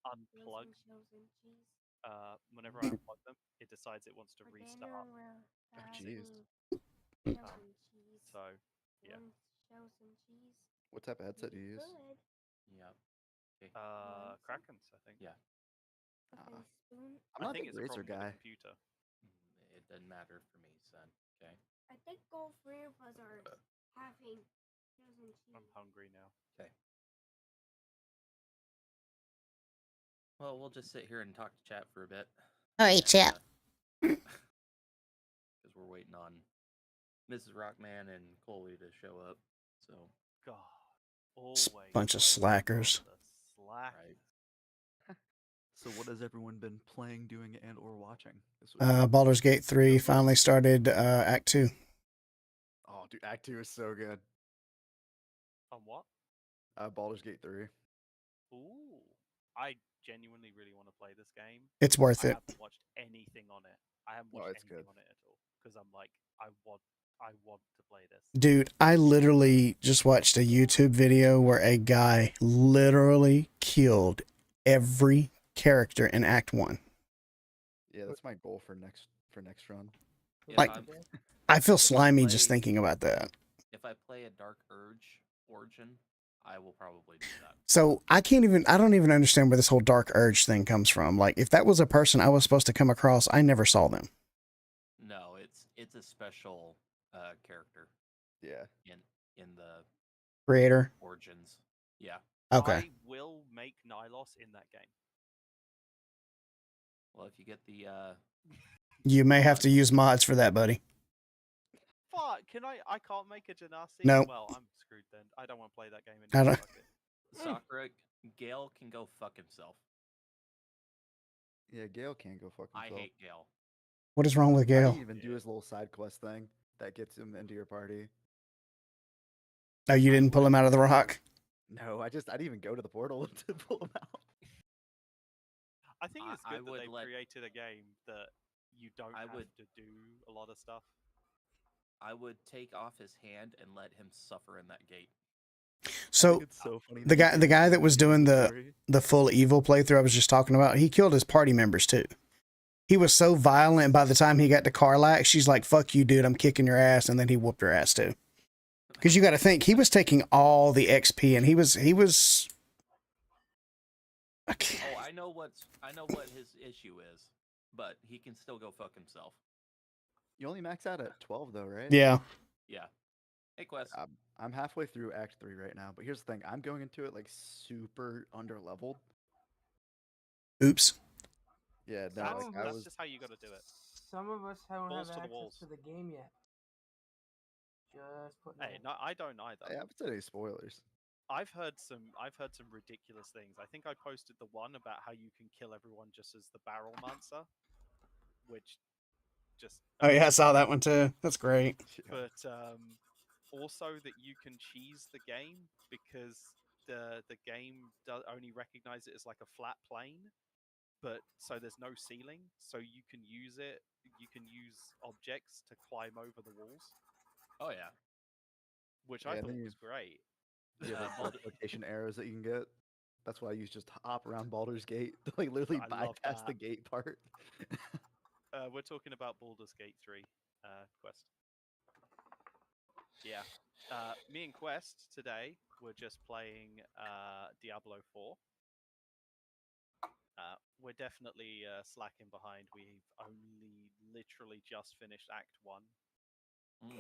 unplug, whenever I Mm. unplug them, it decides it wants to restart. Oh, jeez. So, yeah. What type of headset do you use? Yep. Okay. Krakens, I think. Yeah. I'm I not a think big it's a Razer problem with the guy. computer. It doesn't matter for me, son. Okay. I'm hungry now. Okay. Well, we'll just sit here and talk to chat for a bit. All right, chat. Because we're waiting on Mrs. Rockman and Coley to show up. So, God, always Bunch of blaming slackers. on the slackers. right. So what has everyone been playing, doing, and or watching this week? Baldur's Gate 3 finally started Act 2. Oh, dude, Act 2 is so good. On what? Baldur's Gate 3. Ooh, I genuinely really want to play this game. It's worth I it. haven't watched anything on it. I haven't No, watched it's anything good. on it at all because I'm like, I want to play this. Dude, I literally just watched a YouTube video where a guy literally killed every character in Act 1. Yeah, that's my goal for next run. If Like- I'm- I feel If I slimy just play- thinking about that. if I play a Dark Urge Origin, I will probably do that. So I don't even understand where this whole dark urge thing comes from. Like, if that was a person I was supposed to come across, I never saw them. No, it's a special character Yeah. in the Creator. Origins. Yeah. Okay. I will make Nylos in that game. Well, if you get the You may have to use mods for that, buddy. Fuck, can I can't make a Genasi? No. Well, I'm screwed then. I don't want to play that game I anymore. don't- Fuck it. Sakura, Gale can go fuck himself. Yeah, Gale can go fuck I himself. hate Gale. What is wrong with How do Gale? you even do his little side quest thing that gets him into your party? Oh, you didn't pull him out of the rock? No, I didn't even go to the portal to pull him out. I think it's I good that would they've let- created a game that you don't I have would- to do a lot of stuff. I would take off his hand and let him suffer in that gate. So It's so funny. the guy that was doing the full evil playthrough I was just talking about, he killed his party members too. He was so violent by the time he got to Carlac, she's like, fuck you, dude, I'm kicking your ass, and then he whooped her ass too. Because you got to think, he was taking all the XP, and he was. Okay. Oh, I know what his issue is, but he can still go fuck himself. You only max out at 12 though, right? Yeah. Yeah. Hey, Quest. I'm halfway through Act 3 right now, but here's the thing: I'm going into it like super underleveled. Oops. Yeah, no, That's, like I that's was. just how you got to do it. Some of us haven't Balls had to the access walls. to the game yet. Just putting Hey, it. no, I don't either. I haven't said any spoilers. I've heard some ridiculous things. I think I posted the one about how you can kill everyone just as the barrel monster, which just Oh yeah, I saw that one too. That's great. Yeah. but also that you can cheese the game because the game only recognize it as like a flat plane, but so there's no ceiling, so you can use objects to climb over the walls, Oh yeah. which Yeah, I and thought then was great. Yeah, the Baldur- teleportation arrows that you can get. That's why I use just hop around Baldur's Gate to like literally I love bypass the that. gate part. We're talking about Baldur's Gate 3 Quest. Yeah. Me and Quest today were just playing Diablo 4. We're definitely slacking behind. We've only literally just finished Act 1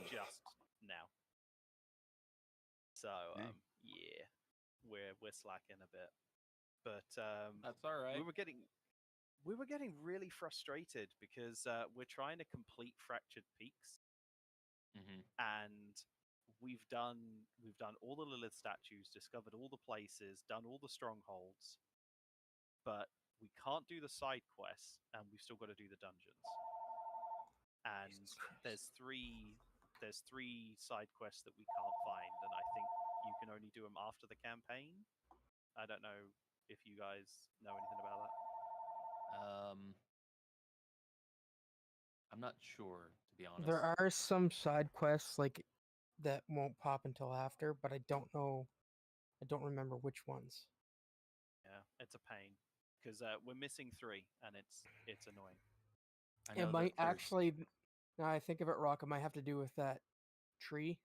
just now. So Dang. yeah, we're slacking a bit. But That's all right. we were getting really frustrated because we're trying to complete Fractured Peaks, Mm-hmm. and we've done all the Lilith statues, discovered all the places, done all the strongholds, but we can't do the side quests, and we've still got to do the dungeons. And there's three side quests that we can't find, and I think you can only do them after the campaign. I don't know if you guys know anything about that. I'm not sure, to be honest. There are some side quests like that won't pop until after, but I don't know. I don't remember which ones. Yeah, it's a pain. because we're missing 3, and it's annoying. I know It that might there's- actually. Now I think of it, Rock. It might have to do with that tree.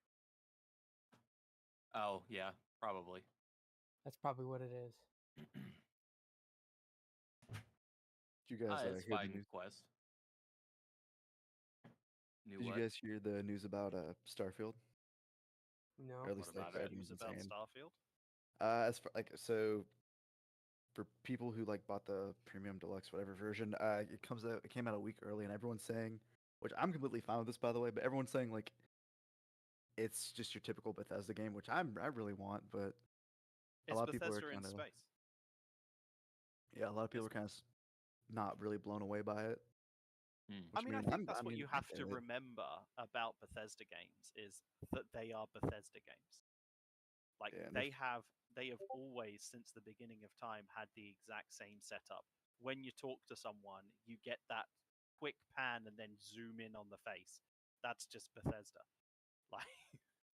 Oh yeah, probably. That's probably what it is. Did you guys It's hear the fine, news? Quest. New Did what? you guys hear the news about Starfield? No. Or at least What like about it? everyone's News about insane. Starfield. As for like so, for people who like bought the premium deluxe whatever version, it came out a week early, and everyone's saying, which I'm completely fine with this by the way, but everyone's saying like it's just your typical Bethesda game, which I really want, but a It's lot of people are Bethesda in kind of space. yeah, a lot of people are It's- kind of not really blown away by it. Hmm. I Which mean, I think that's I what mean, you I have get to it. remember about Bethesda games is that they are Bethesda games. Like Yeah, and they have always since the beginning of time had the exact same setup. When you talk to someone, you get that quick pan and then zoom in on the face. That's just Bethesda. Like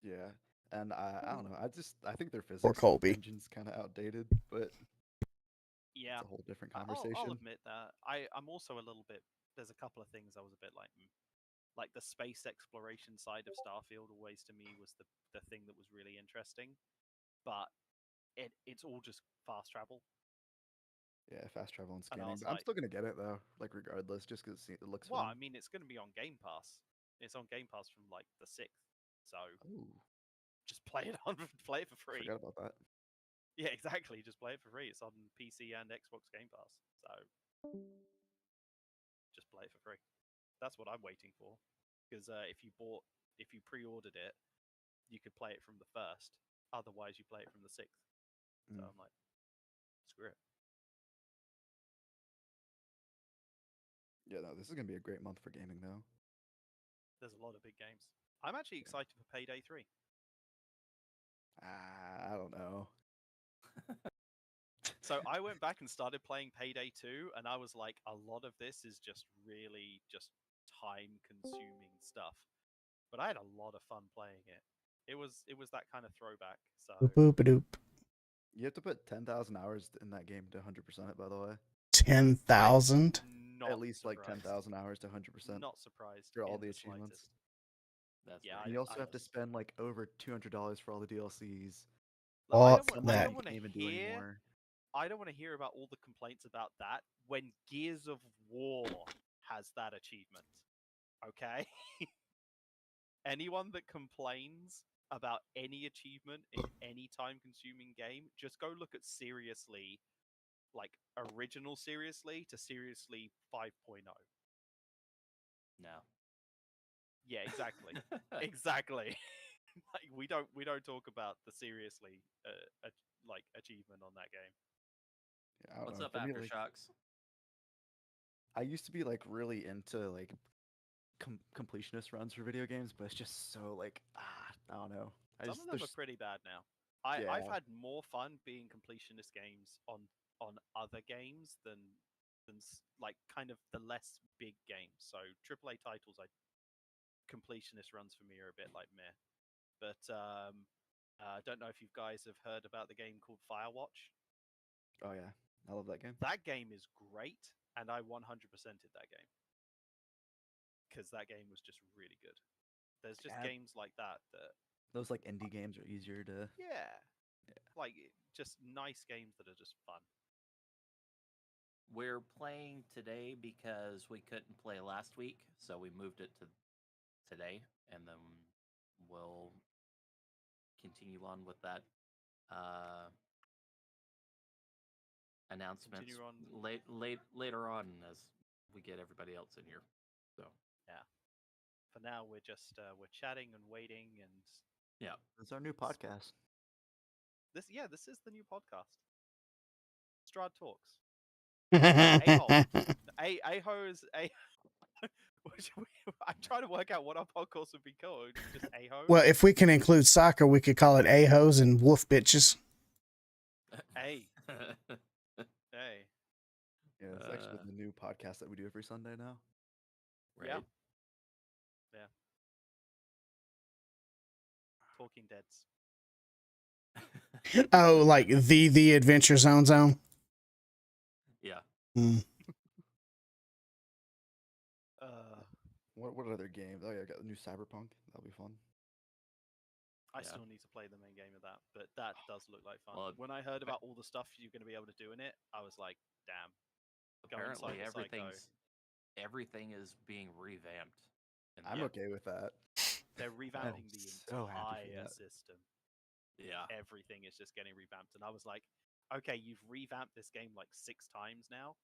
Yeah, and I don't know. I think their Or physics Colby. engine's kind of outdated, but yeah, it's a whole different I'll conversation. admit that. I'm also a little bit. There's a couple of things I was a bit like, like the space exploration side of Starfield. Always to me was the thing that was really interesting, but it's all just fast travel. Yeah, fast travel and And I scanning. was But I'm like, still gonna get it though, like regardless, just because it looks well, I fun. mean, it's going to be on Game Pass. It's on Game Pass from like the 6th, so Ooh, just play it on, play it for I free. forgot about that. Yeah, exactly. Just play it for free. It's on PC and Xbox Game Pass, so just play it for free. That's what I'm waiting for. Because if you pre-ordered it, you could play it from the 1st. Otherwise, you play it from the 6th. So Mm. I'm like, screw it. Yeah, no, this is gonna be a great month for gaming though. There's a lot of big games. I'm actually excited for Payday 3. I don't know. So I went back and started playing Payday 2, and I was like, a lot of this is just really just time-consuming stuff. But I had a lot of fun playing it. It was that kind of throwback. So Boop a doop. You have to put 10,000 hours in that game to 100% it. By the way, 10,000. not at least like surprised. 10,000 hours to 100% Not surprised for all in the the achievements. slightest. That's Yeah, very And you also I have to was- spend like over $200 for all the DLCs. Like, I Fuck don't that. want to Can't even do hear. anymore. I don't want to hear about all the complaints about that when Gears of War has that achievement. Okay? Anyone that complains about any achievement in any time consuming game, just go look at Seriously, like original Seriously to Seriously 5.0. no. Yeah, exactly. Exactly. Like we don't talk about the Seriously like achievement on that game. Yeah, I don't What's know. up, For me, like, Aftershocks? I used to be like really into like completionist runs for video games, but it's just so like I don't know. Some of them are pretty bad now. I've Yeah. had more fun being completionist games on other games than like kind of the less big games. So AAA titles, completionist runs for me are a bit like meh. But I don't know if you guys have heard about the game called Firewatch. Oh yeah, I love that game. That game is great, and I 100%ed that game because that game was just really good. There's just Yeah. games like that that Those like indie games are easier to. yeah, like just nice games that are just fun. We're playing today because we couldn't play last week, so we moved it to today, and then we'll continue on with that announcements Continue on. later on as we get everybody else in here. So Yeah. For now, we're just we're chatting and waiting, and yeah, It's our new podcast. this is the new podcast. Strahd talks. A-hole. I'm trying to work out what our podcast would be called. Just A-ho. Well, if we can include soccer, we could call it A-hoes and wolf bitches. Hey. Hey. Yeah, it's actually the new podcast that we do every Sunday now. right. Yeah. Yeah. Talking Deads. Oh, like the Adventure Zone. Yeah. Mm. What other games? Oh yeah, I got the new Cyberpunk. That'll be fun. I Yeah. still need to play the main game of that, but that does look like fun. Well, When I heard about all the stuff you're going to be able to do in it, I was like, damn. Go apparently inside the psycho. everything is being revamped. in I'm the- okay with that. They're revamping the so happy for entire that. system. Yeah. Everything is just getting revamped, and I was like, okay, you've revamped this game like 6 times now,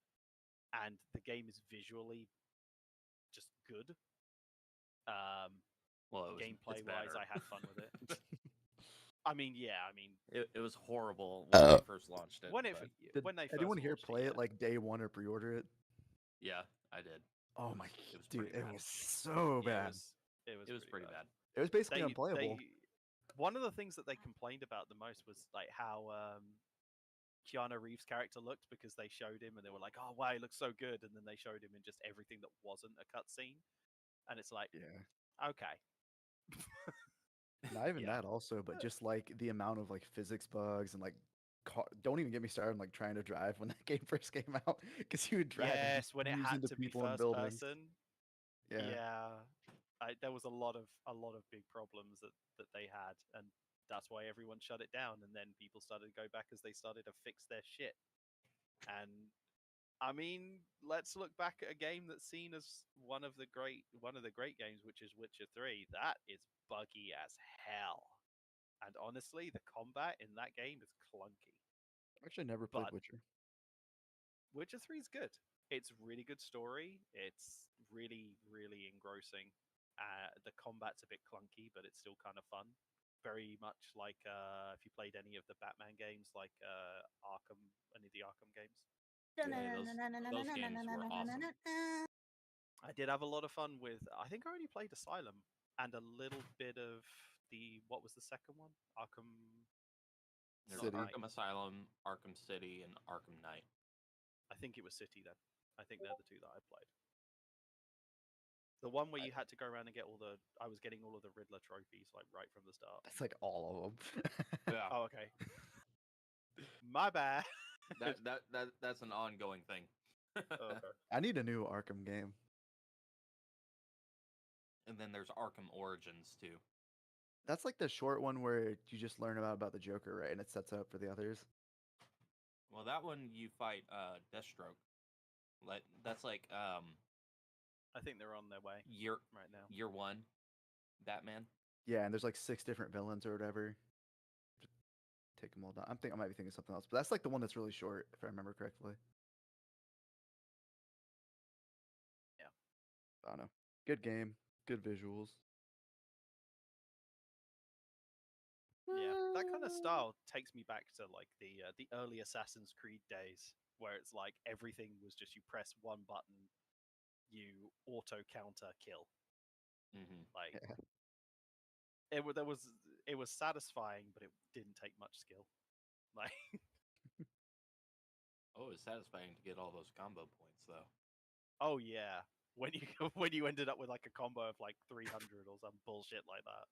and the game is visually just good. Well, Gameplay it's wise, better. I had fun with it. I mean, It was horrible when they first launched it. when it but Did when they first anyone here launched play it yeah. like day one or pre-order it? yeah, I did. Oh It my, was- it was dude, pretty it bad. was so Yeah, bad. It was pretty bad. It was basically They, unplayable. one of the things that they complained about the most was like how Keanu Reeves' character looked, because they showed him and they were like, "Oh wow, he looks so good," and then they showed him in just everything that wasn't a cutscene, and it's like, Yeah. okay, Not even Yeah. that also, but just like the amount of like physics bugs and like don't even get me started on like trying to drive when that game first came out, because you would drive and yes, just when it cruise had into to be people in first buildings. person, Yeah. there was a lot of big problems that they had, and that's why everyone shut it down, and then people started to go back as they started to fix their shit. And I mean, let's look back at a game that's seen as one of the great games, which is Witcher 3. That is buggy as hell. And honestly, the combat in that game is clunky. Actually, never played But Witcher. Witcher 3 is good. It's really good story. It's really, really engrossing. The combat's a bit clunky, but it's still kind of fun. Very much like if you played any of the Batman games, like any of the Arkham games. Yeah, those games were awesome. I did have a lot of fun with. I think I only played Asylum and a little bit of what was the second one? Arkham. There's City. Arkham Asylum, Arkham City, and Arkham Knight. I think it was City then. I think they're the 2 that I played. The one where you had to go around and get I was getting all of the Riddler trophies like right from the start. That's like all of them. Yeah. Oh, okay. My bad. That's an ongoing thing. Okay. I need a new Arkham game. And then there's Arkham Origins too. That's like the short one where you just learn about the Joker, right? And it sets up for the others. Well, that one you fight Deathstroke. That's like I think they're on their way year right now. year 1 Batman. Yeah, and there's like 6 different villains or whatever. Just take them all down. I might be thinking something else, but that's like the one that's really short, if I remember correctly. Yeah. I don't know. Good game, good visuals. Yeah, that kind of style takes me back to like the early Assassin's Creed days, where it's like everything was just you press one button, you auto counter kill. Mm-hmm. Like Yeah. it was satisfying, but it didn't take much skill. Like Oh, it's satisfying to get all those combo points though. oh yeah, when you when you ended up with like a combo of like 300 or some bullshit like that.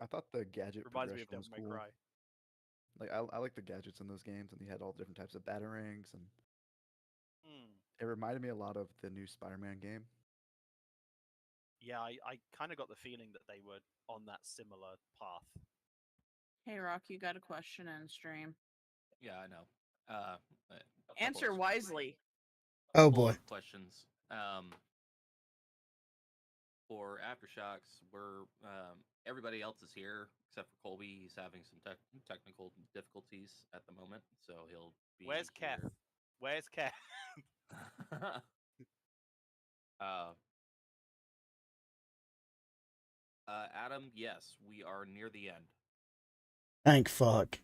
I thought the gadget Reminds me of progression was Devil May cool. Cry. Like I like the gadgets in those games, and you had all the different types of batarangs, and Hmm. it reminded me a lot of the new Spider-Man game. Yeah, I kind of got the feeling that they were on that similar path. Hey, Rock, you got a question in stream. Yeah, I know. A couple Answer of- wisely. Oh couple boy. of questions. For Aftershocks, we're everybody else is here except for Colby. He's having some technical difficulties at the moment, so he'll be. Where's Keth? Where's Keth? Adam, yes, we are near the end. Thank fuck.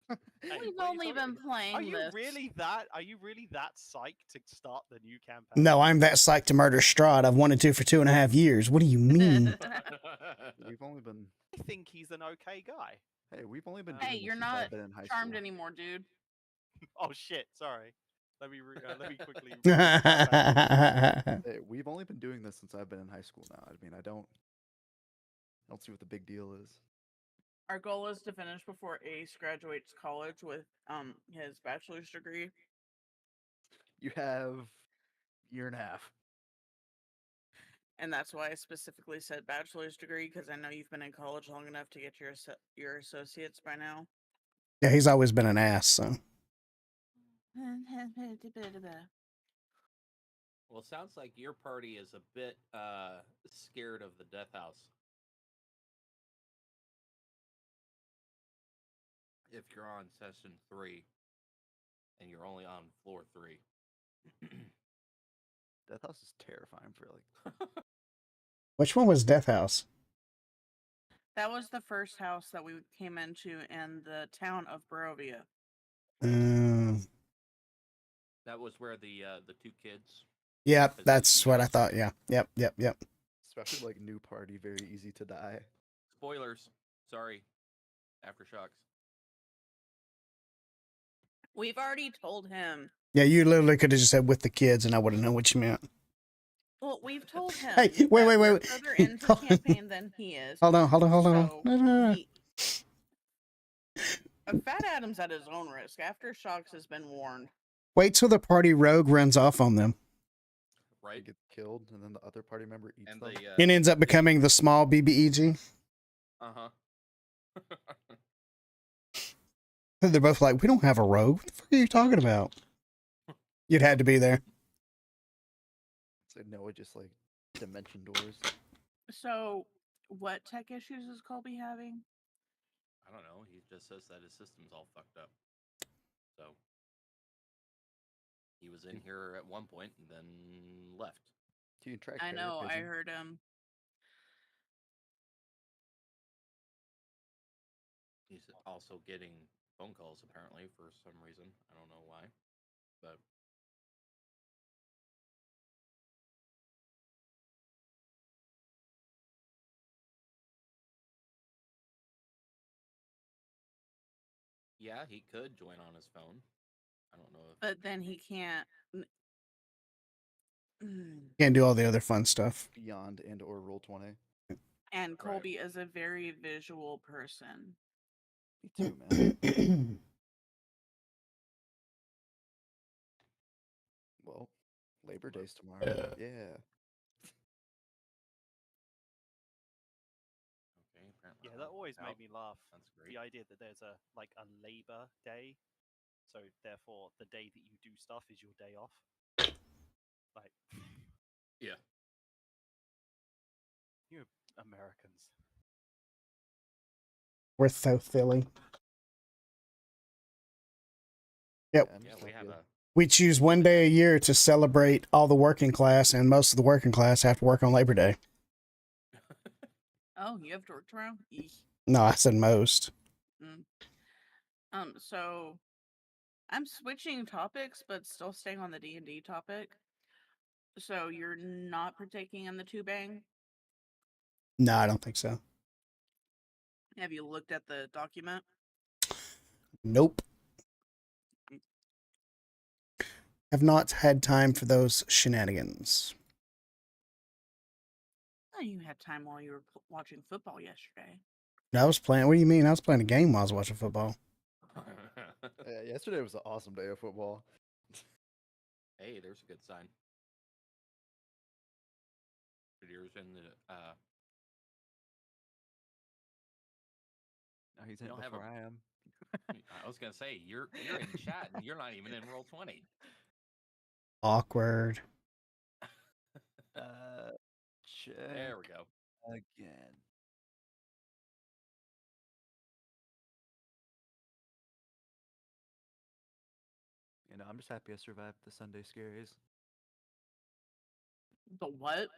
Hey, We've what are you only talking- been playing Are you this. really that? Are you really that psyched to start the new campaign? No, I'm that psyched to murder Strahd. I've wanted to for 2.5 years. What do you mean? We've only been I think he's an okay guy. we've only been Hey, doing this you're since not I've been in high charmed school. anymore, dude. Oh shit! Sorry. Let me quickly. Hey, we've only been doing this since I've been in high school now. I mean, I don't see what the big deal is. Our goal is to finish before Ace graduates college with his bachelor's degree. You have year and a half. And that's why I specifically said bachelor's degree, because I know you've been in college long enough to get your associates by now. Yeah, he's always been an ass, so. Well, it sounds like your party is a bit scared of the death house. If you're on session 3 and you're only on floor 3. Death House is terrifying for like. Which one was Death House? That was the first house that we came into in the town of Barovia. That was where the 2 kids. Yep, Because that's the, what I thought. Yeah. Yep. Especially like new party, very easy to die. Spoilers. Sorry. Aftershocks. We've already told him. Yeah, you literally could have just said with the kids, and I would have known what you meant. Well, we've told him. Hey, that wait. we're further into the campaign than he is. Hold on. So No. Fat Adam's at his own risk. Aftershocks has been warned. Wait till the party rogue runs off on them. They Right? get killed, and then the other party member eats And them. they It ends up becoming the small BBEG. uh-huh. They're both like, we don't have a rogue. What the fuck are you talking about? You'd had to be there. So Noah just like dimension doors. So, what tech issues is Colby having? I don't know. He just says that his system's all fucked up. So he was in here at one point and then left. You can track. I carrier know, I pigeon. heard him. He's also getting phone calls apparently for some reason. I don't know why. But yeah, he could join on his phone. I don't know if But then he can't. Can't do all the other fun stuff. Beyond and or roll 20. And Colby is a very visual person. Me too, man. Well, Labor Day's tomorrow. Yeah. okay, apparently Yeah, that always made me laugh. That's great. The idea that there's a Labor Day, so therefore the day that you do stuff is your day off. Like, Yeah. you Americans. We're so silly. Yep. I'm Yeah, just we like have you. a We choose one day a year to celebrate all the working class, and most of the working class have to work on Labor Day. Oh, you have to work tomorrow? Eesh. No, I said most. So I'm switching topics, but still staying on the D&D topic. So you're not partaking in the 2-bang? No, I don't think so. Have you looked at the document? Nope. Have not had time for those shenanigans. Oh, you had time while you were watching football yesterday. I was playing. What do you mean? I was playing a game while I was watching football. Yesterday was an awesome day of football. Hey, there's a good sign. Yours in the No, he's You in don't have before a- I am. I was gonna say you're in chat and you're not even in roll 20. Awkward. Check There we go. again. You know, I'm just happy I survived the Sunday scaries. The what?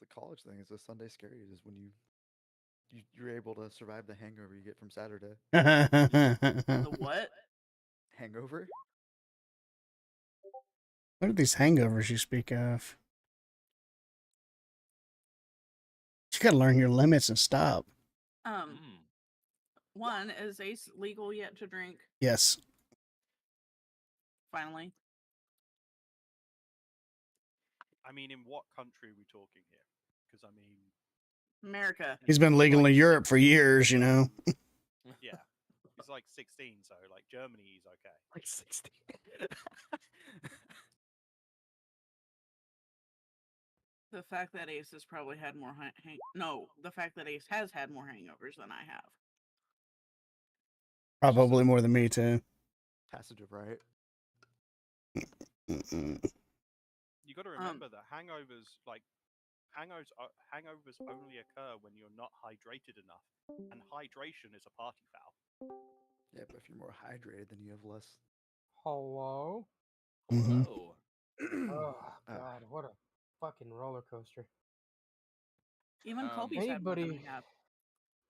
The college thing is the Sunday scaries is when you're able to survive the hangover you get from Saturday. The what? Hangover? What are these hangovers you speak of? You gotta learn your limits and stop. One, is Ace legal yet to drink? Yes. Finally. I mean, in what country are we talking here? Because I mean, America. He's been legal in Europe for years, you know. yeah, he's like 16, so like Germany, he's okay. Like 16. The fact that Ace has probably had more no, the fact that Ace has had more hangovers than I have. Probably more than me too. Passage of right. Mm-mm. You got to remember that hangovers only occur when you're not hydrated enough, and hydration is a party foul. Yeah, but if you're more hydrated, then you have less. Hello? Mhm. Hello. Oh, Ah. God. What a fucking roller coaster. Even Colby's had more than I have.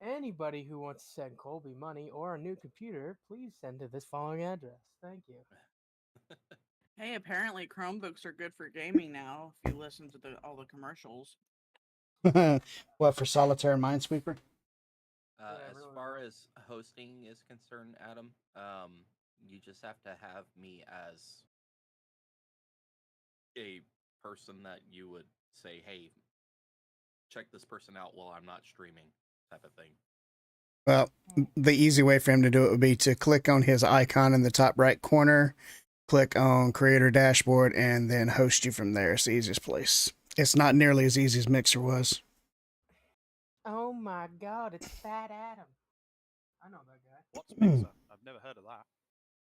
Anybody who wants to send Colby money or a new computer, please send to this following address. Thank you. Hey, apparently Chromebooks are good for gaming now. If you listen to all the commercials. What, for Solitaire and Minesweeper? As far as hosting is concerned, Adam, you just have to have me as a person that you would say, hey, check this person out while I'm not streaming, type of thing. Well, the easy way for him to do it would be to click on his icon in the top right corner, click on Creator Dashboard, and then host you from there. It's the easiest place. It's not nearly as easy as Mixer was. Oh my God, it's Fat Adam. I know that guy. What's Mixer? I've never heard of that.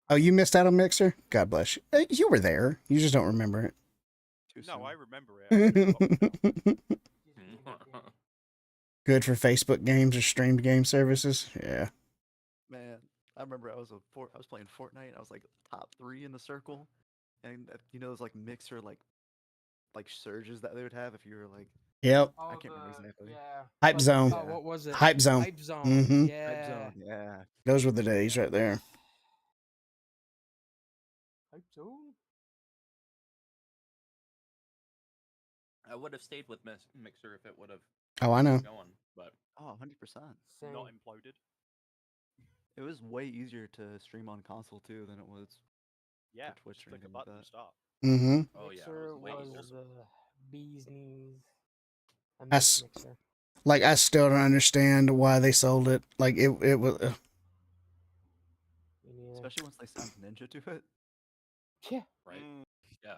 Oh, you missed out on Mixer? God bless you. You were there. You just don't remember it. Too No, soon. I remember it. I just forgot. Good for Facebook games or streamed game services. Yeah. Man, I remember I was playing Fortnite. I was like top 3 in the circle, and you know those like mixer like surges that they would have if you were like Yep. I can't remember exactly. Yeah. Hype Zone. Oh, what was it? Hype Zone. Hype Zone. Mhm. Yeah. Hype Zone. Yeah. Those were the days right there. Hype Zone? I would have stayed with Mixer if it would have Oh, I know. going, but Oh, 100%. Same. Not imploded. It was way easier to stream on console too than it was Yeah, to Twitch just or click a anything like button that. to start. Mm-hmm. oh yeah, Mixer it was way was awesome. the bee's knees. I That's- miss Mixer. Like, I still don't understand why they sold it. Like, it was... Me neither. Especially once they signed Ninja to it. Yeah. Right? Mm, Yeah.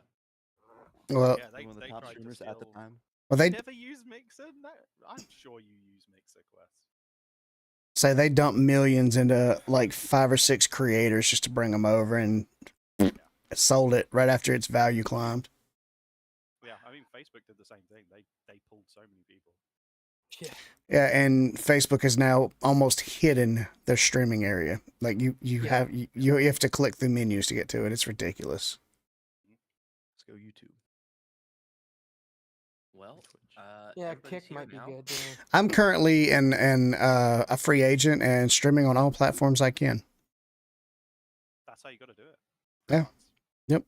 well, yeah, they One of the top tried to streamers steal. at the time. well, You they never use Mixer? No, I'm sure you use Mixer Quest. say they dumped millions into, like, 5 or 6 creators just to bring them over and sold it right after its value climbed. Yeah, I mean Facebook did the same thing. They pulled so many people. Yeah. Yeah, and Facebook has now almost hidden their streaming area. Like, you Yeah. have to click the menus to get to it. It's ridiculous. Let's go YouTube. Well, Twitch. Yeah, everybody's Kick here might be now. good. Yeah. I'm currently a free agent and streaming on all platforms I can. That's how you got to do it. Yeah. Freelance.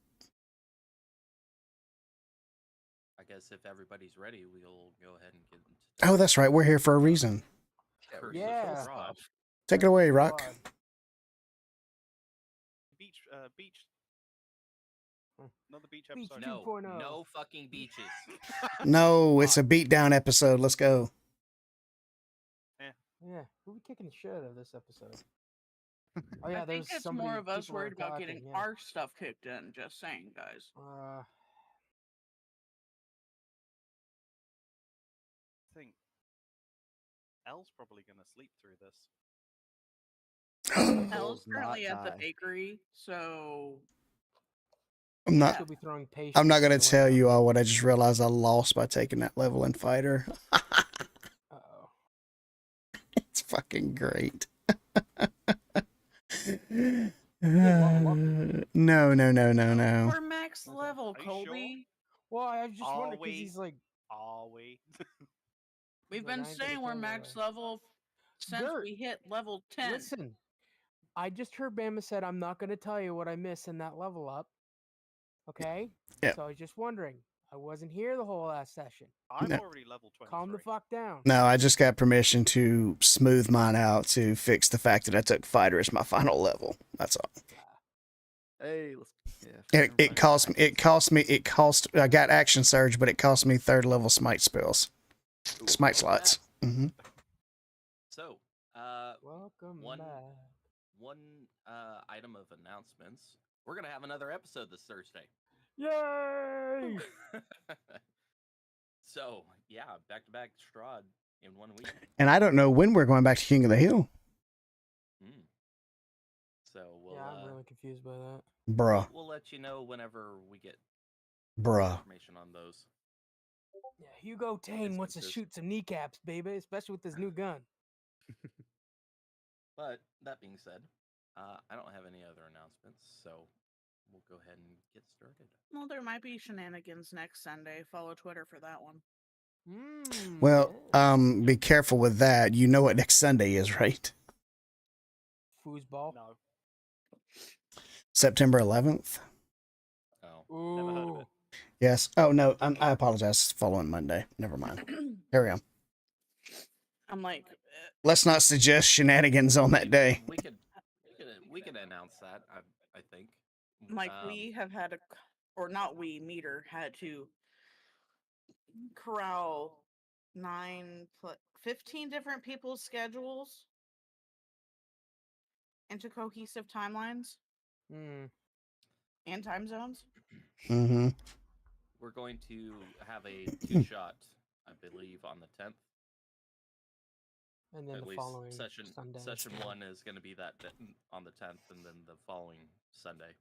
I guess if everybody's ready, we'll go ahead and get into Oh, that's right. We're here for a reason. Curse of Yeah. Strahd. Take it away, Rock. God. Beach. Hmm. Another beach Beach episode. No, 2.0. no fucking beaches. No, it's a beatdown episode. Let's go. Yeah. Who we kicking the shit out of this episode? Oh yeah, I think there's it's somebody. more of us people are worried about talking, getting yeah. our stuff kicked in. Just saying, guys. I think Elle's probably going to sleep through this. Elle's Elle's currently not at the die. bakery, so I'm not. she'll be throwing patience. I'm not in gonna the tell window. you all what I just realized I lost by taking that level in fighter. Uh-oh. It's fucking great. level No. No. we're max Okay. level, Are you sure? Colby. Well, I just Are wondered because we? he's like, Are we? We've like, been I ain't gonna saying we're tell you max what. level since Dirt. we hit level 10. Listen, I just heard Bama said I'm not going to tell you what I missed in that level up. Okay? Yeah. So I was just wondering. I wasn't here the whole last session. I'm No. already level 23. Calm the fuck down. No, I just got permission to smooth mine out to fix the fact that I took fighter as my final level. That's all. Hey, let's. Yeah. It cost. I got action surge, but it cost me 3rd level smite spells, smite slots. Mm-hmm. So, Welcome one back. one item of announcements. We're gonna have another episode this Thursday. Yay! So yeah, back-to-back Strahd in 1 week. And I don't know when we're going back to King of the Hill. So we'll Yeah, I'm really confused by that. Bruh. we'll let you know whenever we get Bruh. information on those. Yeah, Hugo Tane wants to Instances. shoot some kneecaps, baby, especially with his new gun. But that being said, I don't have any other announcements, so we'll go ahead and get started. Well, there might be shenanigans next Sunday. Follow Twitter for that one. Well, Yeah. be careful with that. You know what next Sunday is, right? Foosball. No, September 11th. Oh, never heard of Ooh. it. Yes. Oh no, I apologize. It's following Monday. Never mind. Carry on. I'm like, Let's not suggest shenanigans on that day. we could announce that. I think. we have had or not we, Meter had to corral 15 different people's schedules into cohesive timelines Mm. and time zones. Mm-hmm. We're going to have a 2-shot, I believe, on the 10th. And then At the least following session Sunday. session yeah. 1 is going to be that on the 10th, and then the following Sunday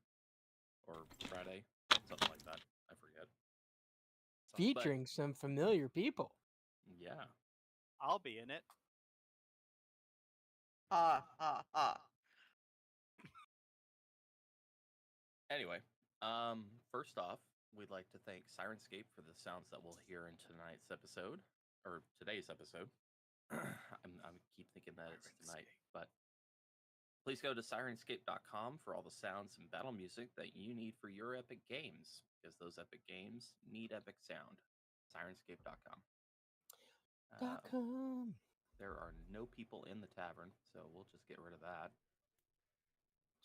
or Friday, something like that. I forget. So, but, Featuring some familiar people. yeah. I'll be in it. Anyway, first off, we'd like to thank Sirenscape for the sounds that we'll hear in tonight's episode, or today's episode. I keep thinking that it's tonight, but please go to Sirenscape.com for all the sounds and battle music that you need for your epic games, because those epic games need epic sound. Sirenscape.com. .com. There are no people in the tavern, so we'll just get rid of that.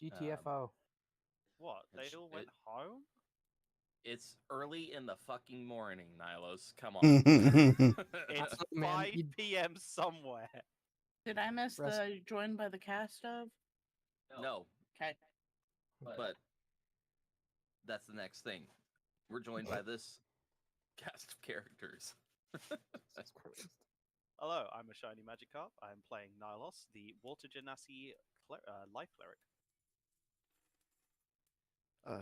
GTFO. What? They all went home? It's early in the fucking morning, Nilos. Come on. It's Man, 5 p.m. somewhere. Did I miss Rest- the joined by the cast of? No, Okay. but that's the next thing. We're joined by this cast of characters. Jesus Christ. Hello, I'm a shiny Magikarp. I'm playing Nilos, the Water Genasi life cleric.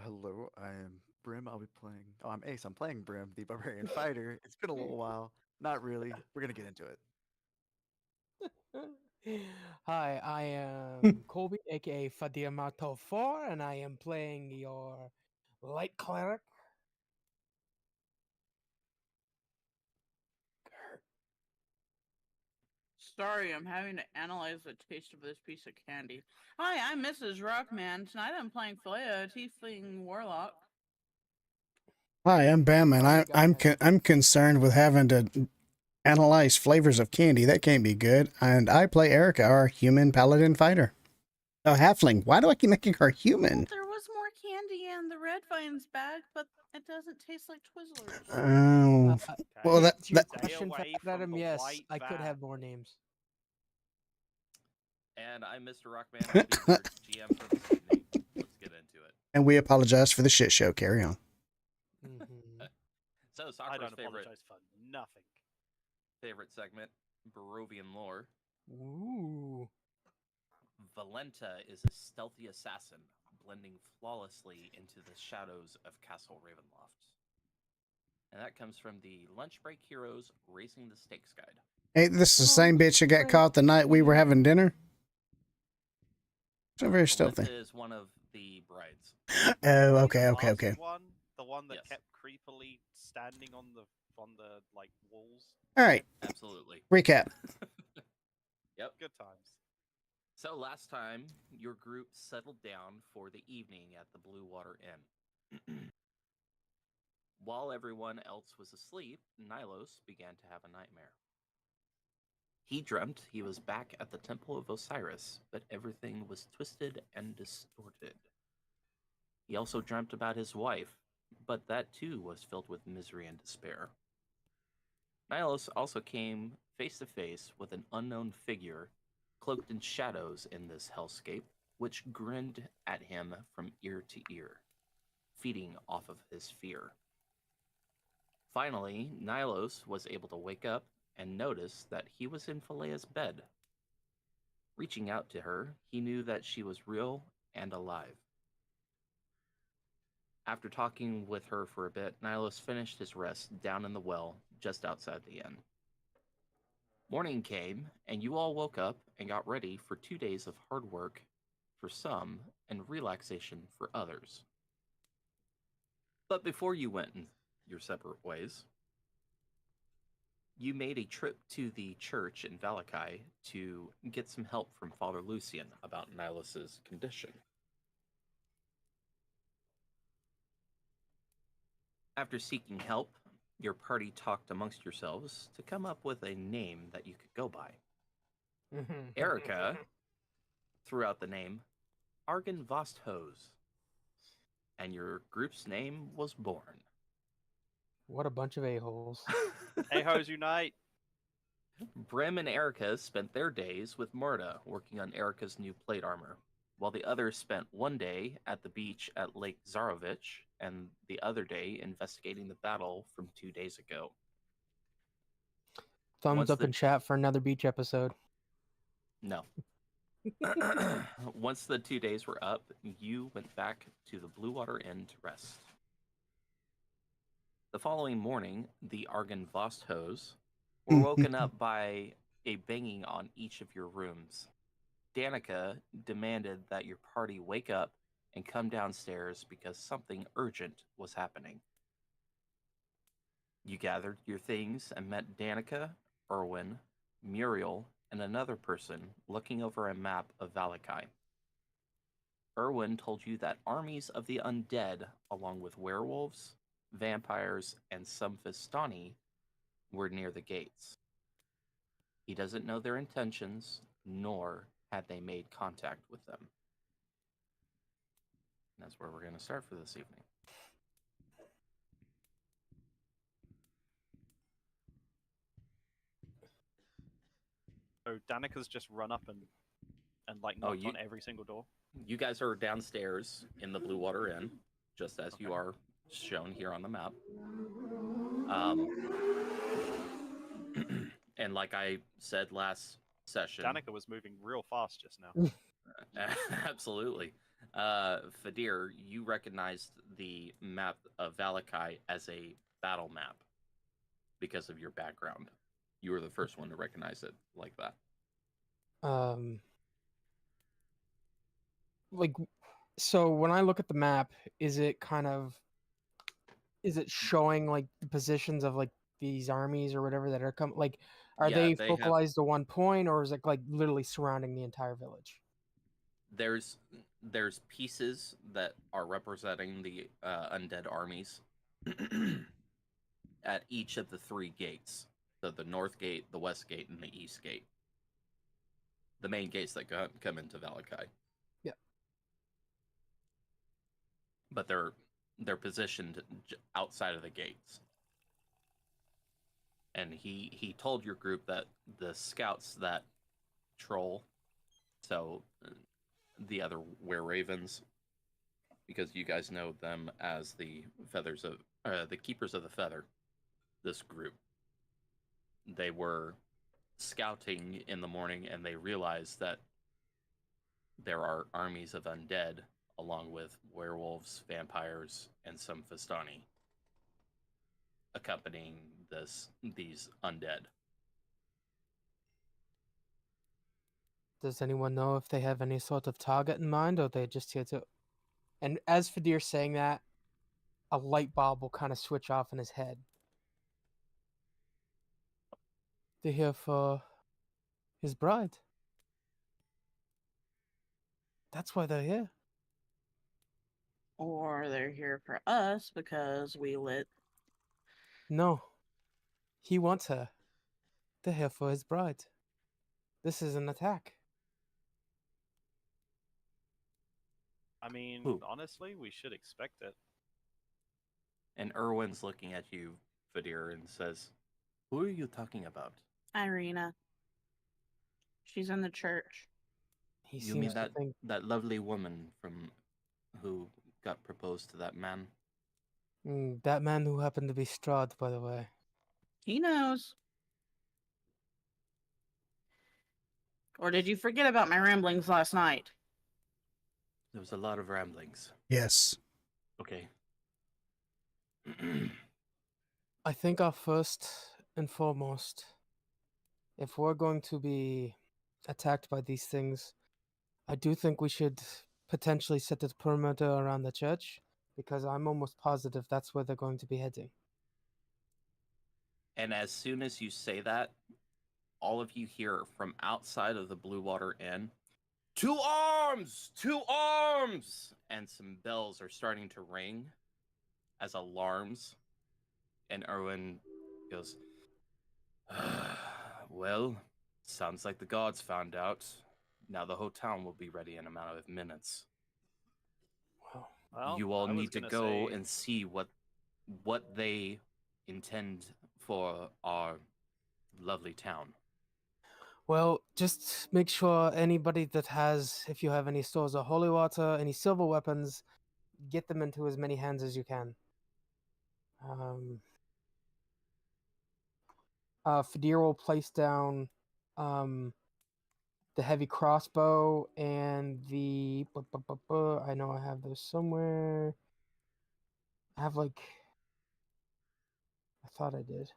Hello, I am Brim. I'll be playing. Oh, I'm Ace. I'm playing Brim, the barbarian fighter. It's been a little while. Not really. We're gonna get into it. Hi, I am Colby, aka Fadiamato 4, and I am playing your light cleric. Sorry, I'm having to analyze the taste of this piece of candy. Hi, I'm Mrs. R0ckman. Tonight I'm playing Flea, a tiefling warlock. Hi, I'm Bam, and Sorry, I'm concerned with having to analyze flavors of candy. That can't be good. And I play Erica, our human paladin fighter. Oh, halfling. Why do I keep making her human? There was more candy in the red vines bag, but it doesn't taste like Twizzlers. Oh, Okay. well, that To your Stay question, away Fat from Adam, the yes, white I could van. have more names. And I'm Mr. Rockman. I'll be your GM for this evening. Let's get into it. and we apologize for the shit show. Carry on. Mhm. So, I Sakura's don't apologize for nothing. favorite segment, Barovian lore. Ooh. Valenta is a stealthy assassin, blending flawlessly into the shadows of Castle Ravenloft. And that comes from the Lunch Break Heroes Raising the Stakes Guide. Hey, this is the same bitch that got caught the night we were having dinner. It's not very stealthy. Valenta is one of the brides. Oh, The okay. last One, the one that Yes. kept creepily standing on the like walls. All right. Absolutely. Recap. Yep. Good times. So last time, your group settled down for the evening at the Blue Water Inn. While everyone else was asleep, Nilos began to have a nightmare. He dreamt he was back at the Temple of Osiris, but everything was twisted and distorted. He also dreamt about his wife, but that too was filled with misery and despair. Nilos also came face to face with an unknown figure cloaked in shadows in this hellscape, which grinned at him from ear to ear, feeding off of his fear. Finally, Nilos was able to wake up and notice that he was in Philea's bed. Reaching out to her, he knew that she was real and alive. After talking with her for a bit, Nilos finished his rest down in the well just outside the inn. Morning came, and you all woke up and got ready for 2 days of hard work for some and relaxation for others. But before you went in your separate ways, you made a trip to the church in Valakai to get some help from Father Lucian about Nilos's condition. After seeking help, your party talked amongst yourselves to come up with a name that you could go by. Erica threw out the name Argon Vosthose, and your group's name was born. What a bunch of a-holes. Hey, hoes unite! Brim and Erica spent their days with Murda working on Erica's new plate armor, while the others spent one day at the beach at Lake Zarovich and the other day investigating the battle from 2 days ago. Thumbs Once up the- in chat for another beach episode. No. Once the 2 days were up, you went back to the Blue Water Inn to rest. The following morning, the Argon Vosthose were woken up by a banging on each of your rooms. Danica demanded that your party wake up and come downstairs because something urgent was happening. You gathered your things and met Danica, Erwin, Muriel, and another person looking over a map of Valakai. Erwin told you that armies of the undead, along with werewolves, vampires, and some Vistani, were near the gates. He doesn't know their intentions, nor had they made contact with them. And that's where we're going to start for this evening. So Danica's just run up and like Oh, knocked on every single door. You guys are downstairs in the Blue Water Inn, just as you Okay. are shown here on the map. And like I said last session, Danica was moving real fast just now. absolutely. Fadir, you recognized the map of Valakai as a battle map because of your background. You were the first one to recognize it like that. Like, so when I look at the map, is it showing like the positions of like these armies or whatever that are coming? Like, are Yeah, they they have- focalized to one point, or is it like literally surrounding the entire village? There's pieces that are representing the undead armies at each of the 3 gates. So the north gate, the west gate, and the east gate. The main gates that come into Valakai. Yeah. But they're positioned outside of the gates. And he told your group that the scouts that troll, so the other were-ravens, because you guys know them as the feathers of the keepers of the feather, this group. They were scouting in the morning and they realized that there are armies of undead along with werewolves, vampires, and some Vistani accompanying these undead. Does anyone know if they have any sort of target in mind, or they just here to? And as Fadir saying that, a light bulb will kind of switch off in his head. They're here for his bride. That's why they're here. Or they're here for us because we lit. No. He wants her. They're here for his bride. This is an attack. I mean, Who? honestly, we should expect it. And Erwin's looking at you, Fadir, and says, "Who are you talking about?" Irina. She's in the church. He You mean seems to think. that lovely woman from who got proposed to that man? That man who happened to be Strahd, by the way. He knows. Or did you forget about my ramblings last night? There was a lot of ramblings. Yes. Okay. I think our first and foremost, if we're going to be attacked by these things, I do think we should potentially set a perimeter around the church, because I'm almost positive that's where they're going to be heading. And as soon as you say that, all of you hear from outside of the Blue Water Inn, "To arms! To arms!" And some bells are starting to ring as alarms. And Erwin goes, "Well, sounds like the gods found out. Now the whole town will be ready in a matter of minutes. Well, You all I was need to gonna go say- and see what they intend for our lovely town." Well, just make sure anybody that has, if you have any stores of holy water, any silver weapons, get them into as many hands as you can. Fadir will place down the heavy crossbow and the. I know I have those somewhere. I have I thought I did.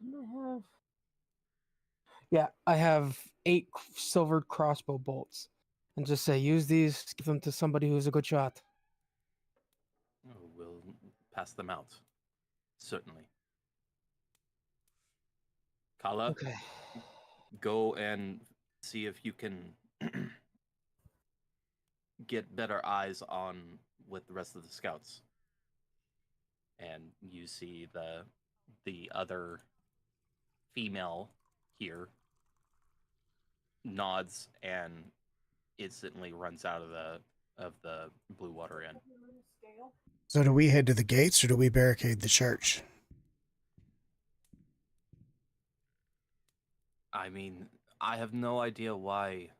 Didn't I have? Yeah, I have 8 silvered crossbow bolts. And just say, use these, give them to somebody who's a good shot. Oh, we'll pass them out. Certainly. Kala, Okay. go and see if you can get better eyes on with the rest of the scouts. And you see the other female here nods and instantly runs out of the Blue Water Inn. So do we head to the gates or do we barricade the church? I mean, I have no idea why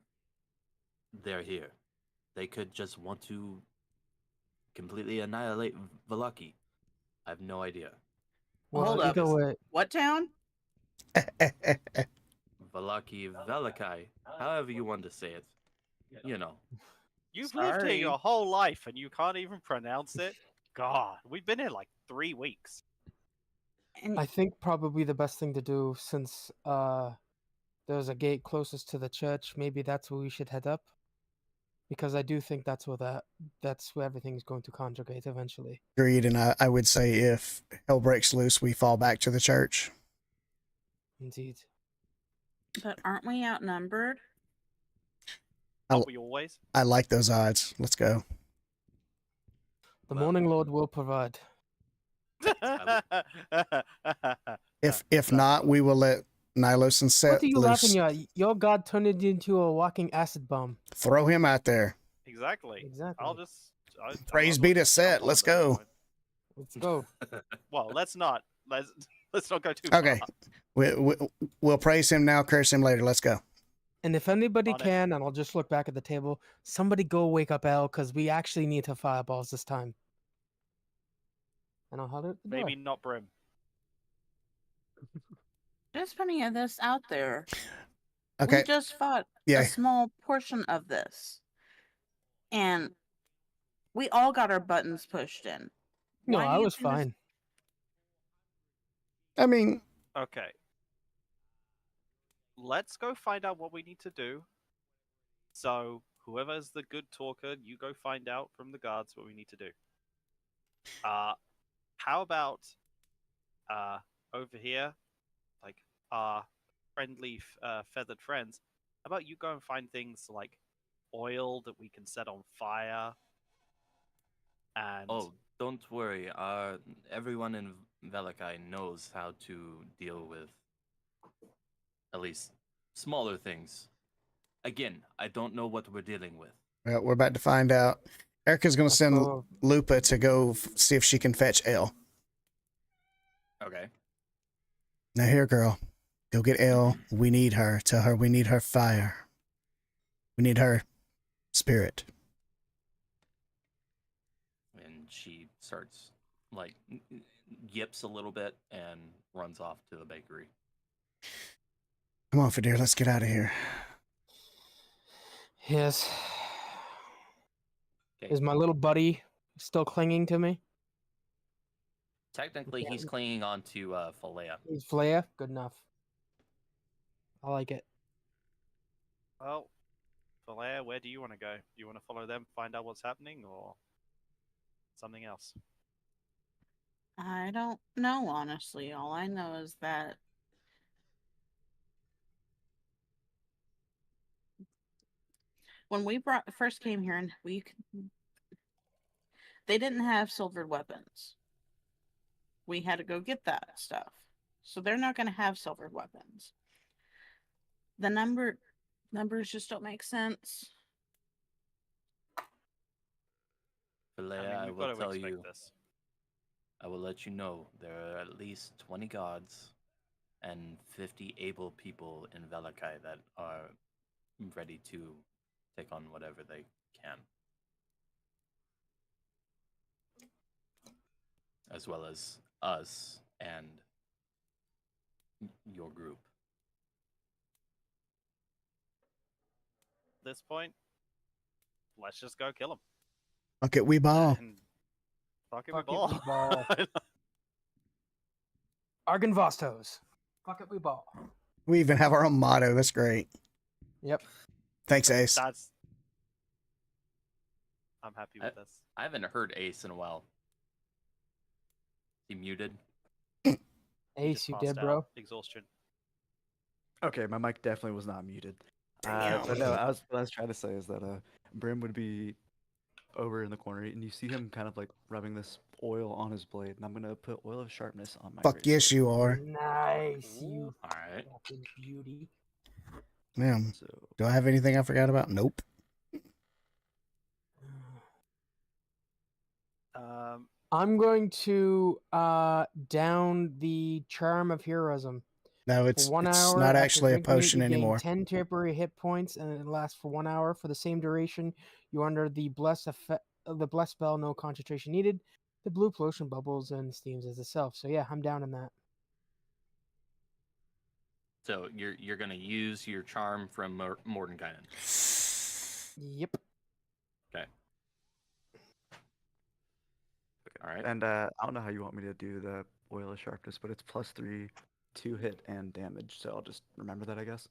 they're here. They could just want to completely annihilate Valaki. I have no idea. Well, Hold up. either way, What town? Valaki, Valakai, however you want to say it. You know. You've lived here Sorry. your whole life and you can't even pronounce it? God, we've been here like 3 weeks. And I think probably the best thing to do, since there's a gate closest to the church, maybe that's where we should head up. Because I do think that's where everything's going to congregate eventually. Agreed, and I would say if hell breaks loose, we fall back to the church. Indeed. but aren't we outnumbered? Aren't we always? I like those odds. Let's go. The Well- Morning Lord will provide. If not, we will let Nilos and Set What are you loose. laughing at? Your god turned it into a walking acid bomb. Throw him out there. Exactly. Exactly. I'll just. Praise I'll be to just Set. jump on Let's at that go. point. Let's go. Well, let's not. Let's not go too Okay. far. We'll praise him now, curse him later. Let's go. And if anybody On it. can, and I'll just look back at the table, somebody go wake up Elle, because we actually need her fireballs this time. And I'll holler at the door. Maybe not Brim. Just putting this out there. Okay. We just fought Yeah. a small portion of this. And we all got our buttons pushed in. No, Why do I you was think this- fine. I mean, Okay. Let's go find out what we need to do. So, whoever's the good talker, you go find out from the guards what we need to do. How about over here, like our friendly feathered friends? How about you go and find things like oil that we can set on fire? And Oh, don't worry. Everyone in Valakai knows how to deal with at least smaller things. Again, I don't know what we're dealing with. well, we're about to find out. Erica's going to Let's send go. Lupa to go see if she can fetch Elle. Okay. Now here, girl. Go get Elle. We need her. Tell her we need her fire. We need her spirit. And she starts like yips a little bit and runs off to the bakery. Come on, Fadir, let's get out of here. Yes. Okay. Is my little buddy still clinging to me? Technically, Yeah. he's clinging on to Falea. He's Flea? Good enough. I like it. Well, Valea, where do you want to go? Do you want to follow them, find out what's happening, or something else? I don't know, honestly. All I know is that when we first came here, and they didn't have silvered weapons. We had to go get that stuff, so they're not going to have silvered weapons. The numbers just don't make sense. Falea, I we've will got to tell expect you. this. I will let you know there are at least 20 gods and 50 able people in Valakai that are ready to take on whatever they can. As well as us and your group. At this point, let's just go kill them. Okay, we ball. And fuck it, Fuck we it, ball. we ball. Argon Vostos. Fuck it, we ball. We even have our own motto. That's great. Yep. Thanks, Ace. I'm happy with this. I haven't heard Ace in a while. Is he muted? He Ace, just you passed dead, bro? out. Exhaustion. Okay, my mic definitely was not muted. Damn. But no, what I was trying to say is that Brim would be over in the corner, and you see him kind of like rubbing this oil on his blade, and I'm gonna put oil of sharpness on my. Fuck yes, greatsword. you are. Nice, you All right. fucking beauty. Man, So do I have anything I forgot about? Nope. I'm going to down the Charm of Heroism. No, For it's 1 it's hour, not after actually a drinking it, potion you gain anymore. 10 temporary hit points, and it lasts for 1 hour. For the same duration, you're under the bless spell, no concentration needed. The blue potion bubbles and steams as itself. So yeah, I'm down in that. So you're gonna use your charm from Mordenkainen. Yep. Okay. All right. and I don't know how you want me to do the oil of sharpness, but it's +3 to hit and damage. So I'll just remember that, I guess.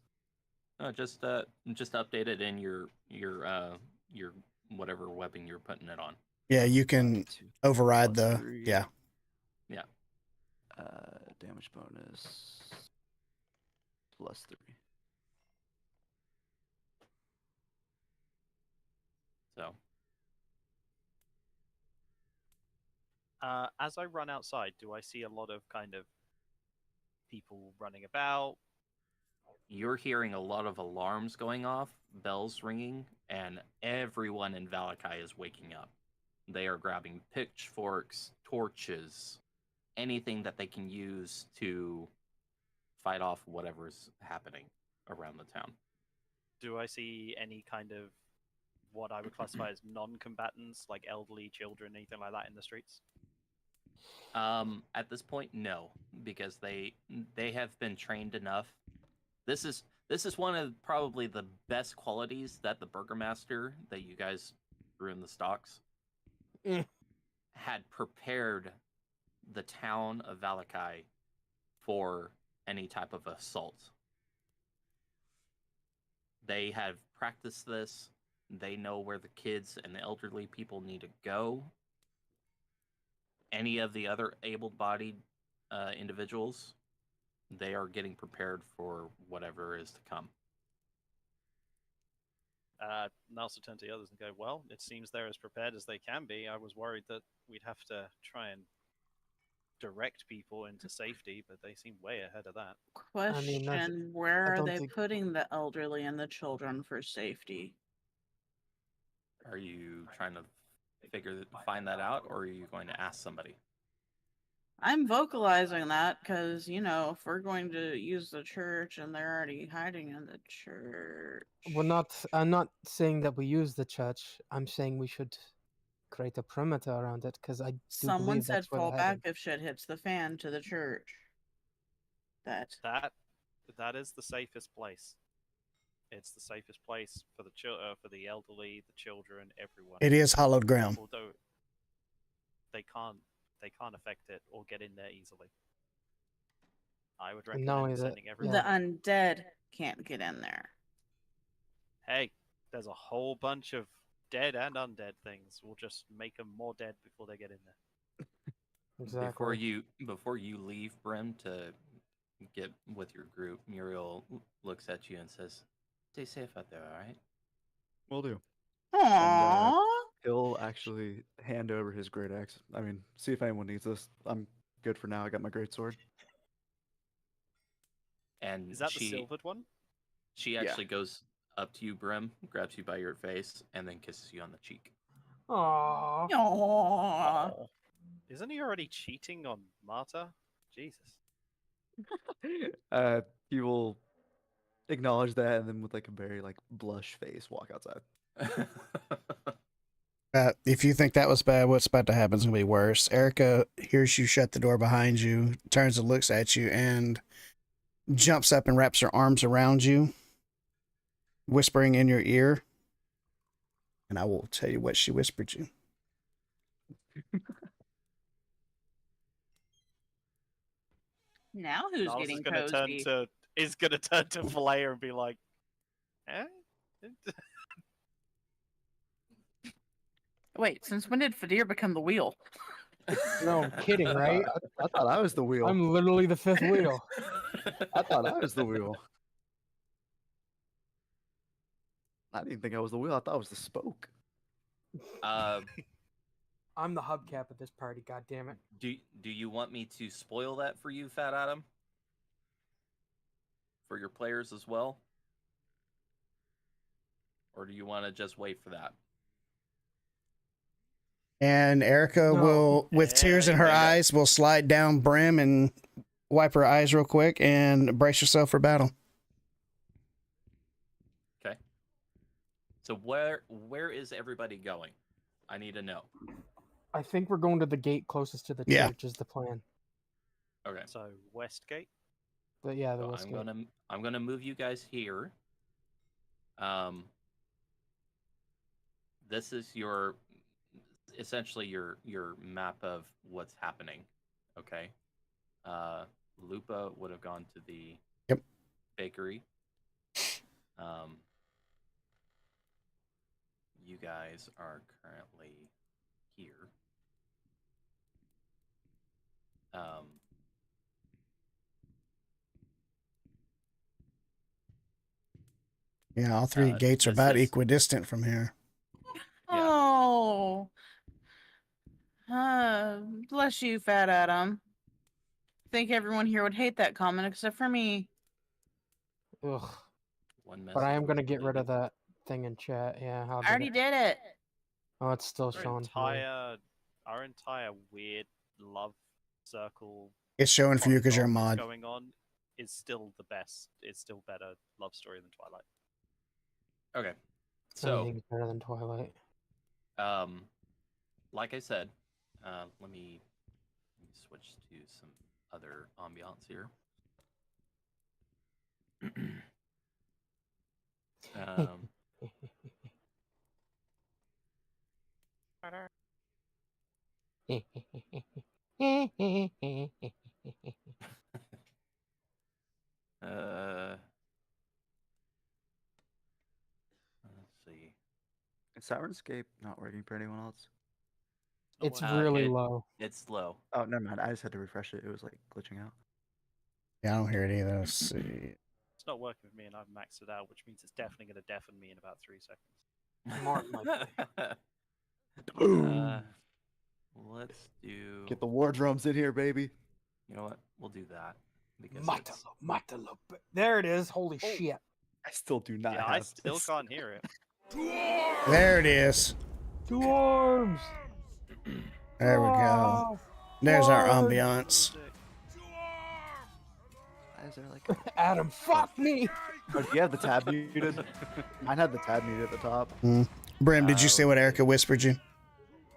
Just update it in your whatever weapon you're putting it on. Yeah, you can Two override plus the. three. Yeah. Damage bonus +3. So As I run outside, do I see a lot of kind of people running about? you're hearing a lot of alarms going off, bells ringing, and everyone in Valakai is waking up. They are grabbing pitchforks, torches, anything that they can use to fight off whatever's happening around the town. Do I see any kind of what I would classify as non-combatants, like elderly, children, anything like that in the streets? At this point, no, because they have been trained enough. This is one of probably the best qualities that the burgomaster that you guys threw in the stocks had prepared the town of Valakai for any type of assault. They have practiced this. They know where the kids and the elderly people need to go. Any of the other able-bodied individuals, they are getting prepared for whatever is to come. I also turn to the others and go, well, it seems they're as prepared as they can be. I was worried that we'd have to try and direct people into safety, but they seem way ahead of that. Question, I where are don't they think- putting the elderly and the children for safety? Are you trying to find that out, or are you going to ask somebody? I'm vocalizing that because, if we're going to use the church and they're already hiding in the church. I'm not saying that we use the church. I'm saying we should create a perimeter around it because I do Someone believe said that's where fall they're back heading. if shit hits the fan to the church. That is the safest place. It's the safest place for for the elderly, the children, everyone. It is hollowed ground. Although they can't affect it or get in there easily. I would And not only recommend that- sending everyone. The undead can't get in there. Hey, there's a whole bunch of dead and undead things. We'll just make them more dead before they get in there. Exactly. Before you leave, Brim, to get with your group, Muriel looks at you and says, "Stay safe out there, all right?" Will do. Aww. He'll actually hand over his great axe. I mean, see if anyone needs this. I'm good for now. I got my great sword. And Is that the silvered one? She Yeah. actually goes up to you, Brim, grabs you by your face, and then kisses you on the cheek. Aww. Aww. Oh. Isn't he already cheating on Marta? Jesus. He will acknowledge that and then with like a very like blush face walk outside. If you think that was bad, what's about to happen is going to be worse. Erica hears you shut the door behind you, turns and looks at you, and jumps up and wraps her arms around you, whispering in your ear. And I will tell you what she whispered you. Now who's Niles getting is gonna cozy? turn to Vallejo and be like, eh? Wait, since when did Fadir become the wheel? No, I'm kidding, right? I thought I was the wheel. I'm literally the fifth wheel. I thought I was the wheel. I didn't think I was the wheel. I thought I was the spoke. I'm the hubcap at this party, god damn it. Do you want me to spoil that for you, Fat Adam? For your players as well? Or do you want to just wait for that? And Erica No. will, with tears in her Yeah. eyes, will slide down Brim and wipe her eyes real quick and brace yourself for battle. Okay. So where is everybody going? I need to know. I think we're going to the gate closest to the Yeah. church is the plan. Okay. So Westgate. But yeah, the So west gate. I'm gonna move you guys here. This is essentially your map of what's happening. Okay. Lupa would have gone to the Yep. bakery. You guys are currently here. Yeah, all three gates are this about is- equidistant from here. Yeah. Oh. Bless you, Fat Adam. I think everyone here would hate that comment except for me. Ugh. One But I am message going to was get rid of deleted. that thing in chat. Yeah, I'll I already it. did it. Oh, it's still Our showing for me. entire weird love circle It's showing for you because you're a polygon that's mod. going on is still the best. It's still better love story than Twilight. Okay. So Anything's better than Twilight. like I said, let me switch to some other ambiance here. um, let's see. Is Sirenscape not working for anyone else? It's well, really it- low. It's slow. Oh, never mind. I just had to refresh it. It was like glitching out. Yeah, I don't hear it either. Let's see. It's not working with me, and I've maxed it out, which means it's definitely going to deafen me in about 3 seconds. Mark my Let's do. Get the war drums in here, baby. You know what? We'll do that because it's- Matalo. There it is. Holy Oh. shit. I still do not Yeah, have I still this. can't hear it. There it is. 2 arms. There we go. There's our ambiance. Why is there like Adam, fuck me. Oh, do you have the tab muted? Mine had the tab muted at the top. Brim, did you see what Erica whispered you?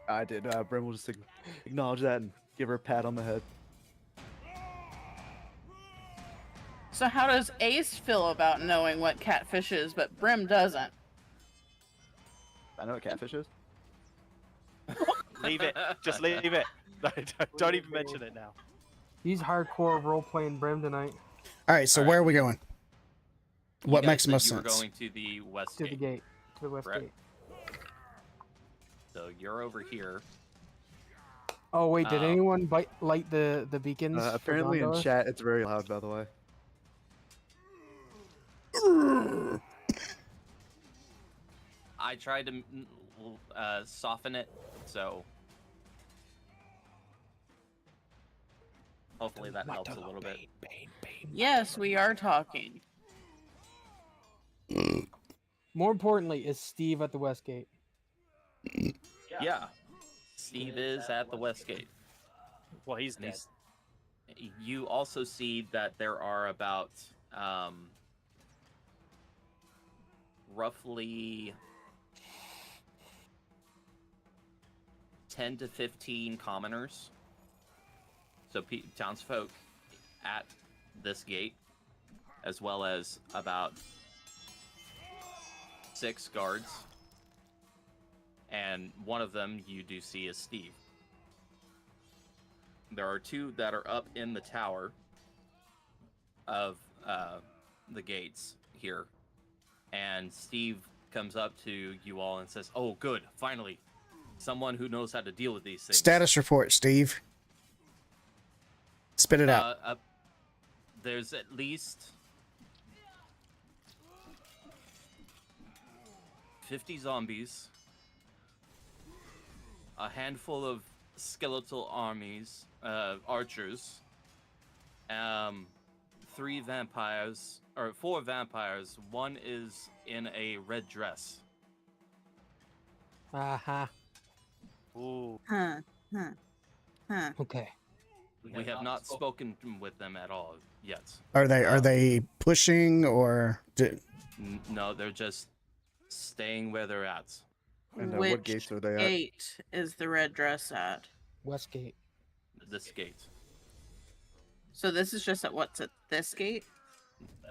I did. Brim will just acknowledge that and give her a pat on the head. So how does Ace feel about knowing what catfish is, but Brim doesn't? I know what catfish is. Leave it. Just leave it. Don't even mention it now. He's hardcore role playing Brim tonight. All right, so All where right. are we going? You What guys makes said most you were sense? going to the west To gate. the gate. To the west Correct. gate. So you're over here. Oh wait, did Um, anyone light the beacons? for Apparently in Gondor? chat it's very loud, by the way. I tried to soften it, so hopefully that helps a little bit. Yes, we are talking. More importantly, is Steve at the west gate? Yeah, Steve is at the west gate. Well, he's And dead. you also see that there are about roughly 10 to 15 commoners, so townsfolk at this gate, as well as about 6 guards, and one of them you do see is Steve. There are 2 that are up in the tower of the gates here, and Steve comes up to you all and says, "Oh, good, finally, someone who knows how to deal with these things." Status report, Steve. Spit it out. There's at least 50 zombies, a handful of skeletal armies, archers, 3 vampires, or 4 vampires. 1 is in a red dress. Aha. Ooh. Huh. Okay. We have not spoken with them at all yet. Are they pushing or No, they're just staying where they're at. And Which what gates are they at? gate is the red dress at? West gate. This gate. So this is just at what's at this gate?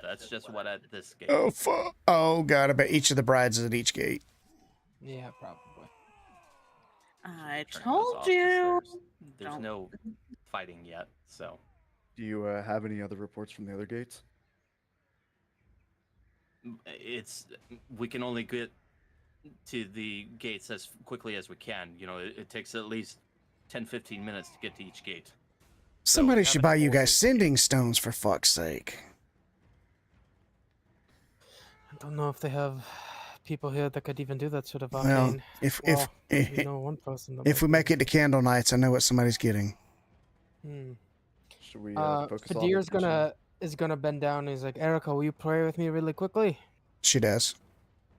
That's just what at this gate. Oh fuck! Oh god! I bet each of the brides is at each gate. Yeah, probably. I Turn those told off 'cause you. There's Don't. no fighting yet, so Do you have any other reports from the other gates? we can only get to the gates as quickly as we can. You know, it takes at least 10-15 minutes to get to each gate. Somebody we should have buy an you guys order. sending stones for fuck's sake. I don't know if they have people here that could even do that sort of Well, arcane. if Well, we know one person. That if we might make it to candle nights, I know what somebody's getting. be. Should we Hmm. focus all Fadir's attention on- is gonna bend down. And he's like, Erica, will you pray with me really quickly? She does.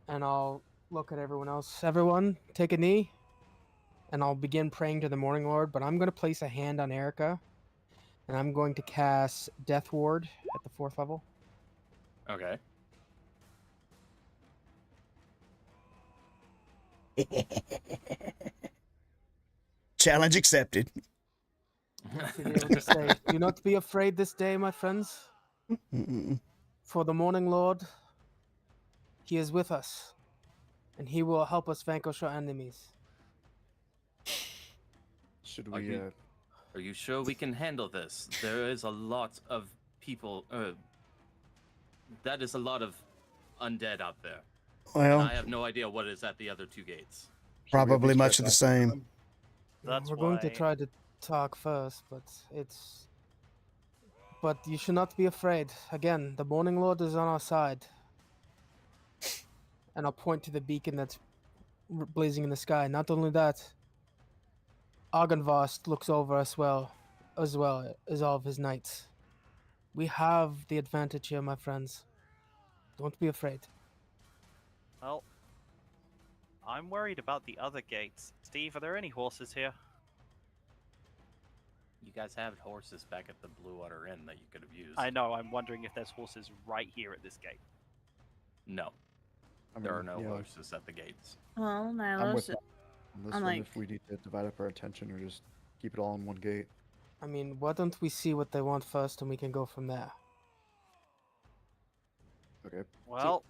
And I'll look at everyone else. Everyone, take a knee. And I'll begin praying to the Morning Lord. But I'm gonna place a hand on Erica, and I'm going to cast Death Ward at the 4th level. Okay. Challenge accepted. To be able to say, do not be afraid this day, my friends. Mm-mm. For the Morning Lord, he is with us, and he will help us vanquish our enemies. Should Are we? you- Are you sure we can handle this? There is a lot of people. That is a lot of undead out there. Well, I have no idea what is at the other 2 gates. should we at probably least much try of the talking to same. them? That's We're going to why- try to talk first, but it's. But you should not be afraid. Again, the Morning Lord is on our side. And I'll point to the beacon that's blazing in the sky. Not only that, Argenvost looks over us as well as all of his knights. We have the advantage here, my friends. Don't be afraid. Well, I'm worried about the other gates. Steve, are there any horses here? You guys have horses back at the Blue Water Inn that you could have used. I know. I'm wondering if there's horses right here at this gate. No, I there are mean, no yeah, horses at the gates. Well, I'm Nylos, with On this I'm one, like- if we need to divide up our attention or just keep it all in one gate. I mean, why don't we see what they want first and we can go from there? Okay. Well,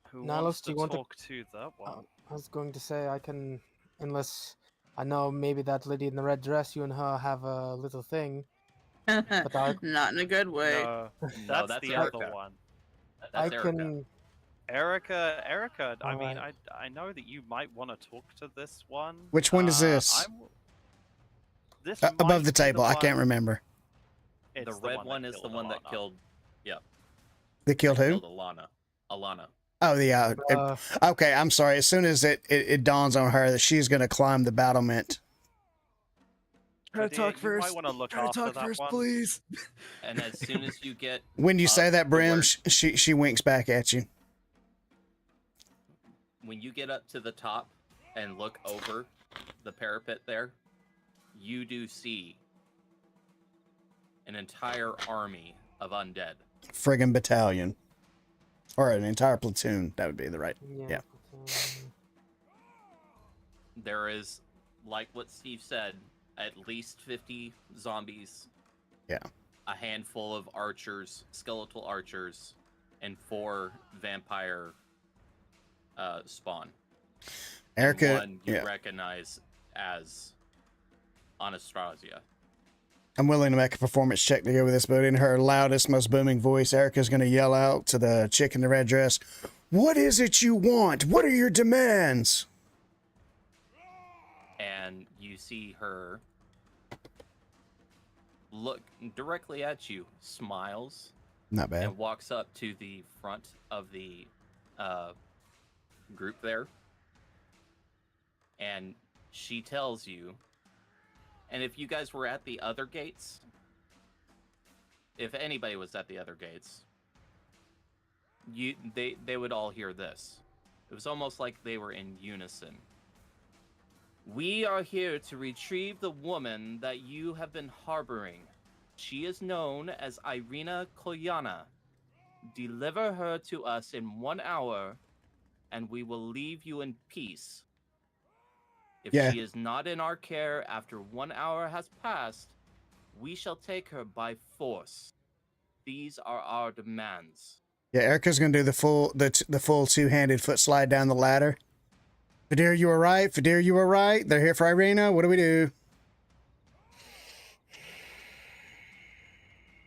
who Niles, wants do to you want to- talk to that one? I was going to say I can, unless I know maybe that lady in the red dress, you and her have a little thing. But I- Not in a good way. No, No, that's the Erica. other one. That's I Erica. can. Erica, I mean, Alright. I know that you might want to talk to this one. Which one is this? This Above might the be table. I can't one- remember. It's The red one is the killed one that Alana. killed. They killed that who? Killed Alana. Oh, yeah. Okay, I'm sorry. As soon as it dawns on her that she's going to climb the battlement. Try to But, talk you first. might want to look Try to after talk that first, one. please. And as soon as you get When you up say that, to Brim, where- she winks back at you. when you get up to the top and look over the parapet there, you do see an entire army of undead. Friggin' battalion. Or an entire platoon. That would be the right. Yeah. There is, like what Steve said, at least 50 zombies. Yeah. A handful of archers, skeletal archers, and 4 vampire spawn. And Erica, one you yeah. recognize as Anastasia. I'm willing to make a performance check to go with this, but in her loudest, most booming voice, Erica's going to yell out to the chick in the red dress, "What is it you want? What are your demands?" And you see her look directly at you, smiles, Not bad. and walks up to the front of the group there. And she tells you, and if you guys were at the other gates, if anybody was at the other gates, they would all hear this. It was almost like they were in unison. "We are here to retrieve the woman that you have been harboring. She is known as Irina Koyana. Deliver her to us in 1 hour, and we will leave you in peace. If Yeah. she is not in our care after 1 hour has passed, we shall take her by force. These are our demands." Yeah, Erica's going to do the full two-handed foot slide down the ladder. Fadir, you were right. Fadir, you were right. They're here for Irina. What do we do?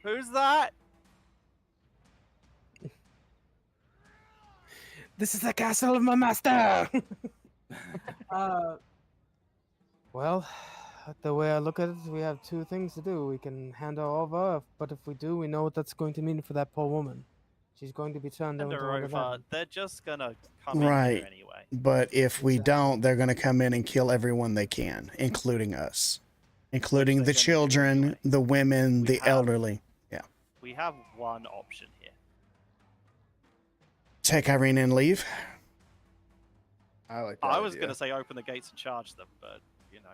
Who's that? This is the castle of my master. Well, the way I look at it, we have 2 things to do. We can hand her over, but if we do, we know what that's going to mean for that poor woman. She's going to be turned And into one of over. them. They're just gonna come in Right. here anyway. But if we Exactly. don't, they're going to come in and kill everyone they can, including us. Including they're the gonna do children, anyway. the women, We the have- elderly. We have one option here. Take Irina and leave. I like that I was idea. gonna say open the gates and charge them, but you know.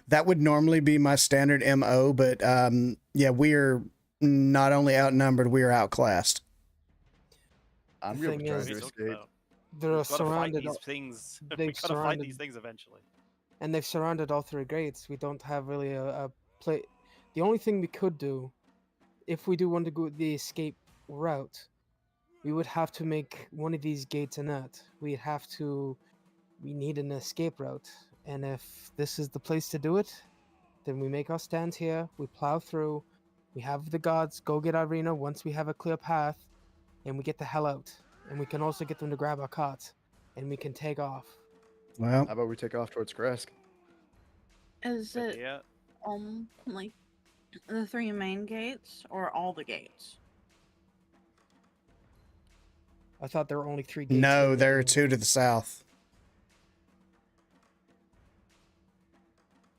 That would normally be my standard MO, but yeah, we're not only outnumbered, we are outclassed. I'm The real thing trying is- to we talked escape. about. They're We've got to fight surrounded, these things. they've We've got to fight surrounded- these things eventually. and they've surrounded all 3 gates. We don't have really a play. The only thing we could do, if we do want to go the escape route, we would have to make one of these gates inert. We need an escape route, and if this is the place to do it, then we make our stand here. We plow through. We have the guards go get Irina once we have a clear path, and we get the hell out. And we can also get them to grab our cart, and we can take off. Well, How about we take off towards Kresk? Is it Yeah. like the 3 main gates or all the gates? I thought there were only 3 gates. no, in there are the- 2 to the south.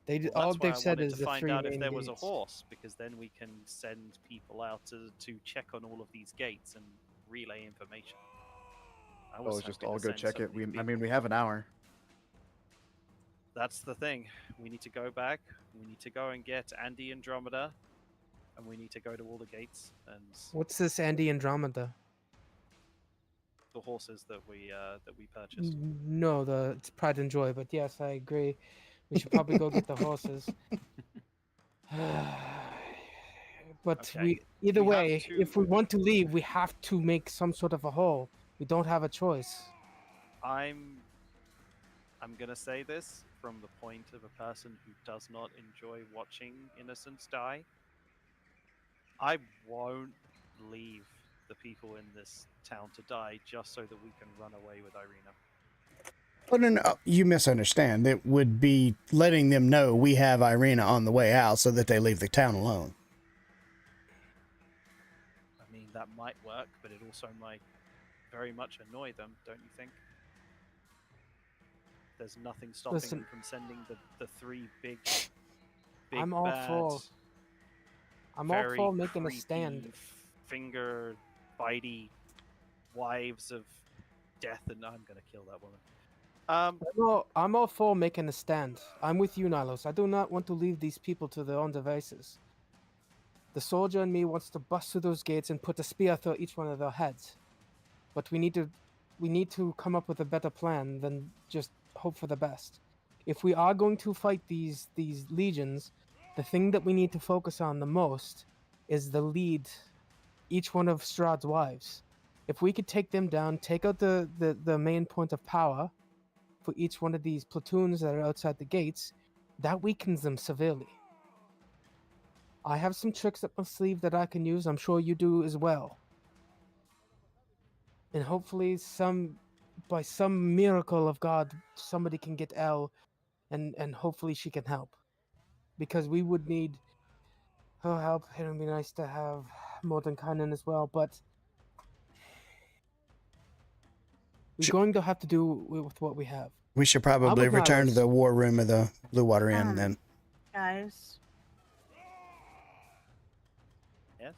They Well, all that's why they've I said wanted is to the find 3 out if main there was a gates. horse, because then we can send people out to check on all of these gates and relay information. I Oh, was let's just hoping to all go send check some it. of these I people. mean, we have an hour. That's the thing. We need to go back. We need to go and get Andy Andromeda, and we need to go to all the gates. And What's this Andy Andromeda? the horses that we purchased. No, it's Pride and Joy, but yes, I agree. We should probably go get the horses. But Okay. either We have way, if we want to leave, we have to make some sort of a haul. We don't have a choice. I'm gonna say this from the point of a person who does not enjoy watching innocents die. I won't leave the people in this town to die just so that we can run away with Irina. Oh, no, you misunderstand. It would be letting them know we have Irina on the way out so that they leave the town alone. I mean, that might work, but it also might very much annoy them, don't you think? There's nothing stopping them from sending the three big I'm all bad, for. I'm all very for making a creepy, stand. finger bitey wives of death, and I'm gonna kill that woman. I'm all for making a stand. I'm with you, Nilos. I do not want to leave these people to their own devices. The soldier in me wants to bust through those gates and put a spear through each one of their heads. But we need to come up with a better plan than just hope for the best. If we are going to fight these legions, the thing that we need to focus on the most is the lead, each one of Strahd's wives. If we could take them down, take out the main point of power for each one of these platoons that are outside the gates, that weakens them severely. I have some tricks up my sleeve that I can use. I'm sure you do as well. And hopefully by some miracle of God, somebody can get Elle and hopefully she can help. Because we would need her help. It would be nice to have Mordenkainen as well, but we're going to have to do with what we have. We should probably return to the war room of the Blue Water Inn then. Guys, Yes.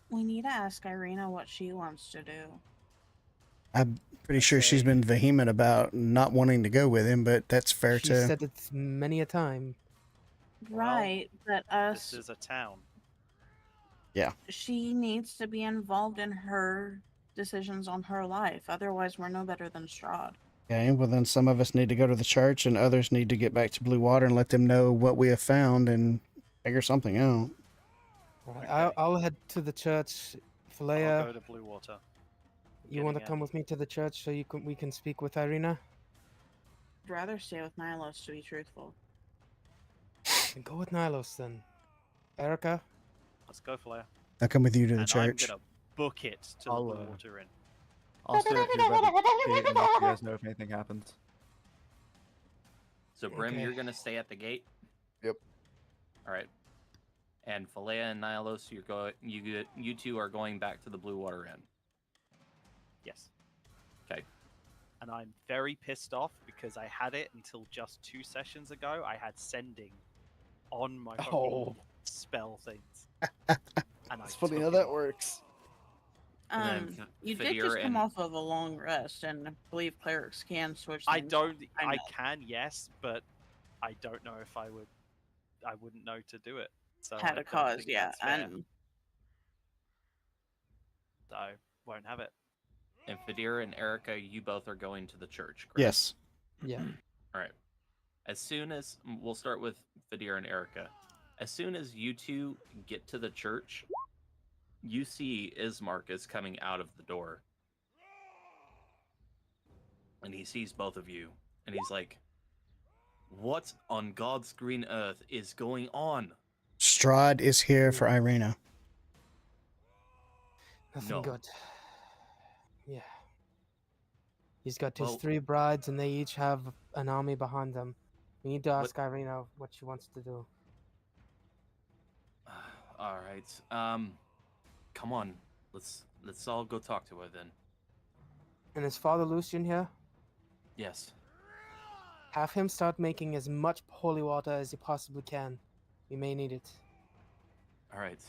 we need to ask Irina what she wants to do. I'm pretty sure she's been vehement about not wanting to go with him, but that's fair She too. said it many a time. Right, but us. This is a town. Yeah. She needs to be involved in her decisions on her life. Otherwise, we're no better than Strahd. Okay, well then some of us need to go to the church and others need to get back to Blue Water and let them know what we have found and figure something out. Right, Okay. I'll head to the church. I'll Philea, go to Blue Water. you want to Getting come in. with me to the church so we can speak with Irina? I'd rather stay with Nilos, to be truthful. Then go with Nilos then. Erica? Let's go, Flair. I'll come with you to the And church. I'm gonna book it to the I'll, Blue Water Inn. I'll stay up here by the gate and let you guys know if anything happens. So Brim, Okay. you're gonna stay at the gate. Yep. All right. And Philea and Nilos, you two are going back to the Blue Water Inn. Yes. Okay. And I'm very pissed off because I had it until just 2 sessions ago. I had sending on my fucking spell things. And It's I funny took how it that off. works. And then You did Fadir just come and- off of a long rest, and I believe clerics can switch. I things. don't. I I know. can, yes, but I don't know if I would. I wouldn't know to do it. So Had I a don't cause, think yeah, that's fair. and So won't have it. And Fadir and Erica, you both are going to the church, correct? Yes. Yeah. All right. As soon as we'll start with Fadir and Erica. As soon as you two get to the church, you see Ismark is coming out of the door. And he sees both of you. And he's like, what on God's green earth is going on? Strahd is here for Irina. Nothing No. good. Yeah. He's got his Well- 3 brides, and they each have an army behind them. We need to What- ask Irina what she wants to do. All right. Come on. Let's all go talk to her then. And is Father Lucian here? Yes. Have him start making as much holy water as he possibly can. We may need it. All right.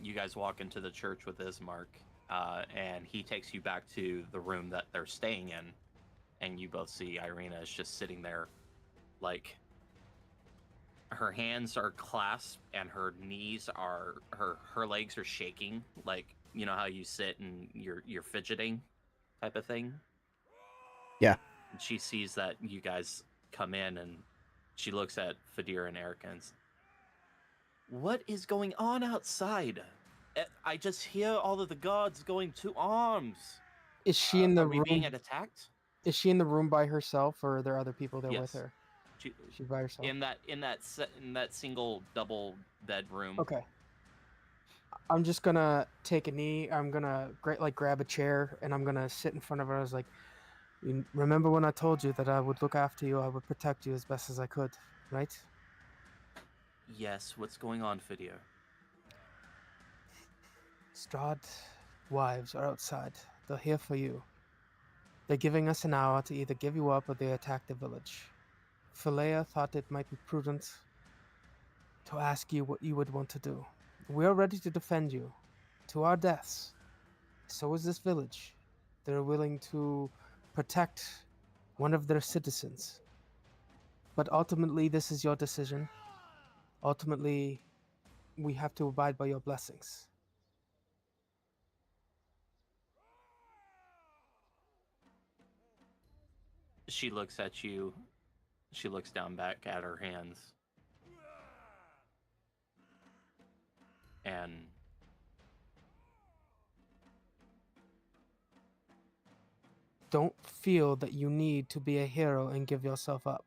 You guys walk into the church with Ismark, and he takes you back to the room that they're staying in, and you both see Irina is just sitting there, like, her hands are clasped and her knees are her legs are shaking, like you know how you sit and you're fidgeting type of thing. Yeah. And she sees that you guys come in, and she looks at Fadir and Erica and what is going on outside? I just hear all of the guards going to arms. Is she in the Are we room? being attacked? Is she in the room by herself, or are there other people there with Yes. her? She, She's by herself. in that single double bedroom. Okay. I'm just gonna take a knee. I'm gonna grab a chair, and I'm gonna sit in front of her. I was like, "You remember when I told you that I would look after you? I would protect you as best as I could, right?" Yes. What's going on, Fidio? Strahd wives are outside. They're here for you. They're giving us an hour to either give you up or they attack the village. Philea thought it might be prudent to ask you what you would want to do. We are ready to defend you to our deaths. So is this village. They're willing to protect one of their citizens. But ultimately, this is your decision. Ultimately, we have to abide by your blessings. She looks at you. She looks down back at her hands. And Don't feel that you need to be a hero and give yourself up.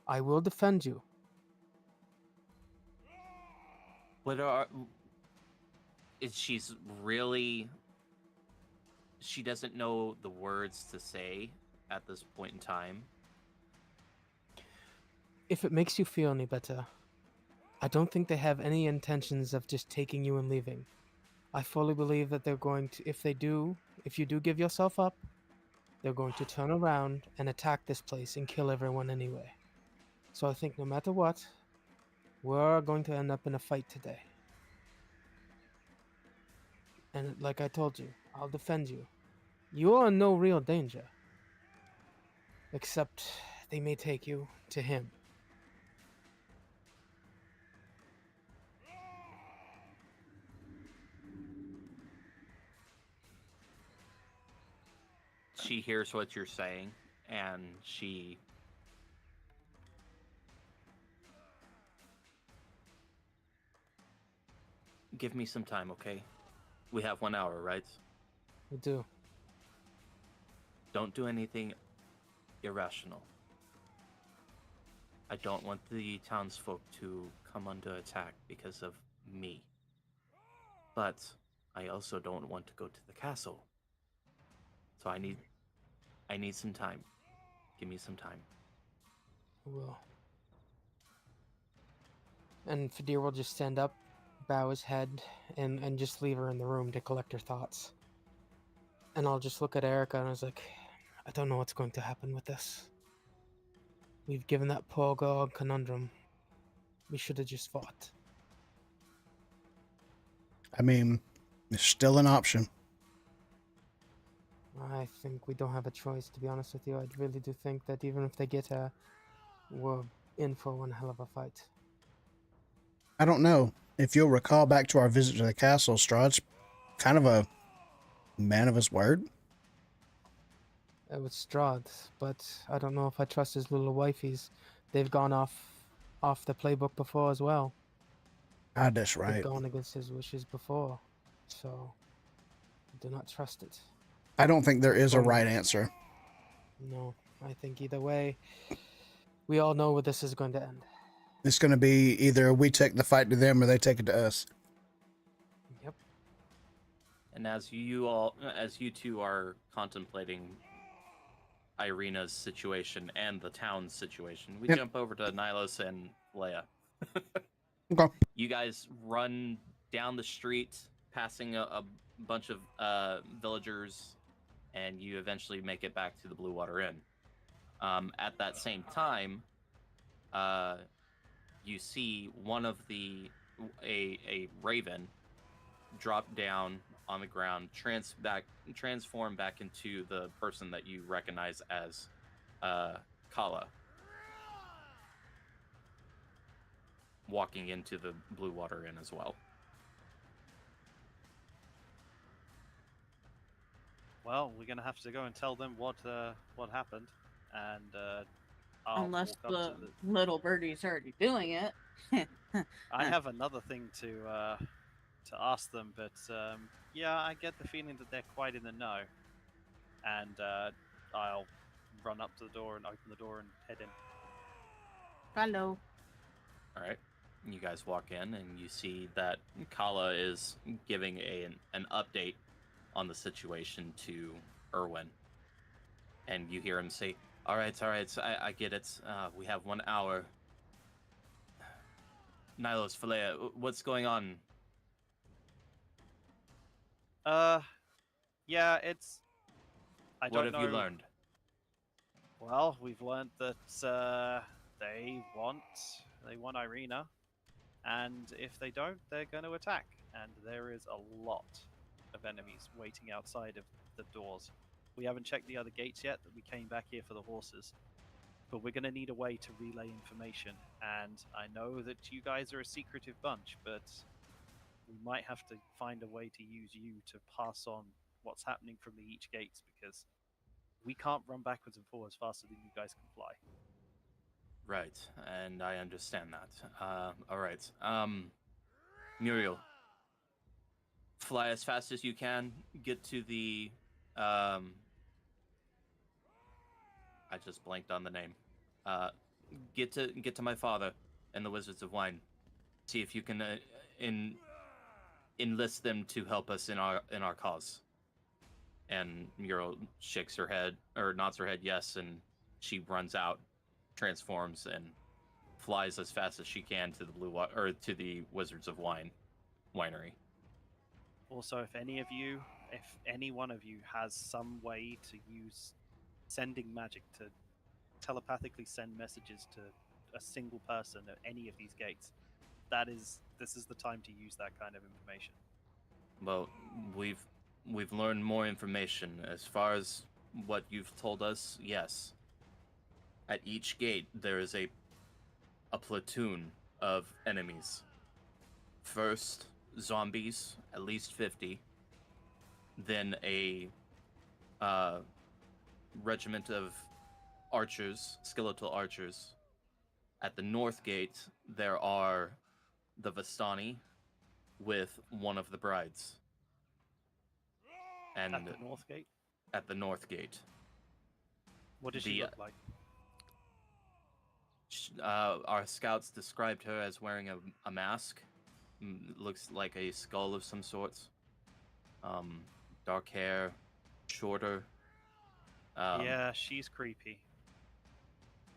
I will defend you. she's really, she doesn't know the words to say at this point in time. If it makes you feel any better, I don't think they have any intentions of just taking you and leaving. I fully believe that they're going to, if you do give yourself up, they're going to turn around and attack this place and kill everyone anyway. So I think no matter what, we're going to end up in a fight today. And like I told you, I'll defend you. You are in no real danger. Except they may take you to him. She hears what you're saying, and she give me some time, okay? We have 1 hour, right? We do. Don't do anything irrational. I don't want the townsfolk to come under attack because of me. But I also don't want to go to the castle. So I need some time. Give me some time. I will. And Fadir will just stand up, bow his head, and just leave her in the room to collect her thoughts. And I'll just look at Erica and I was like, I don't know what's going to happen with this. We've given that poor girl a conundrum. We should have just fought. I mean, it's still an option. I think we don't have a choice, to be honest with you. I really do think that even if they get her, we're in for one hell of a fight. I don't know. If you'll recall back to our visit to the castle, Strahd's kind of a man of his word. It was Strahd, but I don't know if I trust his little wifeys. They've gone off the playbook before as well. Ah, that's They've right. gone against his wishes before, so I do not trust it. I don't think there is a right answer. No, I think either way, we all know where this is going to end. It's going to be either we take the fight to them or they take it to us. Yep. And as you two are contemplating Irina's situation and the town's situation, we Yep. jump over to Nylos and Leia. Okay. You guys run down the street, passing a bunch of villagers, and you eventually make it back to the Blue Water Inn. At that same time, you see one of a raven drop down on the ground, transform back into the person that you recognize as Kala, walking into the Blue Water Inn as well. Well, we're gonna have to go and tell them what happened, and I'll Unless walk up the to the. little birdie's already doing it. I have another thing to ask them, but yeah, I get the feeling that they're quite in the know, and I'll run up to the door and open the door and head in. Hello. All right. You guys walk in and you see that Kala is giving an update on the situation to Erwin. And you hear him say, all right, I get it. We have 1 hour. Nilos, Philea, what's going on? Yeah, it's. I What don't have you know. learned? Well, we've learned that they want Irina, and if they don't, they're going to attack. And there is a lot of enemies waiting outside of the doors. We haven't checked the other gates yet. That we came back here for the horses, but we're going to need a way to relay information. And I know that you guys are a secretive bunch, but we might have to find a way to use you to pass on what's happening from the each gates, because we can't run backwards and forwards faster than you guys can fly. Right, and I understand that. All right. Muriel, fly as fast as you can. Get to the. I just blanked on the name. Get to my father and the Wizards of Wine. See if you can enlist them to help us in our cause. And Muriel shakes her head or nods her head yes, and she runs out, transforms, and flies as fast as she can to the to the Wizards of Wine winery. Also, if any one of you has some way to use sending magic to telepathically send messages to a single person at any of these gates, this is the time to use that kind of information. Well, we've learned more information as far as what you've told us. Yes. At each gate there is a platoon of enemies. First, zombies, at least 50. Then a regiment of archers, skeletal archers. At the north gate, there are the Vistani with one of the brides. And At the north gate? At the north gate. What does she look like? Our scouts described her as wearing a mask. Looks like a skull of some sorts. Dark hair, shorter. Yeah, she's creepy.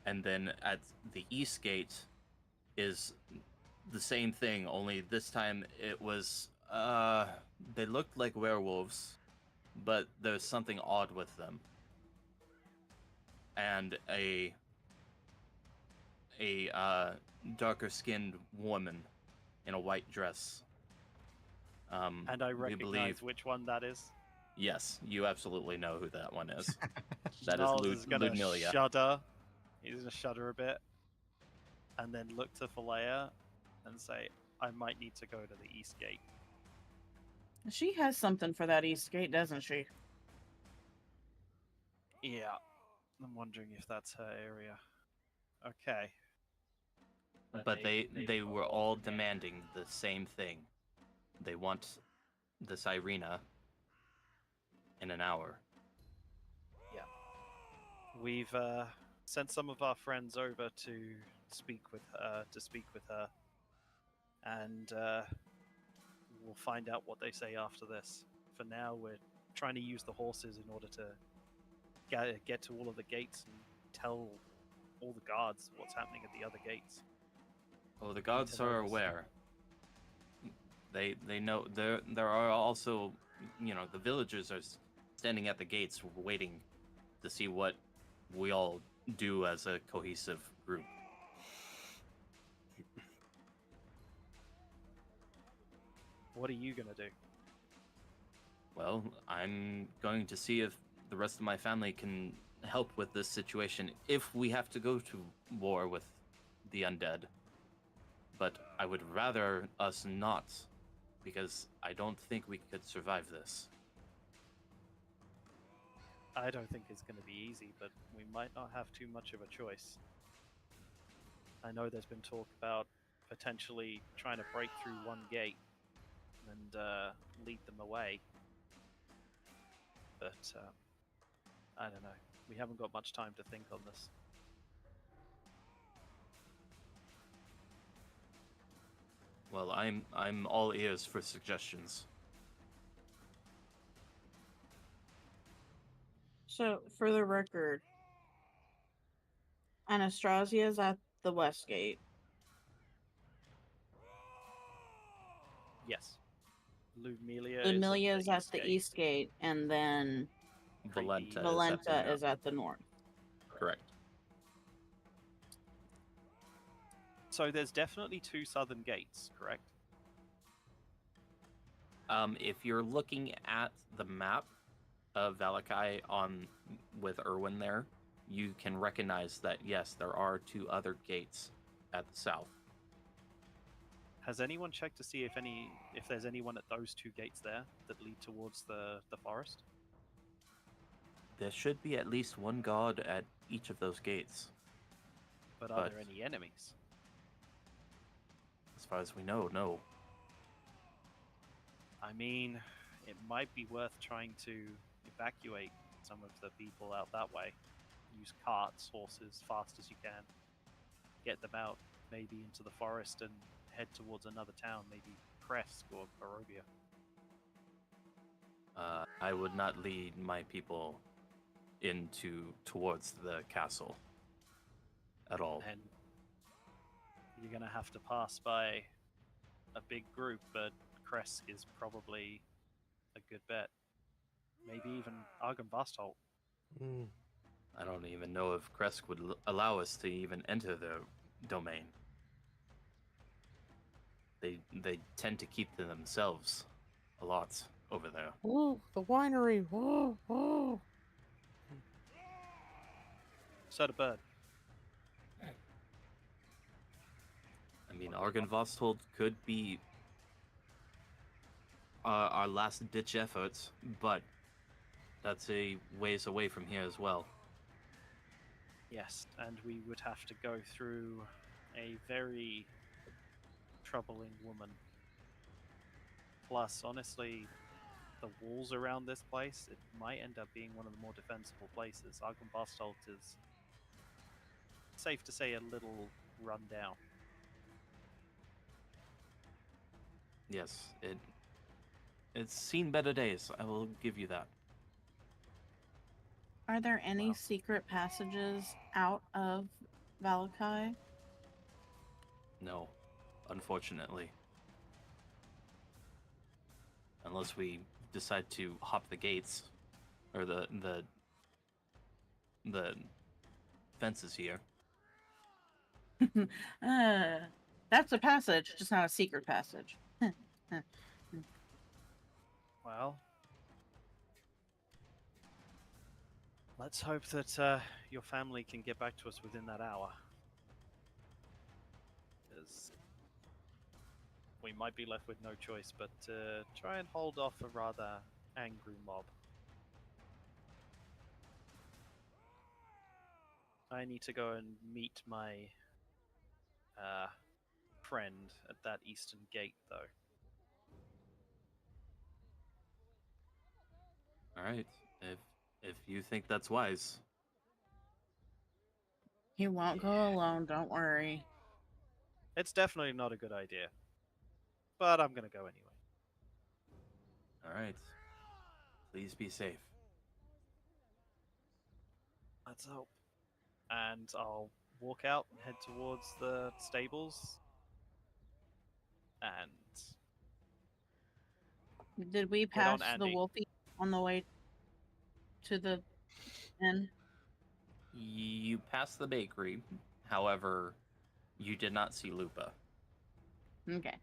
And then at the east gate is the same thing, only this time it was they looked like werewolves, but there's something odd with them. And a darker skinned woman in a white dress. And I recognize which one that is. Yes, you absolutely know who that one is. That Niles is is gonna Ludmilla. shudder. He's gonna shudder a bit, and then look to Philea and say, "I might need to go to the east gate." She has something for that east gate, doesn't she? Yeah, I'm wondering if that's her area. Okay. But they were all demanding the same thing. They want this Irina in an hour. Yeah. We've sent some of our friends over to speak with her, and we'll find out what they say after this. For now, we're trying to use the horses in order to get to all of the gates and tell all the guards what's happening at the other gates. Oh, the guards are aware. They know. There are also, the villagers are standing at the gates waiting to see what we all do as a cohesive group. What are you gonna do? Well, I'm going to see if the rest of my family can help with this situation if we have to go to war with the undead. But I would rather us not, because I don't think we could survive this. I don't think it's going to be easy, but we might not have too much of a choice. I know there's been talk about potentially trying to break through one gate and lead them away. But I don't know. We haven't got much time to think on this. Well, I'm all ears for suggestions. So, for the record, Anastasia is at the west gate. Yes. Lumilia Lumilia is is at the east gate, and then Valenta, Valenta is at the north. Correct. So there's definitely two southern gates, correct? If you're looking at the map of Valakai on with Irwin there, you can recognize that yes, there are two other gates at the south. Has anyone checked to see if there's anyone at those two gates there that lead towards the forest? There should be at least one guard at each of those gates. But are there any enemies? As far as we know, no. I mean, it might be worth trying to evacuate some of the people out that way. Use carts, horses, fast as you can. Get them out, maybe into the forest, and head towards another town, maybe Kresk or Barovia. I would not lead my people towards the castle at all. And you're gonna have to pass by a big group, but Kresk is probably a good bet. Maybe even Argenvastholt. Mm. I don't even know if Kresk would allow us to even enter the domain. They tend to keep to themselves a lot over there. Ooh, the winery. Whoa, whoa. Set a bird. I mean, Argenvastholt could be our last ditch efforts, but that's a ways away from here as well. Yes, and we would have to go through a very troubling woman. Plus, honestly, the walls around this place, it might end up being one of the more defensible places. Argenvastholt is, safe to say, a little run down. Yes, it's seen better days. I will give you that. Are there any Wow. secret passages out of Valakai? No, unfortunately. Unless we decide to hop the gates or the fences here. That's a passage, just not a secret passage. Well, let's hope that your family can get back to us within that hour. Because we might be left with no choice but to try and hold off a rather angry mob. I need to go and meet my friend at that eastern gate, though. All right, if you think that's wise. He won't go alone, don't worry. It's definitely not a good idea, but I'm gonna go anyway. All right, please be safe. Let's hope. And I'll walk out and head towards the stables. And Did we Get on, pass the Andy. Wolfie on the way to the inn? You passed the bakery, however, you did not see Lupa. Okay.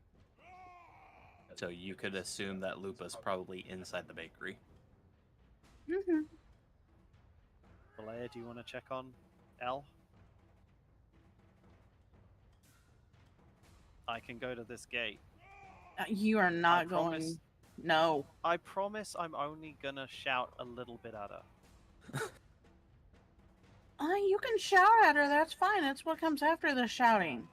So you could assume that Lupa's probably inside the bakery. Mm-hmm. Valea, do you want to check on L? I can go to this gate. You are not promise- going. No. I promise I'm only gonna shout a little bit at her. You can shout at her. That's fine. That's what comes after the shouting.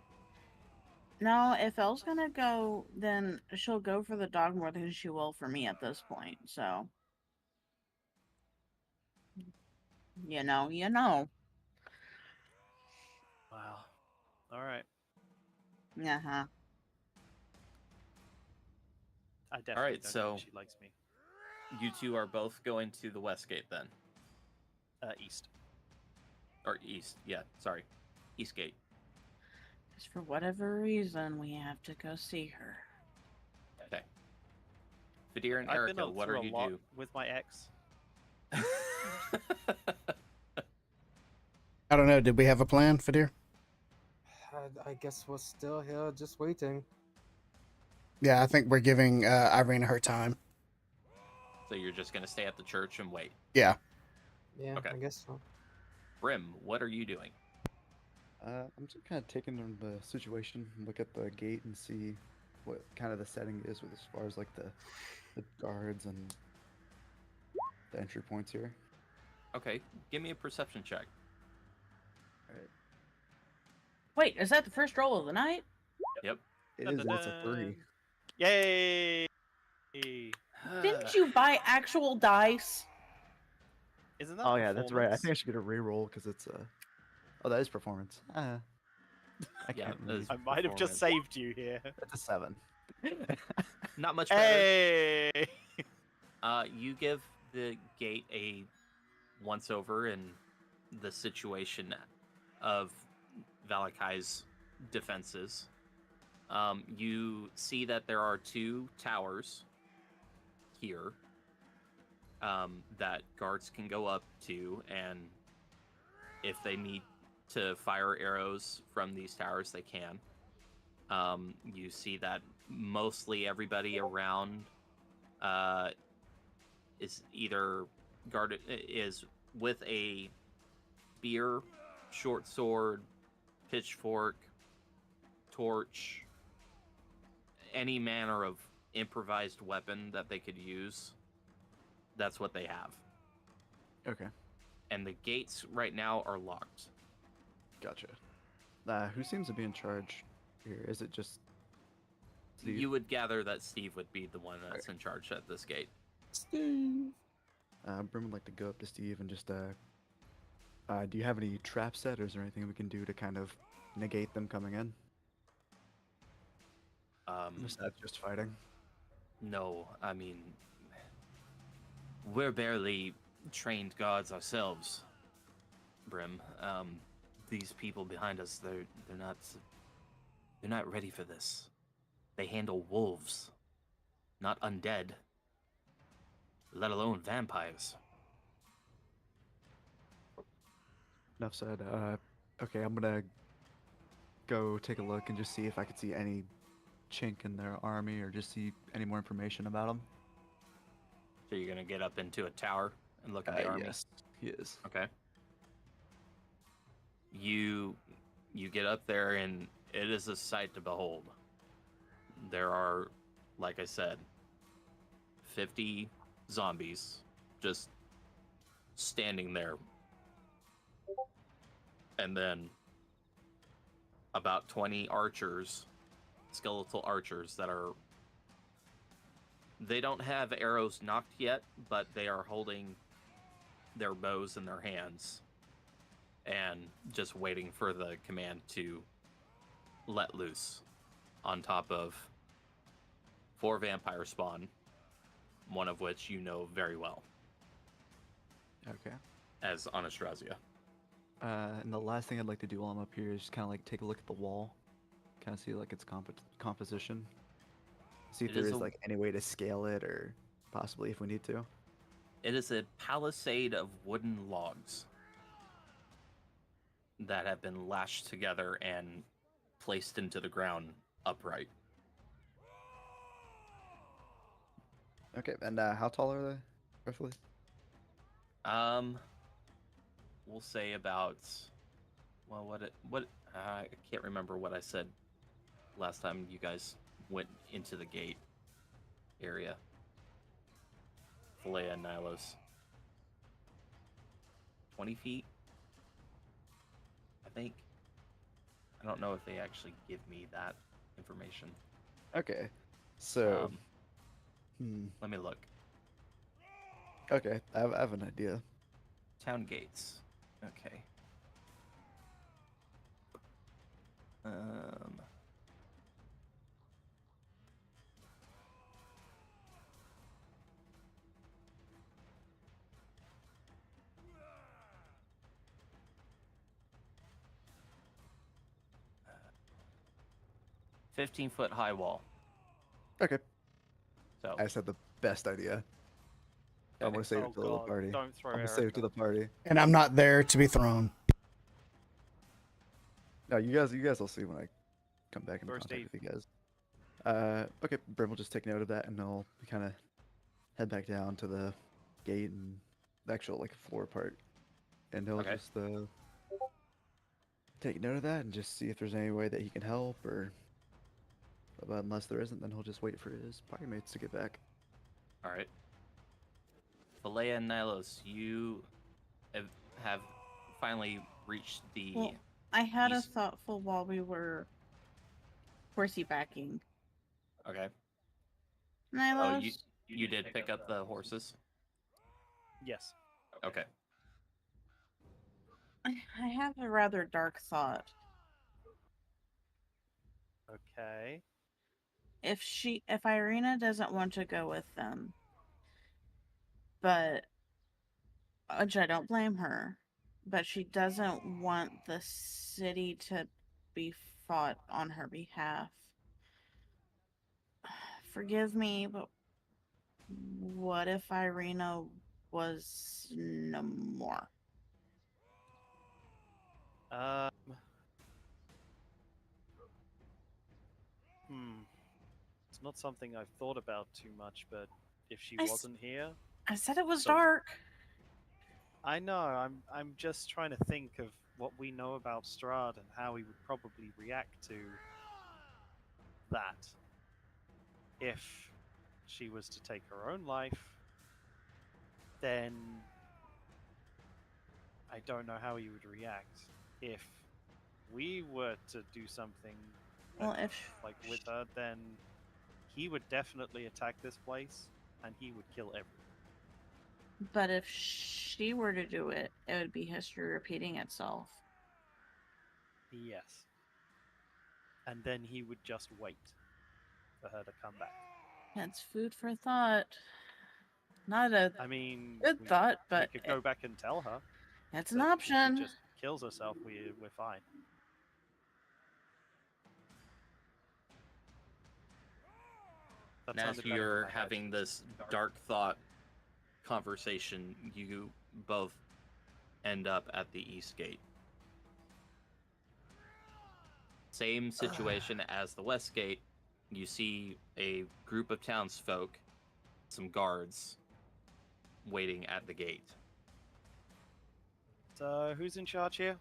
No, if Elle's gonna go, then she'll go for the dog more than she will for me at this point. So, you know. Wow. All right. Uh-huh. I definitely right, don't so- think she likes me. You two are both going to the west gate then, East. or east? Yeah, sorry, east gate. Because for whatever reason, we have to go see her. Okay. Fadir and I've been Erica, what through are a you lot do? with my ex. I don't know. Did we have a plan, Fadir? I guess we're still here just waiting. Yeah, I think we're giving Irina her time. So you're just gonna stay at the church and wait. Yeah. Yeah, Okay. I guess so. Brim, what are you doing? I'm just kind of taking in the situation, look at the gate, and see what kind of the setting is with as far as like the guards and the entry points here. Okay, give me a perception check. Wait, is that the first roll of the night? Yep. It is. It's a 3. Yay! Didn't you buy actual dice? Isn't that Oh yeah, that's right. I performance? think I should get a re-roll because it's Oh, that is performance. I Yeah, can't that read. is I might have just performance. saved you here. That's a 7. Not much better. Hey! You give the gate a once over in the situation of Valakai's defenses. You see that there are 2 towers here that guards can go up to, and if they need to fire arrows from these towers, they can. You see that mostly everybody around is either guarded is with a spear, short sword, pitchfork, torch, any manner of improvised weapon that they could use. That's what they have. Okay, And the gates right now are locked. gotcha. Who seems to be in charge here? Is it just Steve? You would gather that Steve would be the one that's in charge at this gate. Steve. Brim would like to go up to Steve and just do you have any trap set, or is there anything we can do to kind of negate them coming in? Besides just fighting. No, I mean, we're barely trained guards ourselves, Brim. These people behind us, they're not ready for this. They handle wolves, not undead, let alone vampires. Enough said. Okay, I'm gonna go take a look and just see if I could see any chink in their army, or just see any more information about them. So you're gonna get up into a tower and look at the army. Yes, he is. Okay. You get up there and it is a sight to behold. There are, like I said, 50 zombies just standing there. And then about 20 archers, skeletal archers that are... They don't have arrows knocked yet, but they are holding their bows in their hands and just waiting for the command to let loose, on top of 4 vampire spawn, one of which you know very well Okay. as Anastasia. And the last thing I'd like to do while I'm up here is just kind of like take a look at the wall, kind of see like its composition, see if It there is is a- like any way to scale it, or possibly if we need to. It is a palisade of wooden logs that have been lashed together and placed into the ground upright. Okay, and how tall are they, roughly? We'll say about, well, I can't remember what I said last time you guys went into the gate area. Philea and Nylos. 20 feet? think I don't know if they actually give me that information. Okay. So, Let me look. okay, I have an idea. Town gates. Okay. Um. $15-foot high wall. Okay, So I just had the best idea. I'm okay. gonna save Oh it to the god, party. don't throw I'm gonna Eric save it to the off. party. And I'm not there to be thrown. No, you guys will see when I come back in First contact aid. with you guys. Okay, Brim will just take note of that, and I'll kind of head back down to the gate and the actual like floor part, and he'll Okay. just take note of that and just see if there's any way that he can help, or but unless there isn't, then he'll just wait for his party mates to get back. All right. Valea and Nilos, you have finally reached the. Well, I had a east- thoughtful while we were horsey backing. Okay. Nylos, Oh, you did pick up the horses. Yes. Okay. I have a rather dark thought. Okay. If Irina doesn't want to go with them, but which I don't blame her, but she doesn't want the city to be fought on her behalf. Forgive me, but what if Irina was no more? Um. Hmm. It's not something I've thought about too much, but if she I s- wasn't here, I said it was So- dark. I know. I'm just trying to think of what we know about Strahd and how he would probably react to that. If she was to take her own life, then I don't know how he would react. If we were to do something Well, if like with her, then he would definitely attack this place and he would kill everyone. But if she were to do it, it would be history repeating itself. Yes. And then he would just wait for her to come back. That's food for thought. Not a I mean, good thought, but we could go back and tell her. it's an that If option. she just kills herself, we're fine. That And as sounded better in you're my head. having this dark thought conversation, you both end up at the east gate. Same situation as the west gate. You see a group of townsfolk, some guards, waiting at the gate. So, who's in charge here?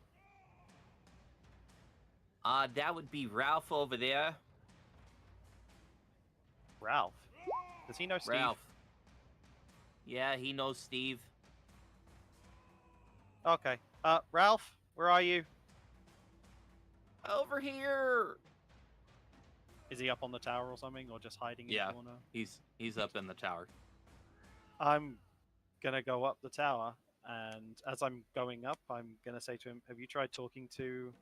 That would be Ralph over there. Ralph. Does he know Steve? Ralph. Yeah, he knows Steve. Okay. Ralph, where are you? Over here. Is he up on the tower or something, or just hiding in Yeah. the corner? He's up in the tower. I'm gonna go up the tower, and as I'm going up, I'm gonna say to him, "Have you tried talking to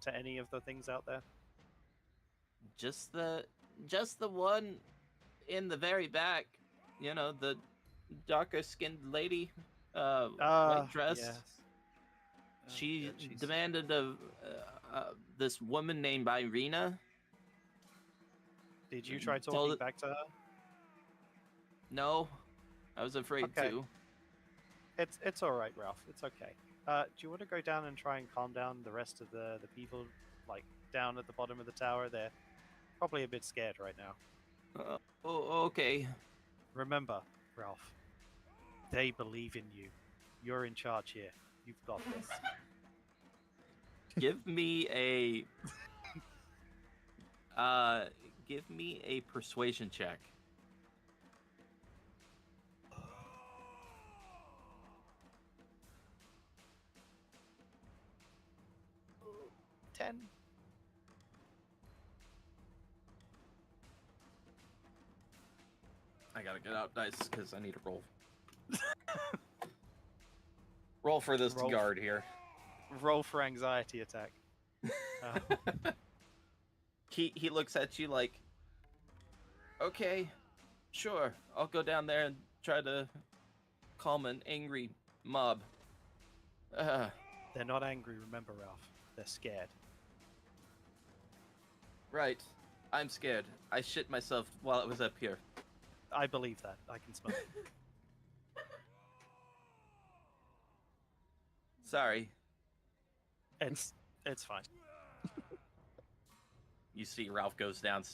any of the things out there?" Just the one in the very back. You know, the darker skinned lady, white dress. Yes. Oh, She good, she's- demanded of this woman named Irina. Did you try told talking it- back to her? No, I was afraid Okay. to. It's all right, Ralph. It's okay. Do you want to go down and try and calm down the rest of the people, like down at the bottom of the tower? They're probably a bit scared right now. Oh, okay. Remember, Ralph, they believe in you. You're in charge here. You've got this. Give me a give me a persuasion check. 10. I gotta get out dice because I need to roll. Roll for this Roll. guard here. Roll for anxiety attack. He looks at you like, okay, sure, I'll go down there and try to calm an angry mob. They're not angry, remember, Ralph. They're scared. Right, I'm scared. I shit myself while I was up here. I believe that. I can smell it. Sorry. It's fine. You see Ralph goes down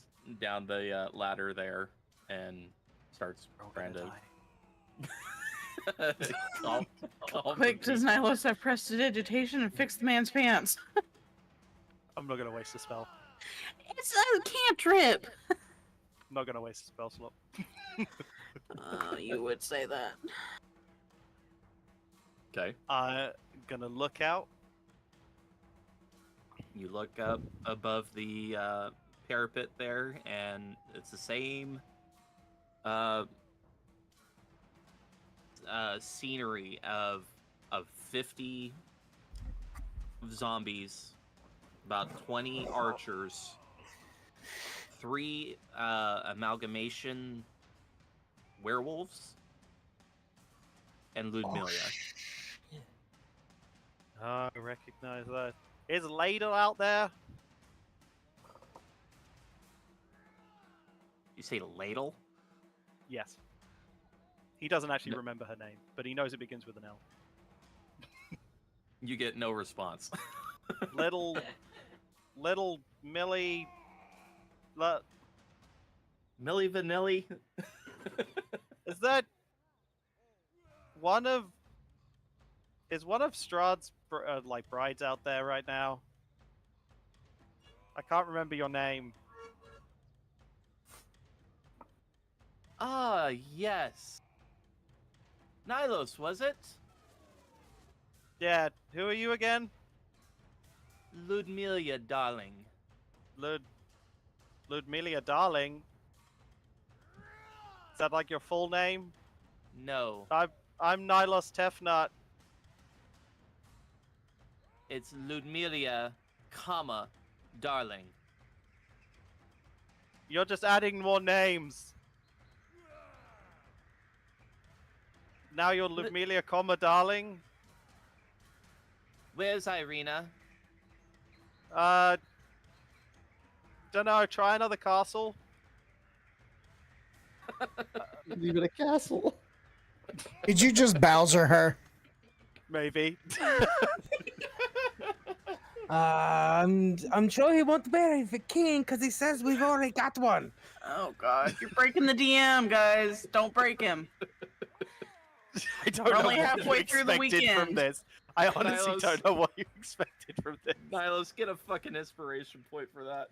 the ladder there and starts We're all trying gonna to die. calm Quick, the does beast. Nylos have prestidigitation and fix the man's pants? I'm not gonna waste a spell. It's a cantrip! I'm not gonna waste a spell slot. You would say that. Okay. I'm gonna look out. You look up above the parapet there, and it's the same scenery of 50 zombies, about 20 archers, 3 amalgamation werewolves, and Ludmilla. I recognize that. Is Ladle out there? You say ladle? Yes. He doesn't actually No. remember her name, but he knows it begins with an L. You get no response. Little Millie. Millie Vanilli? Is that one of? Is one of Strahd's like brides out there right now? I can't remember your name. Ah, yes. Nylos, was it? Yeah, who are you again? Ludmilla, darling. Ludmilla Darling. Is that like your full name? No, I'm Nylos Tefnut. it's Ludmilla, comma, darling. You're just adding more names. Now you're Ludmilla, Darling. Where's Irina? Dunno, try another castle. Leave it a castle. Did you just Bowser her? Maybe. I'm sure he won't marry the king because he says we've already got one. Oh god, you're breaking the DM, guys. Don't break him. I don't We're know only what halfway you through the expected from weekend. this. I honestly Nylos. don't know what you expected from this. Nylos, get a fucking inspiration point for that.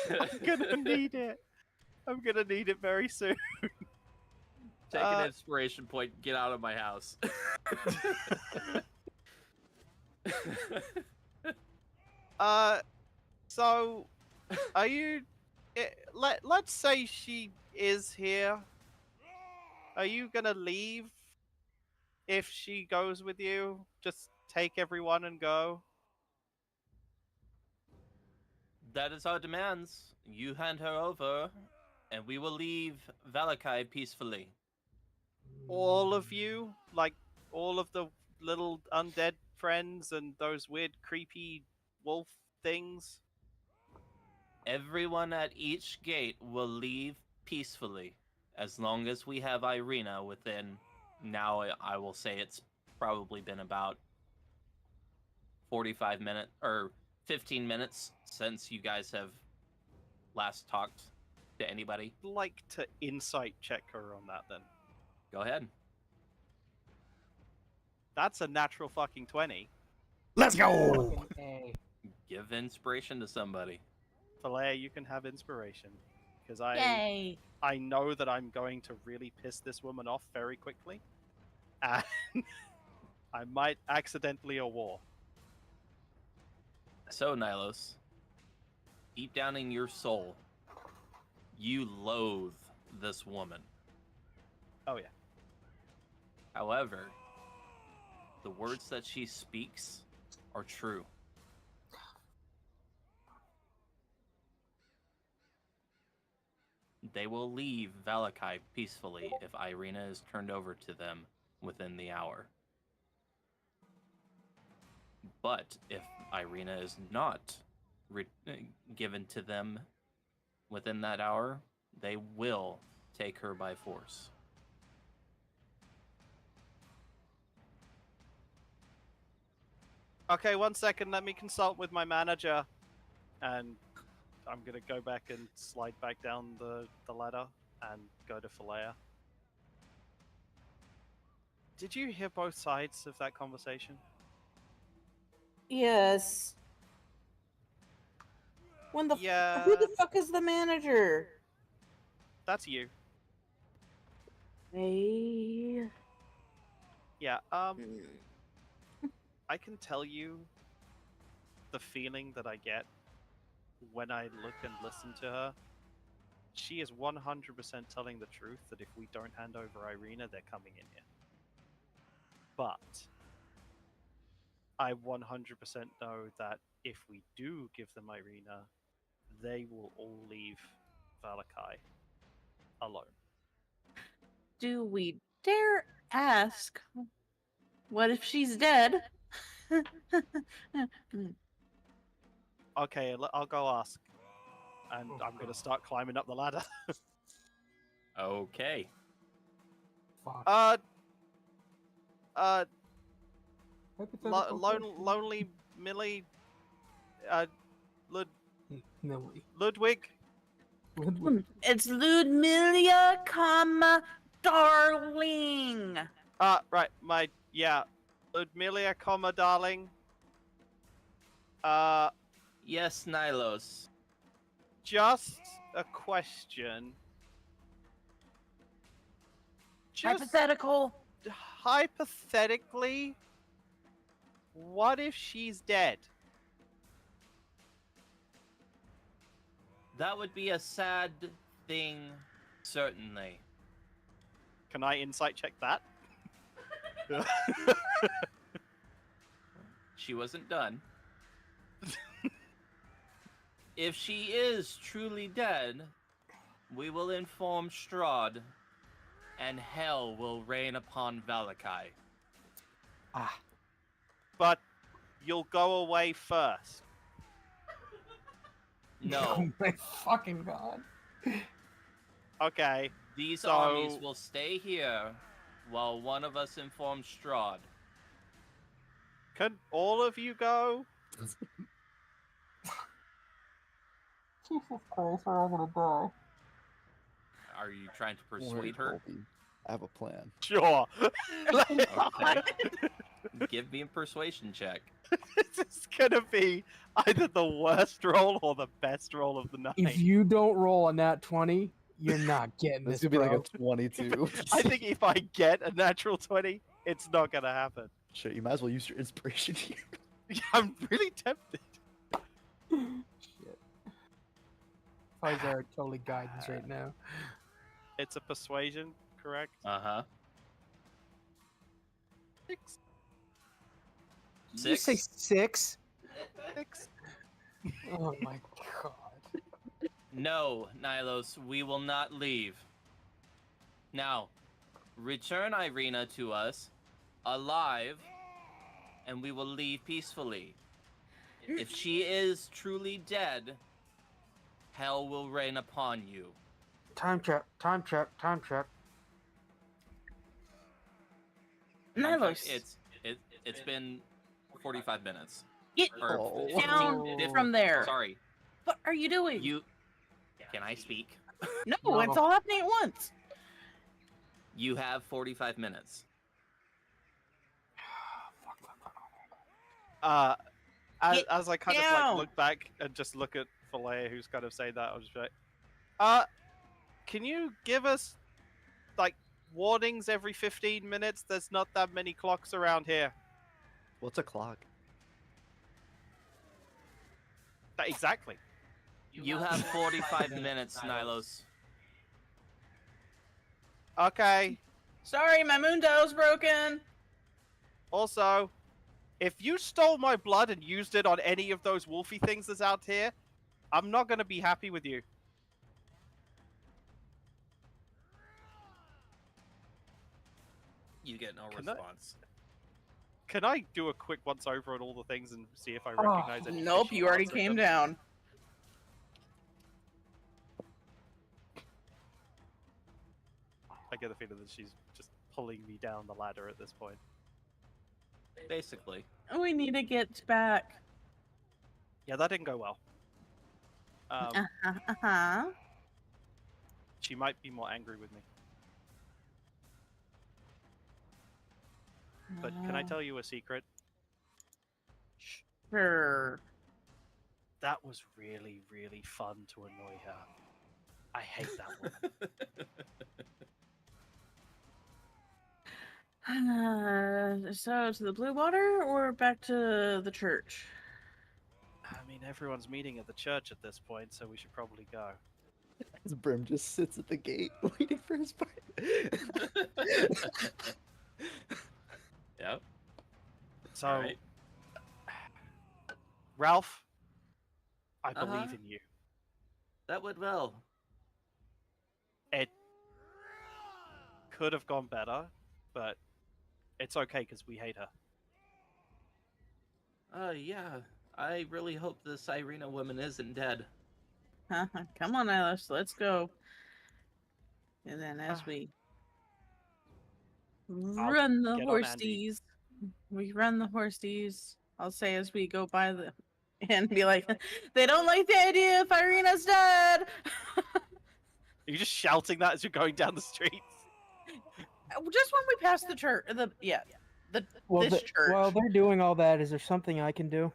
I'm gonna need it. I'm gonna need it very soon. Take an inspiration point, get out of my house. So, are you? Let's say she is here. Are you gonna leave if she goes with you? Just take everyone and go. That is our demands. You hand her over, and we will leave Valakai peacefully. All of you, like all of the little undead friends and those weird, creepy wolf things. Everyone at each gate will leave peacefully, as long as we have Irina within. Now I will say it's probably been about 45 minutes or 15 minutes since you guys have last talked to anybody. I'd like to insight check her on that then. Go ahead. That's a natural fucking 20. Let's go. Give inspiration to somebody. Filet, you can have inspiration. Because Yay! I know that I'm going to really piss this woman off very quickly. And I might accidentally a war. So, Nylos, deep down in your soul, you loathe this woman. Oh yeah. However, the words that she speaks are true. They will leave Valakai peacefully if Irina is turned over to them within the hour. But if Irina is not given to them within that hour, they will take her by force. Okay, 1 second. Let me consult with my manager, and I'm gonna go back and slide back down the ladder and go to Falea. Did you hear both sides of that conversation? Yes. When the Yeah. who the fuck is the manager? That's you. Hey. Yeah. I can tell you the feeling that I get when I look and listen to her. She is 100% telling the truth that if we don't hand over Irina, they're coming in here. But I 100% know that if we do give them Irina, they will all leave Valakai alone. Do we dare ask? What if she's dead? Okay, I'll go ask. And I'm going to start climbing up the ladder. Okay. Fuck. Lonely Millie, Millie. Ludwig. It's Ludmilla, darling. Right, Ludmilla, darling. Yes, Nylos. Just a question. Hypothetical. Hypothetically, what if she's dead? That would be a sad thing, certainly. Can I insight check that? She wasn't done. If she is truly dead, we will inform Strahd, and hell will rain upon Valakai. But you'll go away first. No, Oh my fucking god. Okay. these So- armies will stay here while one of us informs Strahd. Can all of you go? Jesus Christ, we're all gonna die. Are you trying to Don't worry, persuade her? Colby. I have a plan. Sure. Okay. Give me a persuasion check. This is gonna be either the worst roll or the best roll of the night. If you don't roll a nat 20, you're not getting This this, could be like bro. a 22. I think if I get a natural 20, it's not gonna happen. Shit, you might as well use your inspiration here. I'm really tempted. Shit. Fires are totally guidance right now. It's a persuasion, correct? Uh-huh. 6. Did you say 6? 6. Oh my god. No, Nylos, we will not leave. Now, return Irina to us, alive, and we will leave peacefully. If she is truly dead, hell will rain upon you. Time check, time check, time check. Nylos. It's been 45 minutes. Get Or Oh. 15, down 15 from there. Sorry. What are you doing? Can I speak? No, No. it's all happening at once. You have 45 minutes. As, Get as I kind of down. like look back and just look at Falea, who's kind of saying that, I'll just be like, can you give us like warnings every 15 minutes? There's not that many clocks around here. What's a clock? Exactly. You have 45 minutes, Nylos. Okay. Sorry, my moon dial's broken. Also, if you stole my blood and used it on any of those wolfy things that's out here, I'm not going to be happy with you. You get no Can I- response. Can I do a quick once over on all the things and see if I recognize any? Nope, fishy you already parts of came them? down. I get the feeling that she's just pulling me down the ladder at this point. Basically. We need to get back. Yeah, that didn't go well. Uh-huh. She might be more angry with me. But can I tell you a secret? Sure. That was really, really fun to annoy her. I hate that woman. So to the Blue Water or back to the church? I mean, everyone's meeting at the church at this point, so we should probably go. As Brim just sits at the gate waiting for his part. Yep. So, Alright. Ralph, I believe Uh-huh. in you. That went well. It could have gone better, but it's okay because we hate her. Yeah. I really hope the Cyrena woman isn't dead. Come on, Alice, let's go. And then as we I'll run the get on Andy. horsies, we run the horsies. I'll say as we go by the and be like, they don't like the idea if Irina's dead. Are you just shouting that as you're going down the streets? Just when we pass the church, this church. While they're doing all that, is there something I can do?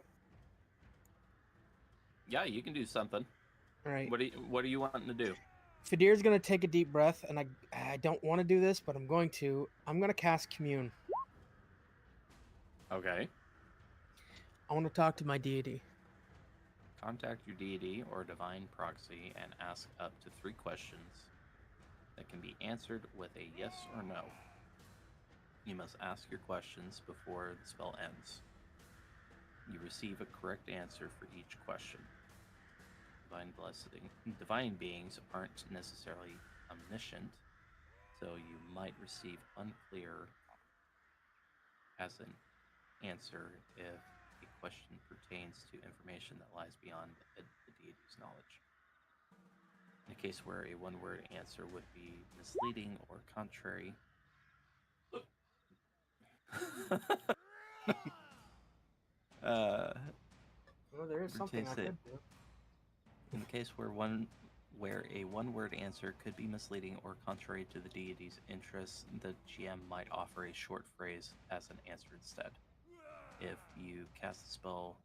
Yeah, you can do something. All right. What are you wanting to do? Fadir's gonna take a deep breath, and I don't want to do this, but I'm going to. I'm gonna cast Commune. Okay. I want to talk to my deity. Contact your deity or divine proxy and ask up to 3 questions that can be answered with a yes or no. You must ask your questions before the spell ends. You receive a correct answer for each question. Divine beings aren't necessarily omniscient, so you might receive unclear as an answer if a question pertains to information that lies beyond the deity's knowledge. In a case where a one-word answer would be misleading or contrary, Well, there is something I could do. in the case where a one-word answer could be misleading or contrary to the deity's interests, the GM might offer a short phrase as an answer instead. If you cast the spell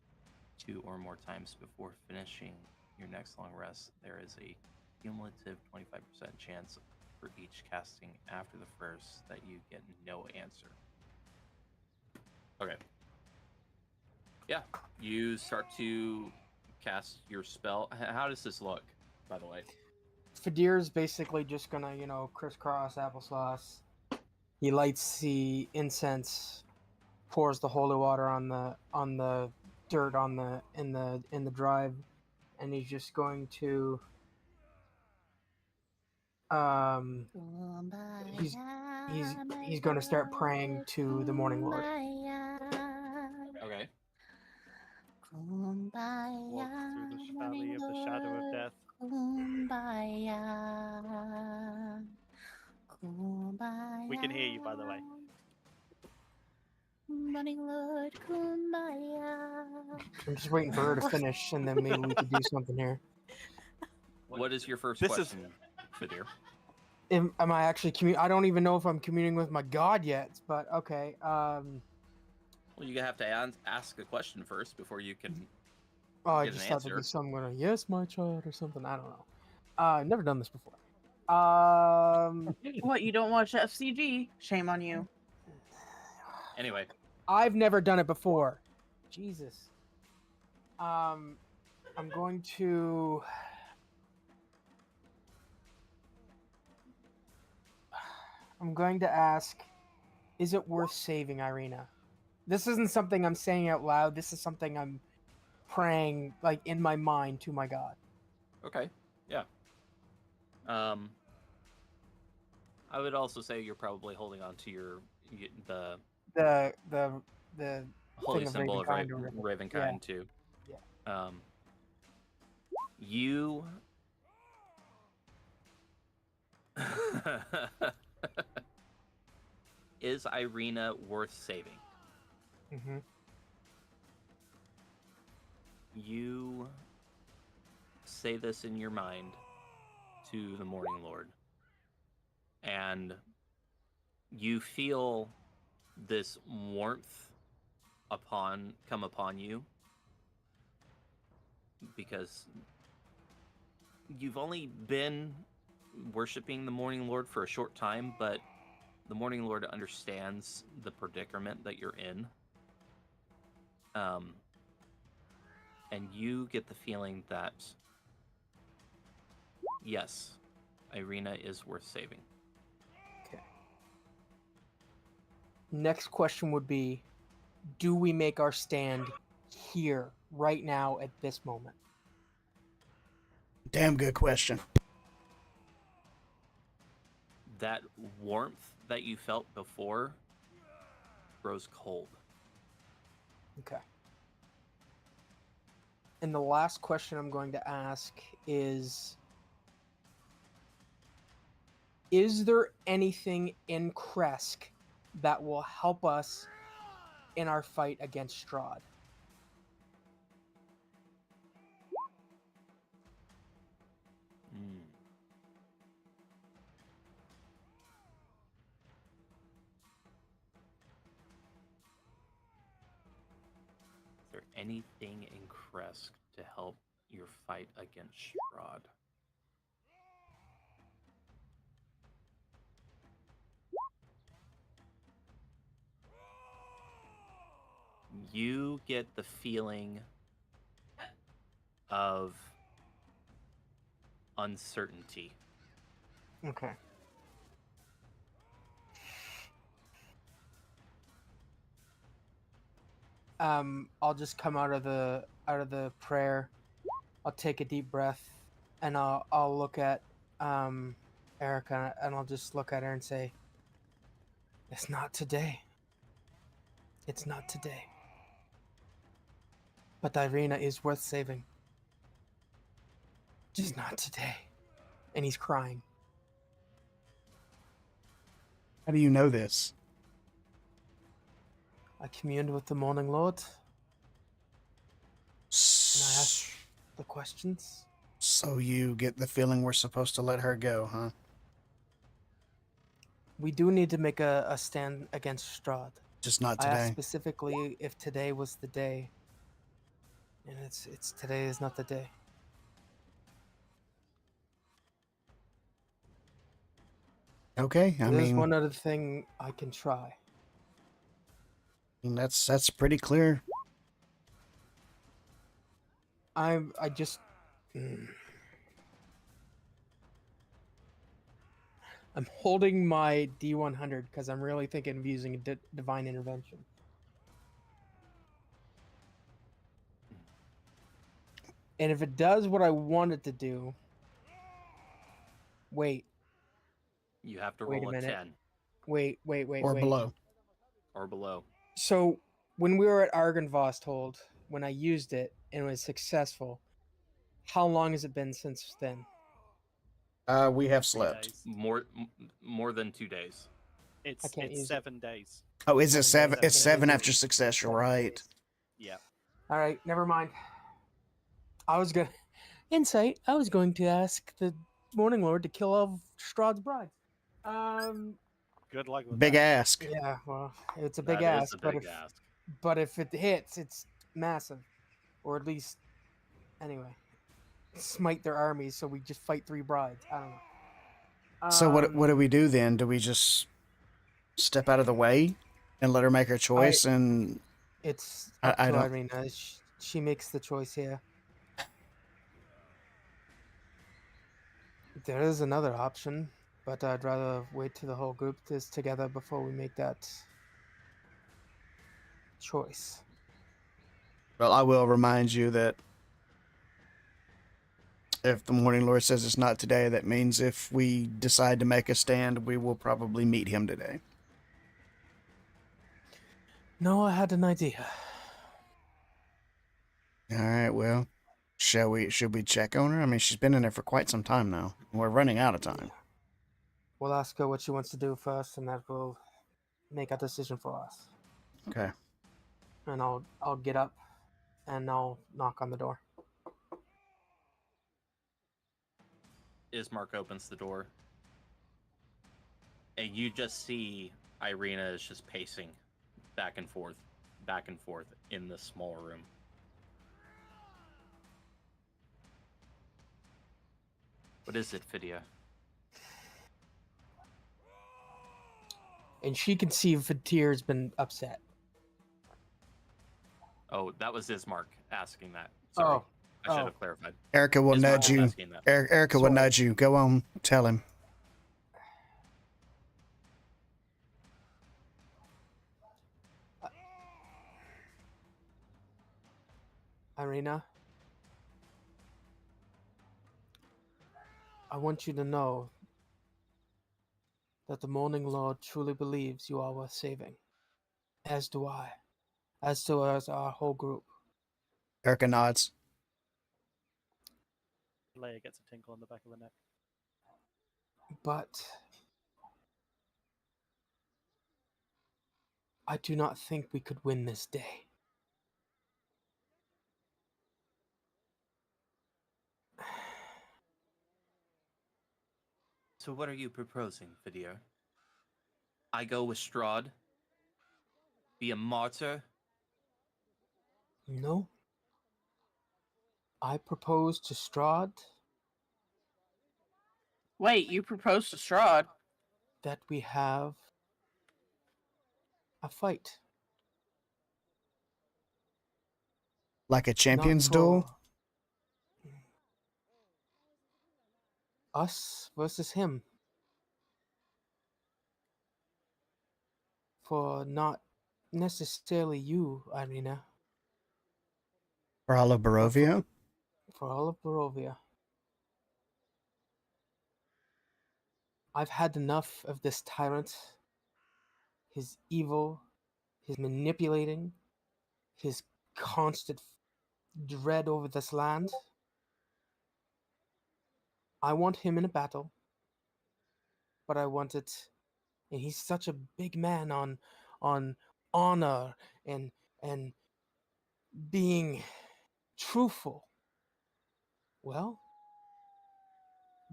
2 or more times before finishing your next long rest, there is a cumulative 25% chance for each casting after the first that you get no answer. Okay. Yeah, you start to cast your spell. How does this look, by the way? Fadir's basically just gonna, crisscross applesauce. He lights the incense, pours the holy water on the dirt in the drive, and he's just going to he's going to start praying to the Morning Lord. Okay. Walk through the valley of the shadow of death. We can hear you, by the way. Morning Lord, kumbaya. I'm just waiting for her to finish, and then maybe we could do something here. What is your first This is- question, Fadir? Am I actually I don't even know if I'm communing with my god yet, but okay. Well, you have to ask a question first before you can. Oh, I Get an just thought there'd be answer. some going, yes, my child, or something. I don't know. I've never done this before. What, you don't watch FCG? Shame on you. Anyway, I've never done it before. Jesus. I'm going to. I'm going to ask, is it worth saving Irina? This isn't something I'm saying out loud. This is something I'm praying, like, in my mind to my god. Okay. Yeah. I would also say you're probably holding on to the The holy thing of symbol of Ravenkind or whatever. Ravenkind too. Yeah. You. Is Irina worth saving? Mm-hmm. You say this in your mind to the Morning Lord, and you feel this warmth come upon you, because you've only been worshiping the Morning Lord for a short time, but the Morning Lord understands the predicament that you're in. And you get the feeling that, yes, Irina is worth saving. Okay. Next question would be, do we make our stand here, right now, at this moment? Damn good question. That warmth that you felt before grows cold. Okay. And the last question I'm going to ask is there anything in Kresk that will help us in our fight against Strahd? Is there anything in Kresk to help your fight against Strahd? You get the feeling of uncertainty. Okay. I'll just come out of the prayer. I'll take a deep breath, and I'll look at Erica, and I'll just look at her and say, "It's not today. It's not today. But Irina is worth saving. Just not today." And he's crying. How do you know this? I communed with the Morning Lord, and I asked the questions. So you get the feeling we're supposed to let her go, huh? We do need to make a stand against Strahd. Just not I asked today. specifically if today was the day, and it's today is not the day. Okay, There's one other thing I can try. That's pretty clear. I just I'm holding my D100 because I'm really thinking of using a divine intervention. And if it does what I want it to do, wait. You have to Wait roll a a minute. 10 Wait. Or below. or below. So when we were at Argynvost, when I used it and it was successful, how long has it been since then? We have 3 slept. days. More than 2 days. It's can't use it. 7 days. Oh, is it 7 7? days. It's 7 days. after success, you're 7 right. days. Yeah. All right, never mind. I was going to ask the Morning Lord to kill all of Strahd's brides. Good luck with Big that. ask. Yeah, well, it's a big That is ask, a big ask. but if it hits, it's massive, or at least, anyway, smite their armies. So we just fight 3 brides. I don't know. So what do we do then? Do we just step out of the way? and let her make her choice. And It's I- up I to don't- Irina. She makes the choice here. There is another option, but I'd rather wait till the whole group is together before we make that choice. well, I will remind you that if the Morning Lord says it's not today, that means if we decide to make a stand, we will probably meet him today. No, I had an idea. All right, well, should we check on her? I mean, she's been in there for quite some time now. We're running out of time. We'll ask her what she wants to do first, and that will make a decision for us. Okay. And I'll get up, and I'll knock on the door. Ismark opens the door, and you just see Irina is just pacing back and forth in the small room. What is it, Fidia? And she can see Fatir's been upset. Oh, that was Ismark asking that. Sorry, Oh. I should have clarified. Erica will Ismark nudge was you. asking that. Erica will Sorry. nudge you. Go on, tell him. Irina, I want you to know that the Morning Lord truly believes you are worth saving. As do I. As does our whole group. Erica nods. Leia gets a tinkle on the back of her neck. But I do not think we could win this day. So what are you proposing, Fidia? I go with Strahd? Be a martyr? No. I propose to Strahd Wait, you proposed to Strahd? that we have a fight. Like a Not champions duel? for us versus him. For not necessarily you, Irina. For all of Barovia? For all of Barovia. I've had enough of this tyrant. His evil, his manipulating, his constant dread over this land. I want him in a battle, but I want it, and he's such a big man on honor and being truthful. Well,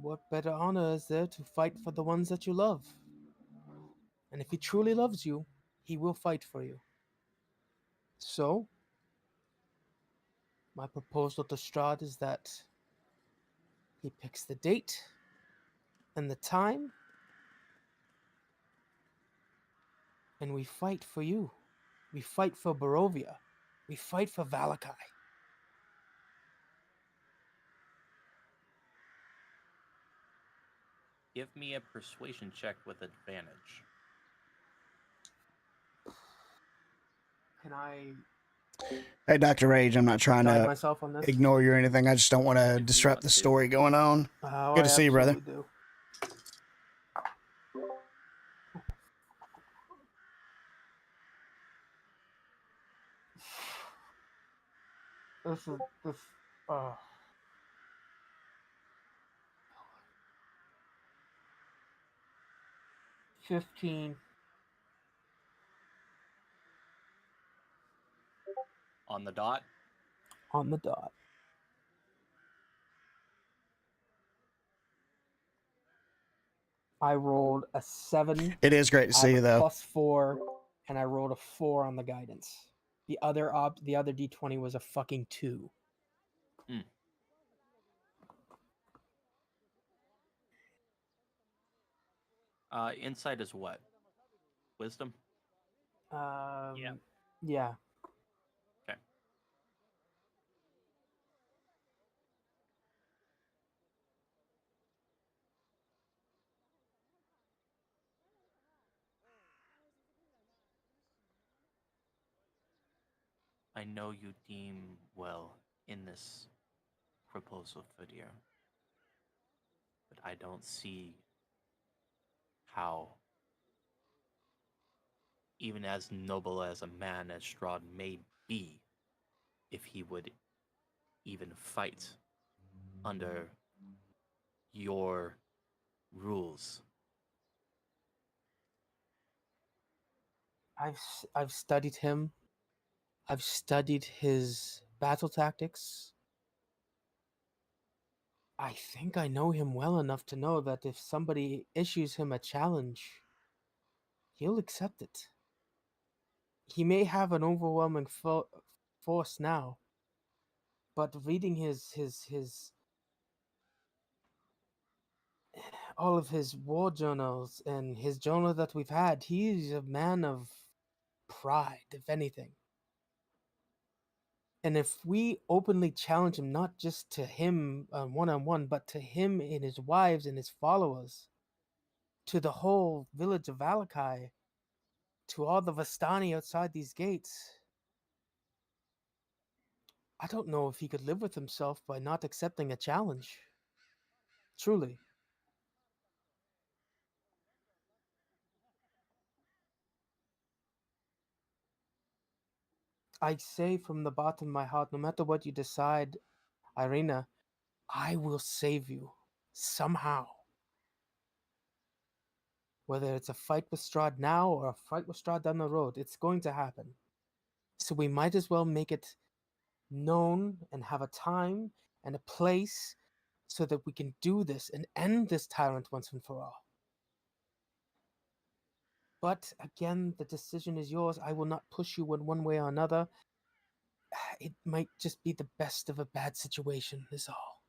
what better honor is there to fight for the ones that you love? And if he truly loves you, he will fight for you. So, my proposal to Strahd is that he picks the date and the time, and we fight for you. We fight for Barovia. We fight for Valakai. Give me a persuasion check with advantage. Can I Hey, Dr. Rage, I'm not trying guide to myself on this? ignore you or anything. I just don't want to If you disrupt want the to. story going on. Oh, Good to I see you, brother. absolutely do. This 15. On the dot? On the dot. I rolled a 7. It is great to I see have you, a though. +4, and I rolled a 4 on the guidance. The other D20 was a fucking 2. Insight is what? Wisdom? Yeah. Okay. I know you deem well in this proposal, Fidir, but I don't see how, even as noble as a man as Strahd may be, if he would even fight under your rules. I've studied him. I've studied his battle tactics. I think I know him well enough to know that if somebody issues him a challenge, he'll accept it. He may have an overwhelming force now, but reading his all of his war journals and his journal that we've had, he's a man of pride, if anything. And if we openly challenge him, not just to him one-on-one, but to him and his wives and his followers, to the whole village of Valakai, to all the Vistani outside these gates, I don't know if he could live with himself by not accepting a challenge. Truly. I say from the bottom of my heart, no matter what you decide, Irina, I will save you. Somehow. Whether it's a fight with Strahd now or a fight with Strahd down the road, it's going to happen. So we might as well make it known and have a time and a place so that we can do this and end this tyrant once and for all. But again, the decision is yours. I will not push you in one way or another. It might just be the best of a bad situation, is all.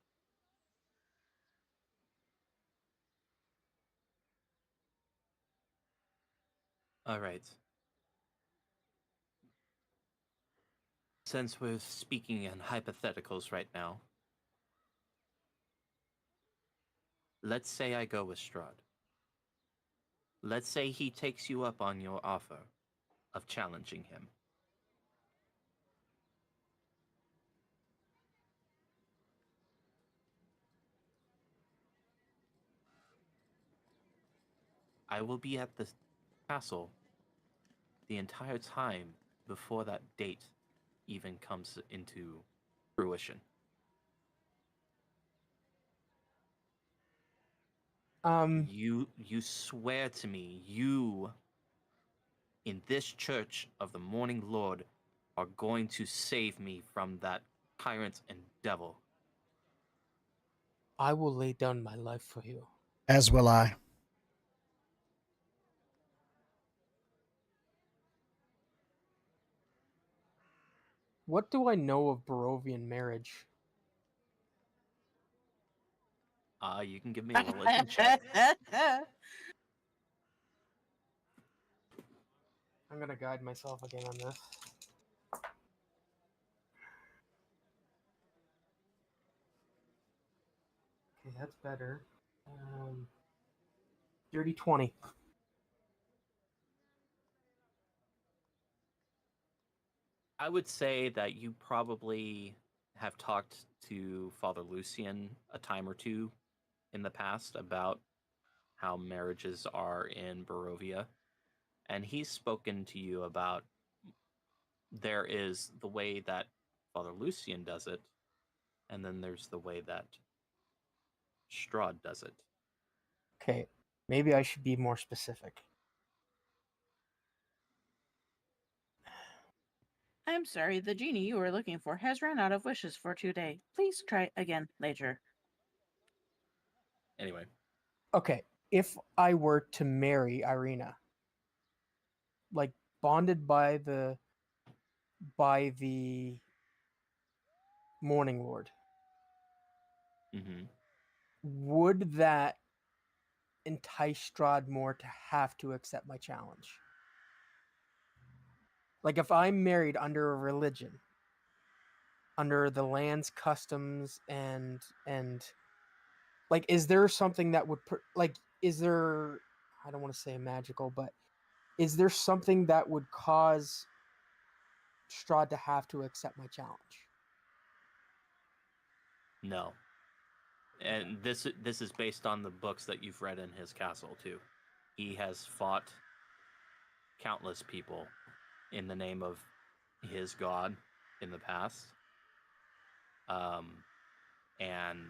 All right. Since we're speaking in hypotheticals right now, let's say I go with Strahd. Let's say he takes you up on your offer of challenging him. I will be at the castle the entire time before that date even comes into fruition. You swear to me, you in this church of the Morning Lord are going to save me from that tyrant and devil. I will lay down my life for you. As will I. What do I know of Barovian marriage? You can give me a religion check. I'm gonna guide myself again on this. Okay, that's better. Dirty 20. I would say that you probably have talked to Father Lucian a time or two in the past about how marriages are in Barovia. And he's spoken to you about there is the way that Father Lucian does it, and then there's the way that Strahd does it. Okay, maybe I should be more specific. I'm sorry, the genie you were looking for has run out of wishes for today. Please try again later. Anyway, Okay, if I were to marry Irina, like bonded by the Morning Lord, would that entice Strahd more to have to accept my challenge? Like if I'm married under a religion, under the land's customs and like, is there something that would like, is there, I don't want to say magical, but is there something that would cause Strahd to have to accept my challenge? No. And this is based on the books that you've read in his castle too. He has fought countless people in the name of his god in the past. And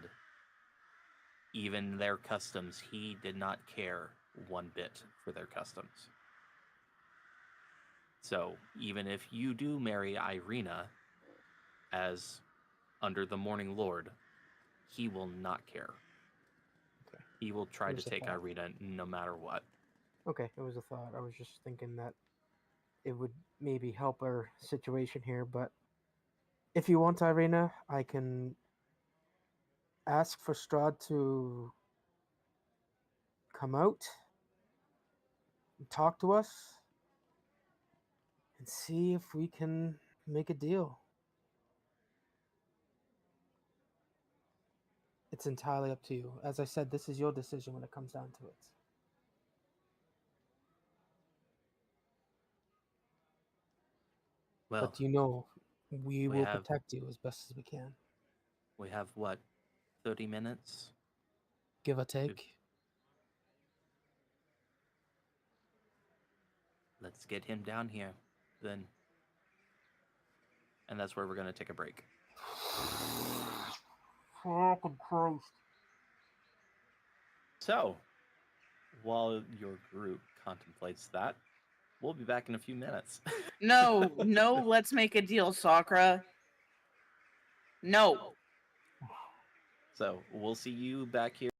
even their customs, he did not care one bit for their customs. So even if you do marry Irina as under the Morning Lord, he will not care. Okay. He will try to There's a take thought. Irina no matter what. Okay, it was a thought. I was just thinking that it would maybe help our situation here, but if you want, Irina, I can ask for Strahd to come out and talk to us and see if we can make a deal. It's entirely up to you. As I said, this is your decision when it comes down to it. Well, But you know, we we will have- protect you as best as we can. we have what, 30 minutes? Give or take. Let's get him down here, then. And that's where we're going to take a break. Fucking Christ. So, while your group contemplates that, we'll be back in a few minutes. No, no, let's make a deal, Sakura. No. So, we'll see you back here.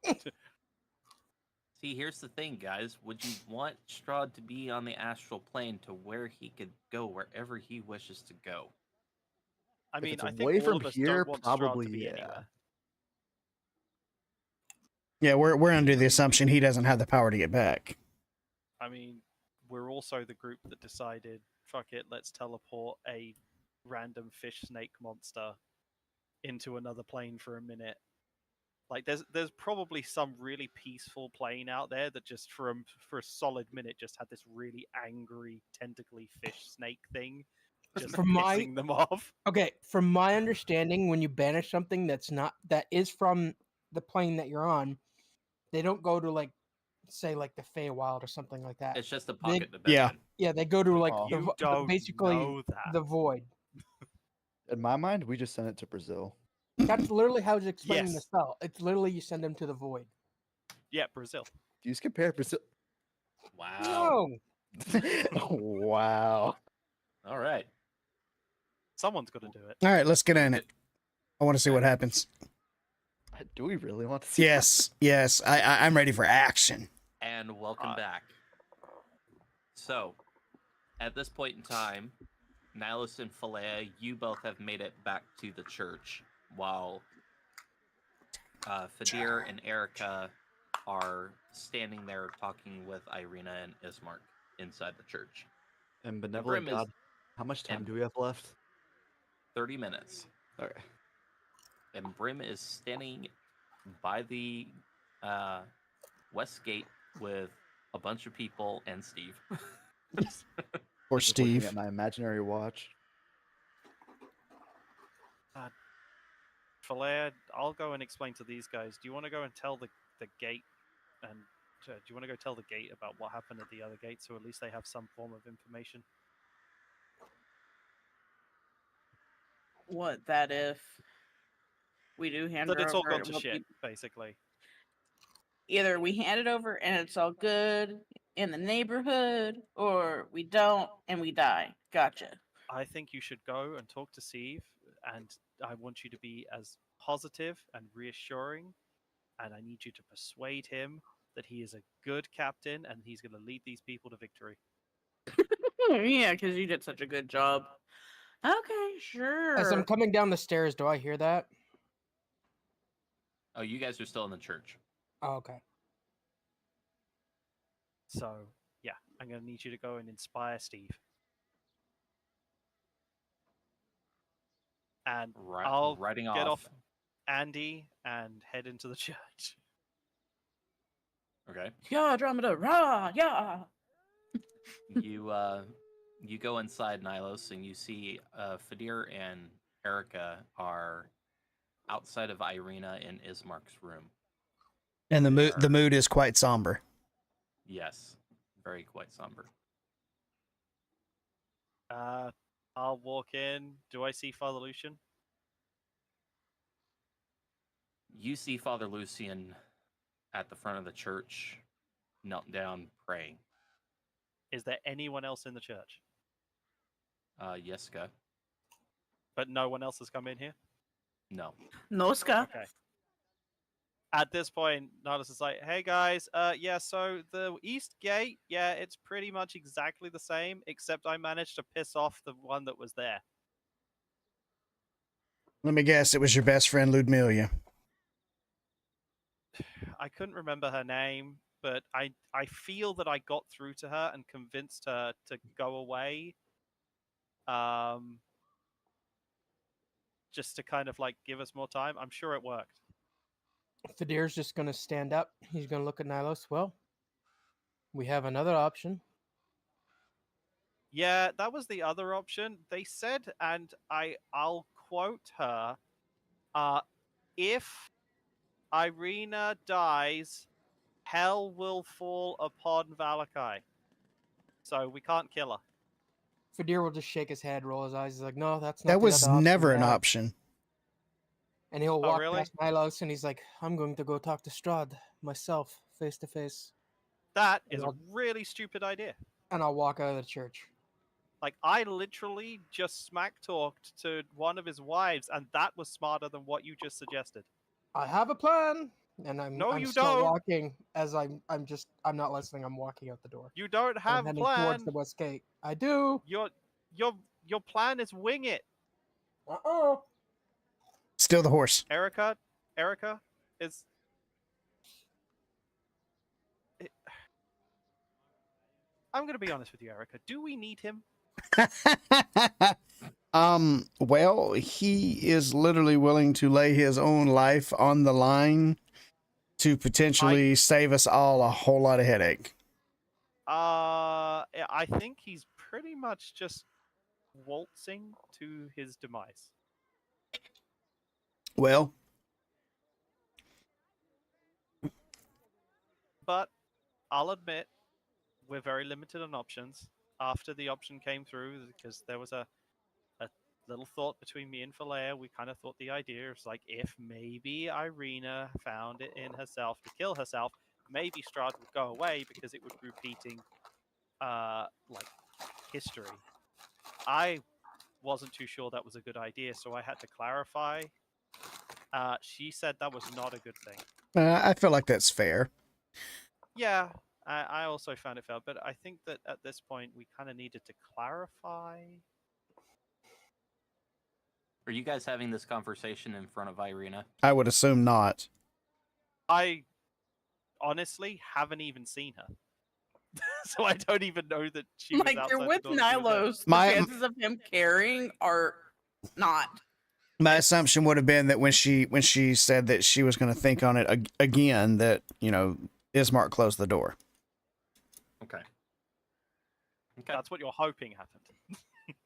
See, here's the thing, guys. Would you want Strahd to be on the astral plane to where he could go wherever he wishes to go? I If mean, it's I think away all from of us here, don't want Strahd probably to be yeah. anywhere. Yeah, we're under the I mean- assumption he doesn't have the power to get back. I mean, we're also the group that decided, fuck it, let's teleport a random fish snake monster into another plane for a minute. Like, there's probably some really peaceful plane out there that just for a solid minute just had this really angry tentacly fish snake thing just From my- pissing them off. Okay, from my understanding, when you banish something that is from the plane that you're on, they don't go to like, say like the Feywild or something like that. It's just a They- pocket dimension. yeah. Yeah, they go to like Oh. You don't basically know that. the void. In my mind, we just sent it to Brazil. That's literally how it's explaining the Yes. spell. It's literally you send them to the void. Yeah, Brazil. Do you compare Brazil? Wow. No. Wow. All right. Someone's got to do it. All right, let's get in it. I want to see what happens. Do we really want to see? Yes, I'm ready for action. And welcome back. So, at this point in time, Nihilus and Philea, you both have made it back to the church, while Fadir and Erica are standing there talking with Irina and Ismark inside the church. And benevolent Brim is- God, how much time and- do we have left? 30 minutes. Okay. And Brim is standing by the west gate with a bunch of people and Steve. Or Just looking Steve. at my imaginary watch. Philea, I'll go and explain to these guys. Do you want to go and tell the gate, and do you want to go tell the gate about what happened at the other gate, so at least they have some form of information? What, that if we do hand That her it's all over, gone it to won't shit, be- basically. Either we hand it over and it's all good in the neighborhood, or we don't and we die. Gotcha. I think you should go and talk to Steve, and I want you to be as positive and reassuring, and I need you to persuade him that he is a good captain and he's going to lead these people to victory. Yeah, because you did such a good job. Okay, sure. As I'm coming down the stairs, do I hear that? Oh, you guys are still in the church. Oh, okay. So, yeah, I'm going to need you to go and inspire Steve. And I'll Riding get off. off Andy and head into the church. Okay. Yeah, Andromeda, rah, yeah. You go inside Nilos and you see Fadir and Erica are outside of Irina and Ismark's room. And They the are- mood is quite somber. Yes, very quite somber. I'll walk in. Do I see Father Lucian? You see Father Lucian at the front of the church, knelt down praying. Is there anyone else in the church? Yeska, But no one else has come in here? no. Noska. Okay. At this point, Nihilus is like, hey guys, yeah, so the east gate, yeah, it's pretty much exactly the same, except I managed to piss off the one that was there. Let me guess, it was your best friend Ludmilla. I couldn't remember her name, but I feel that I got through to her and convinced her to go away. Just to kind of like give us more time. I'm sure it worked. Fadir's just gonna stand up. He's gonna look at Nilos. Well, we have another option. Yeah, that was the other option. They said, and I'll quote her, if Irina dies, hell will fall upon Valakai. So we can't kill her. Fadir will just shake his head, roll his eyes. He's like, "No, that's not." That the was other option never we an have." option. And he'll walk really? past Nilos, and he's like, "I'm going to go talk to Strahd myself, face to face." That is a Well- really stupid idea. And I'll walk out of the church. Like, I literally just smack talked to one of his wives, and that was smarter than what you just suggested. I have a plan. And I'm No, I'm you still don't. walking as I'm not listening. I'm walking out the door. You don't I'm have heading plan. towards the west gate. I do. Your plan is wing it. Uh-oh. Steal the horse. Erica is. I'm gonna be honest with you, Erica. Do we need him? Well, he is literally willing to lay his own life on the line to potentially save us all a whole lot of headache. I think he's pretty much just waltzing to his demise. Well, But I'll admit, we're very limited on options. After the option came through, because there was a little thought between me and Falea, we kind of thought the idea was like, if maybe Irina found it in herself to kill herself, maybe Strahd would go away because it would be repeating, like, history. I wasn't too sure that was a good idea, so I had to clarify. She said that was not a good thing. I feel like that's fair. Yeah, I also found it fair, but I think that at this point we kind of needed to clarify. Are you guys having this conversation in front of Irina? I would assume not. I honestly haven't even seen her. So I don't even know that she was Like, outside you're the with door, she was there. Nilos. My- The chances of him caring are not. My assumption would have been that when she said that she was going to think on it again, that, you know, Ismark closed the door. Okay. Okay. That's what you're hoping happened.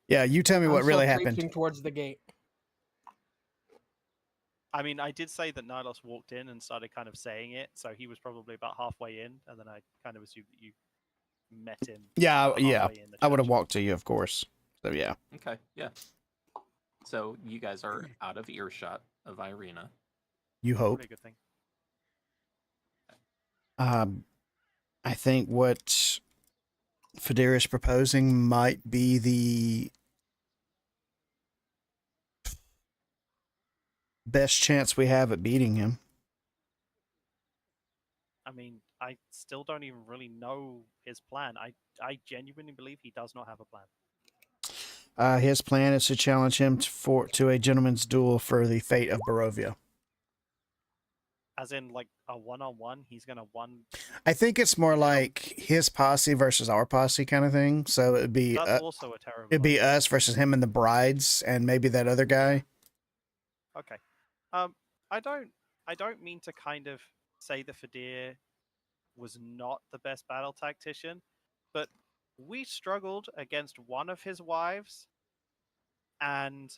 Yeah, you tell me what I'm really still happened. creeping towards the gate. I mean, I did say that Nilos walked in and started kind of saying it, so he was probably about halfway in, and then I kind of assumed that you met him. Yeah, about yeah. halfway in the I would have church. walked to you, of course. So yeah. Okay, yeah. So you guys are out of earshot of Irina. You hope. Probably a good thing. I think what Federa is proposing might be the best chance we have at beating him. I mean, I still don't even really know his plan. I genuinely believe he does not have a plan. His plan is to challenge him to a gentleman's duel for the fate of Barovia. As in, like, a one-on-one, he's gonna one. I think it's more like his posse versus our posse kind of thing. So it'd be That's also a terrible. it'd be idea. us versus him and the brides, and maybe that other guy. Okay. I don't mean to kind of say that Fadir was not the best battle tactician, but we struggled against one of his wives, and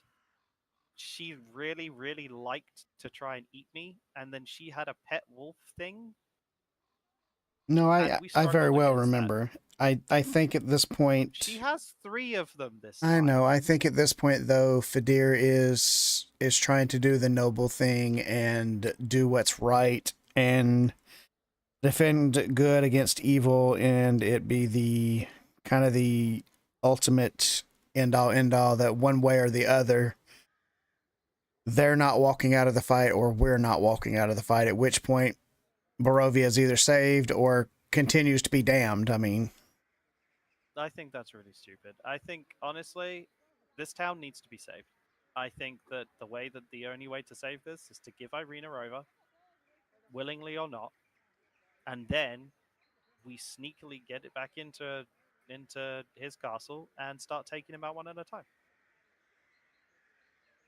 she really, really liked to try and eat me, and then she had a pet wolf thing. No, And we I very struggled well against that. remember. I think at this point She has 3 of them this I time. know. I think at this point, though, Fadir is trying to do the noble thing and do what's right and defend good against evil, and it be the kind of the ultimate end all that one way or the other, they're not walking out of the fight or we're not walking out of the fight. At which point, Barovia is either saved or continues to be damned. I mean, I think that's really stupid. I think, honestly, this town needs to be saved. I think that the only way to save this is to give Irina over, willingly or not, and then we sneakily get it back into his castle and start taking him out one at a time.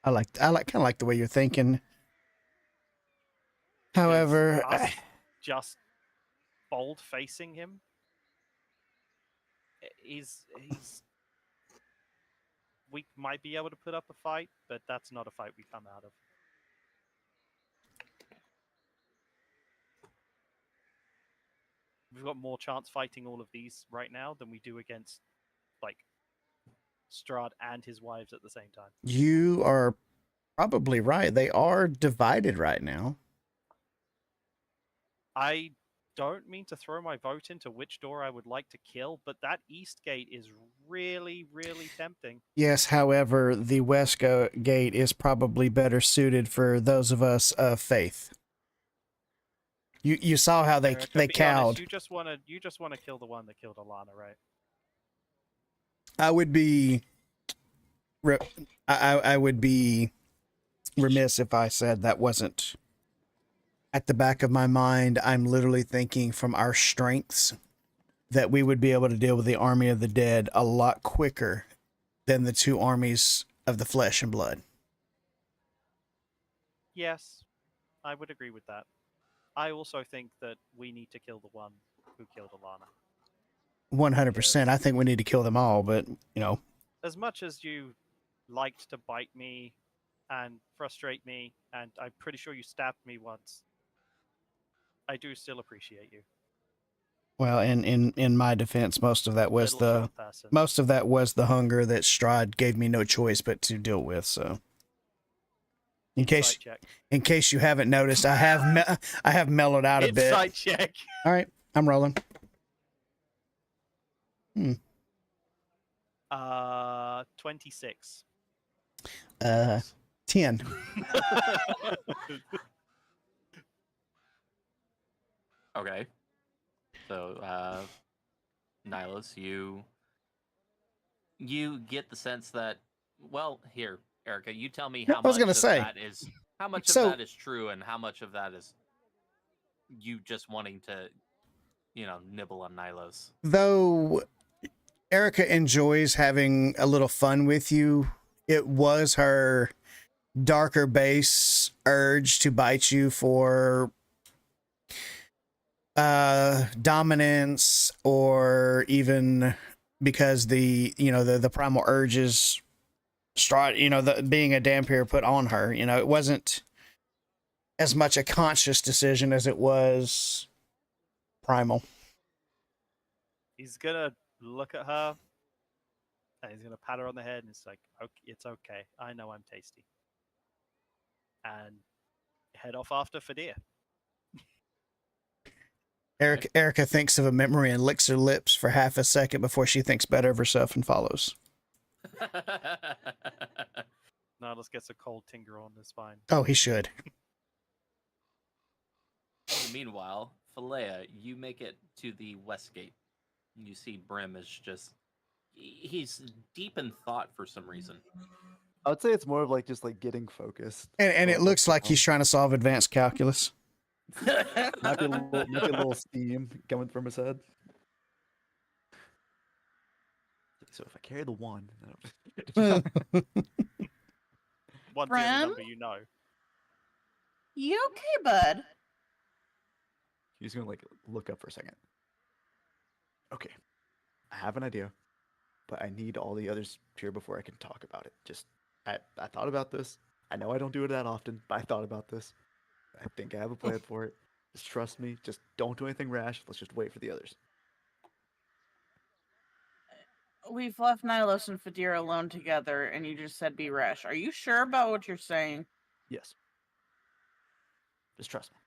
I kind of like the way you're thinking. Because However, us just bold facing him, he's we might be able to put up a fight, but that's not a fight we come out of. We've got more chance fighting all of these right now than we do against, like, Strahd and his wives at the same time. you are probably right. They are divided right now. I don't mean to throw my vote into which door I would like to kill, but that east gate is really, really tempting. Yes, however, the west gate is probably better suited for those of us of faith. You saw how they Erica, they be honest, cowed. you just want to kill the one that killed Alana, right? I would be I would be remiss if I said that wasn't at the back of my mind. I'm literally thinking from our strengths that we would be able to deal with the army of the dead a lot quicker than the two armies of the flesh and blood. Yes, I would agree with that. I also think that we need to kill the one who killed Alana. 100%. I think we need to kill them all, but As much as you liked to bite me and frustrate me, and I'm pretty sure you stabbed me once, I do still appreciate you. well, in my defense, most of that was Little short person. the hunger that Strahd gave me no choice but to deal with. So, in case Insight check. you haven't noticed, I have mellowed out a bit. Insight check. All right, I'm rolling. 26. 10. Okay. So, Nihilus, you get the sense that, well, here, Erica, you tell me Yeah, how I was much gonna of say. that is how much So- of that is true and how much of that is you just wanting to, nibble on Nihilus. Though Erica enjoys having a little fun with you, it was her darker base urge to bite you for dominance, or even because the primal urges Strahd, being a Dhampir put on her. It wasn't as much a conscious decision as it was primal. He's gonna look at her and he's gonna pat her on the head and it's like, okay, it's okay. I know I'm tasty. And head off after Fadir. Erica thinks of a memory and licks her lips for half a second before she thinks better of herself and follows. Nihilus gets a cold tingle on the spine. Oh, he should. Meanwhile, Philea, you make it to the west gate. You see Brim is he's deep in thought for some reason. I would say it's more of like just like getting focused. And it looks like he's trying to solve advanced calculus. Might be a little steam coming from his head. So if I carry the one, One's the Brim? only number you know. You okay, bud? he's gonna like look up for a second. Okay, I have an idea, but I need all the others here before I can talk about it. I thought about this. I know I don't do it that often, but I thought about this. I think I have a plan for it. Just trust me. Just don't do anything rash. Let's just wait for the others. We've left Nihilus and Fadir alone together, and you just said be rash. Are you sure about what you're saying? Yes. Just trust me.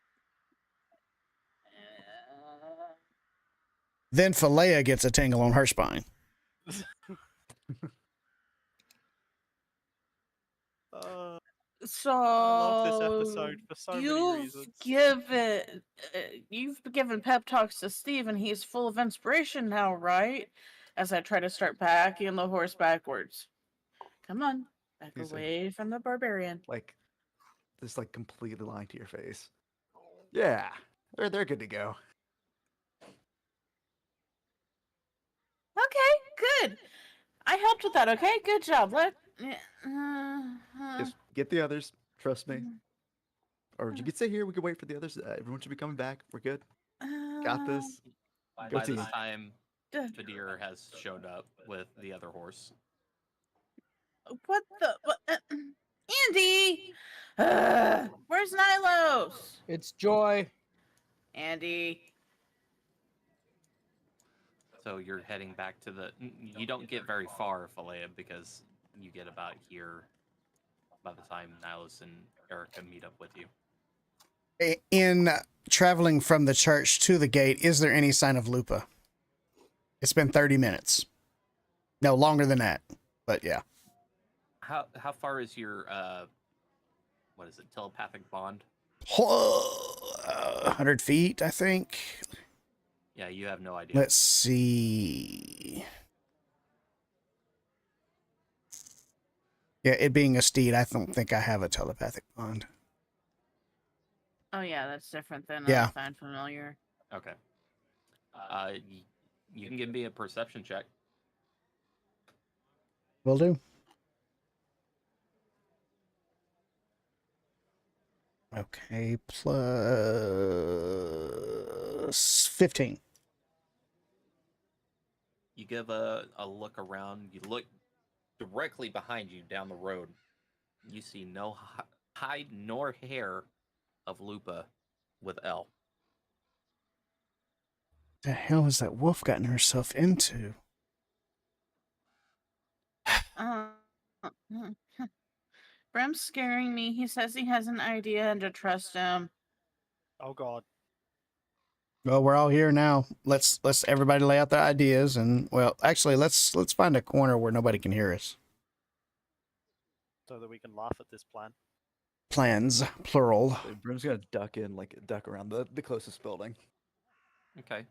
Then Philea gets a tingle on her spine. So I love this episode for so many reasons. You've given pep talks to Steve, and he's full of inspiration now, right? As I try to start packing the horse backwards. Come on, back He's away from the barbarian. Like, this like completely lying to your face. Yeah, they're good to go. Okay, good. I helped with that. Okay, good job. Just get the others. Trust me. Or you could stay here. We could wait for the others. Everyone should be coming back. We're good. Got this. Go By this team. time, Fadir has showed up with the other horse. What the? Andy! Where's Nilos? It's Joy. Andy. So you're heading back to the. You don't get very far, Philea, because you get about here by the time Nihilus and Erica meet up with you. In traveling from the church to the gate, is there any sign of Lupa? It's been 30 minutes. No, longer than that. But yeah. How far is your what is it, telepathic bond? 100 feet, I think. Yeah, you have no idea. Let's see. Yeah, it being a steed, I don't think I have a telepathic bond. Oh yeah, that's different than Yeah. find familiar. Okay. You can give me a perception check. Will do. Okay, plus 15. You give a look around. You look directly behind you down the road. You see no hide nor hair of Lupa with L. The hell has that wolf gotten herself into? Brem's scaring me. He says he has an idea and to trust him. Oh God. Well, we're all here now. Let's everybody lay out their ideas, and well, actually, let's find a corner where nobody can hear us. So that we can laugh at this plan. Plans, plural. So Brim's gonna duck around the closest building. Okay.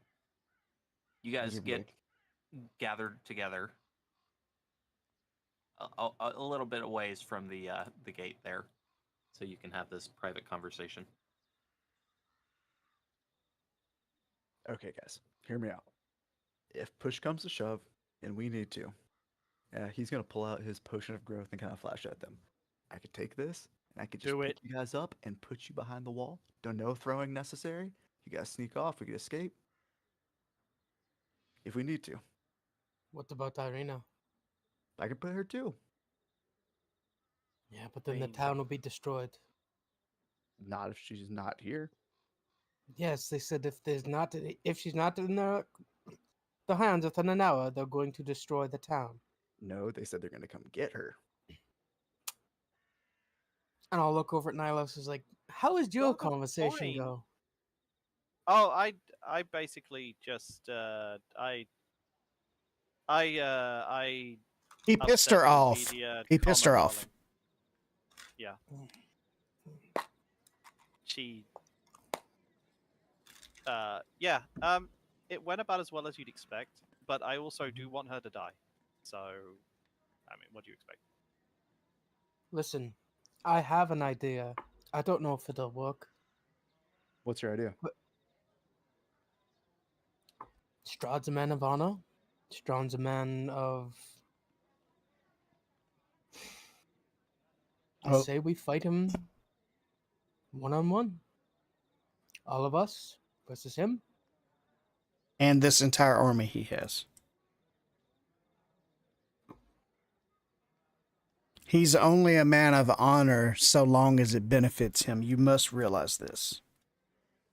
You guys Give get Rick- gathered together a little bit away from the gate there, so you can have this private conversation. Okay, guys, hear me out. If push comes to shove, and we need to, he's gonna pull out his potion of growth and kind of flash at them. I could take this, and I could just Do pick it. you guys up and put you behind the wall. Don't know throwing necessary. You guys sneak off. We could escape if we need to. What about Irina? I could put her too. Yeah, but then the mean- town will be destroyed. Not if she's not here. Yes, they said if she's not in the hands within an hour, they're going to destroy the town. No, they said they're gonna come get her. And I'll look over at Nilos is like, how is your Got the conversation point. go? Oh, I basically just I He pissed upset her off. Wikipedia, He pissed her off. Yeah. She yeah, it went about as well as you'd expect, but I also do want her to die. So I mean, what do you expect? Listen, I have an idea. I don't know if it'll work. What's your idea? Strahd's a man of honor. Strahd's a man of. I Well- say we fight him 1-on-1. All of us versus him. And this entire army he has. He's only a man of honor so long as it benefits him. You must realize this.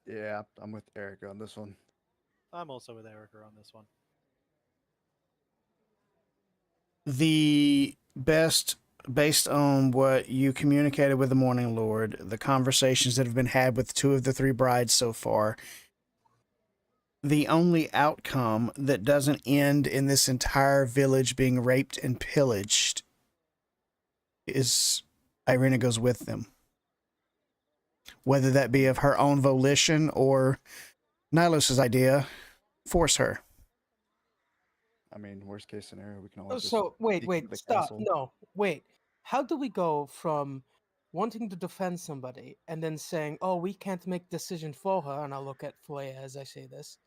Yeah, I'm with Eric on this one. I'm also with Erica on this one. The best, based on what you communicated with the Morning Lord, the conversations that have been had with 2 of the 3 brides so far, the only outcome that doesn't end in this entire village being raped and pillaged is Irina goes with them. Whether that be of her own volition or Nilos's idea, force her. I mean, worst case scenario, we can always. just So wait, sneak into the stop. castle. No, wait. How do we go from wanting to defend somebody and then saying, "Oh, we can't make decision for her," and I'll look at Flea as I say this,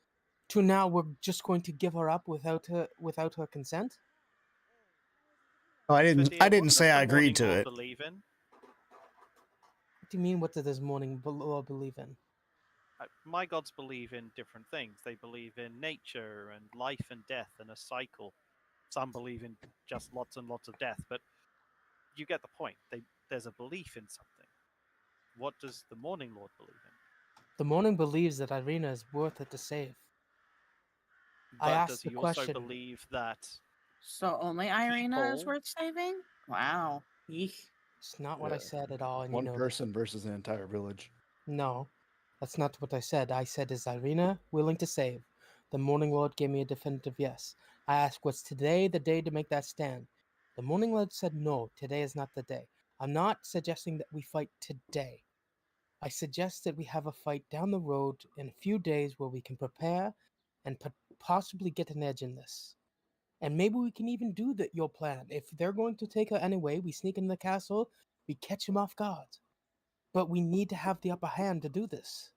to now we're just going to give her up without her consent? Oh, I But didn't what say does I the agreed Morning to Lord it. Believe in? What do you mean? What does this morning Lord believe in? My gods believe in different things. They believe in nature and life and death and a cycle. Some believe in just lots and lots of death, but you get the point. There's a belief in something. What does the Morning Lord believe in? The morning believes that Irina is worth it to save. But I asked does the he also question. believe that So only Irina is People- worth saving? Wow. Yeesh. It's not what I Yeah, said at all, and One you know person versus an entire village. No, that's not what I said. I said, is Irina willing to save? The Morning Lord gave me a definitive yes. I asked, was today the day to make that stand? The Morning Lord said, no, today is not the day. I'm not suggesting that we fight today. I suggest that we have a fight down the road in a few days where we can prepare and possibly get an edge in this. And maybe we can even do your plan. If they're going to take her anyway, we sneak in the castle, we catch him off guard. But we need to have the upper hand to do this.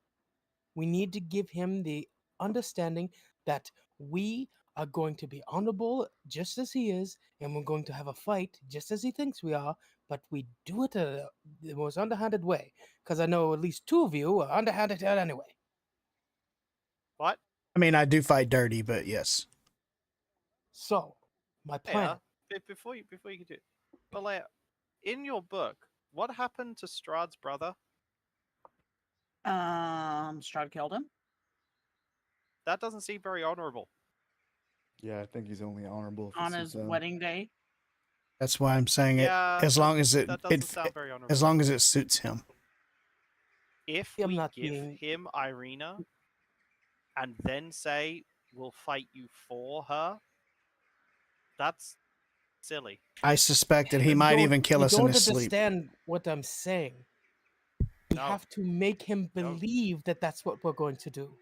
We need to give him the understanding that we are going to be honorable just as he is, and we're going to have a fight just as he thinks we are, but we do it the most underhanded way. Because I know at least 2 of you are underhanded anyway. What? I mean, I do fight dirty, but yes. So, my plan. Before you can do it, Balea, in your book, what happened to Strahd's brother? Strahd killed him. That doesn't seem very honorable. Yeah, I think he's only honorable if On it his suits him. wedding day. That's why I'm saying Yeah, it. As long as that doesn't sound very honorable. as long as it suits him. If I'm we not give being- him Irina and then say we'll fight you for her, that's silly. I suspect that he You might don't- even kill you us in don't his sleep. understand what I'm saying. We No. have to make him No. believe that that's what we're going to do.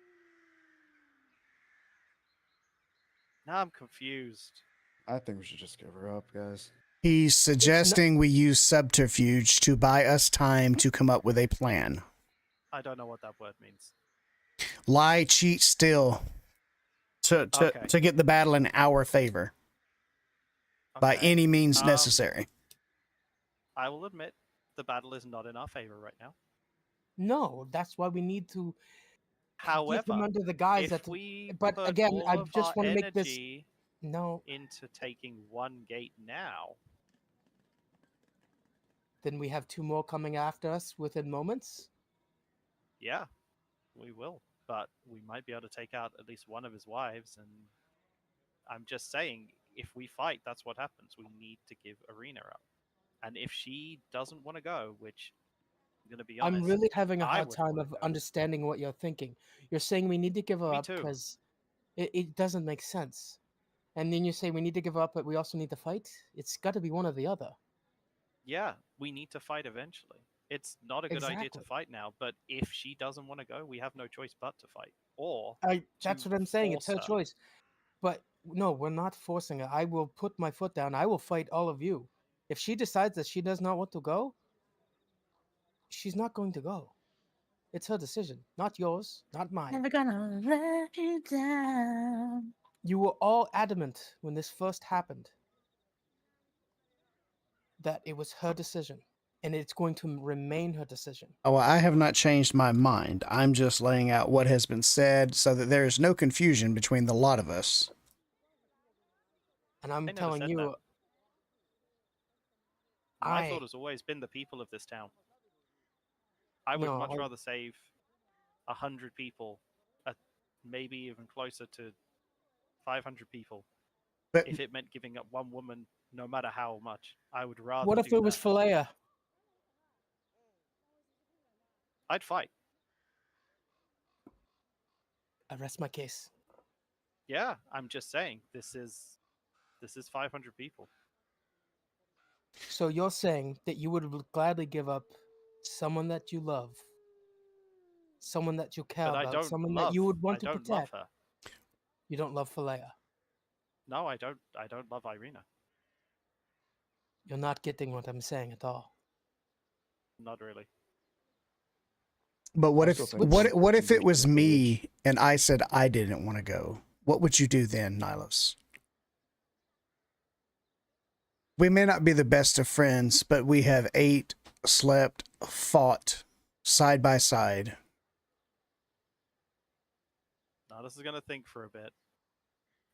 Now I'm confused. I think we should just give her up, guys. He's suggesting we use subterfuge to buy us time to come up with a plan. I don't know what that word means. Lie, cheat, steal. Okay. To get the battle in our favor by Okay. any means Um, necessary. I will admit the battle is not in our favor right now. No, that's why we need to give However, him under the guise if that. we But put again, all I of just our want to make this. energy No, into taking one gate now, then we have 2 more coming after us within moments. yeah, we will. But we might be able to take out at least one of his wives. And I'm just saying, if we fight, that's what happens. We need to give Irina up. And if she doesn't want to go, which I'm going to be honest, I'm really having a I hard wouldn't time wanna of go. understanding what you're thinking. You're saying we need to give her Me up too. because it doesn't make sense. And then you say we need to give up, but we also need to fight. It's got to be one or the other. Yeah, we need to fight eventually. It's not a good idea to Exactly. fight now, but if she doesn't want to go, we have no choice but to fight. Or That's to what I'm saying. It's her force her. choice. But no, we're not forcing her. I will put my foot down. I will fight all of you. If she decides that she does not want to go, she's not going to go. It's her decision, not yours, not mine. Never gonna let you down. You were all adamant when this first happened that it was her decision, and it's going to remain her decision. Oh, I have not changed my mind. I'm just laying out what has been said so that there is no confusion between the lot of us. And I'm I never telling said you, that. My I- thought has always been the people of this town. I would No, much I- rather save 100 people, maybe even closer to 500 people, But if it meant giving up one woman, no matter how much. I would rather. what if do it was that. Philea? I'd fight. I rest my case. Yeah, I'm just saying this is 500 people. So you're saying that you would gladly give up someone that you love, someone that you care But I about, don't someone love. that you would want I to don't love protect. her. You don't love Philea. No, I don't. I don't love Irina. You're not getting what I'm saying at all. Not really. what I if still think what we if should it was keep the village. me and I said I didn't want to go? What would you do then, Nilos? We may not be the best of friends, but we have ate, slept, fought side by side. Now this is gonna think for a bit.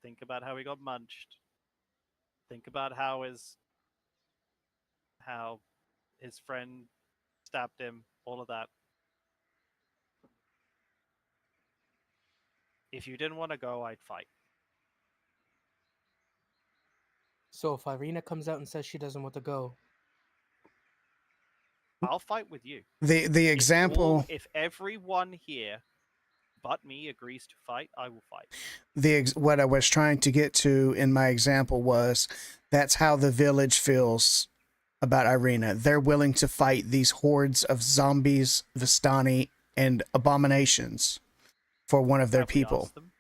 Think about how he got munched. Think about how his friend stabbed him. All of that. If you didn't want to go, I'd fight. So if Irina comes out and says she doesn't want to go, I'll fight with you. The example If everyone here but me agrees to fight, I will fight. what I was trying to get to in my example was that's how the village feels about Irina. They're willing to fight these hordes of zombies, Vistani, and abominations for one of their Have we people. asked them?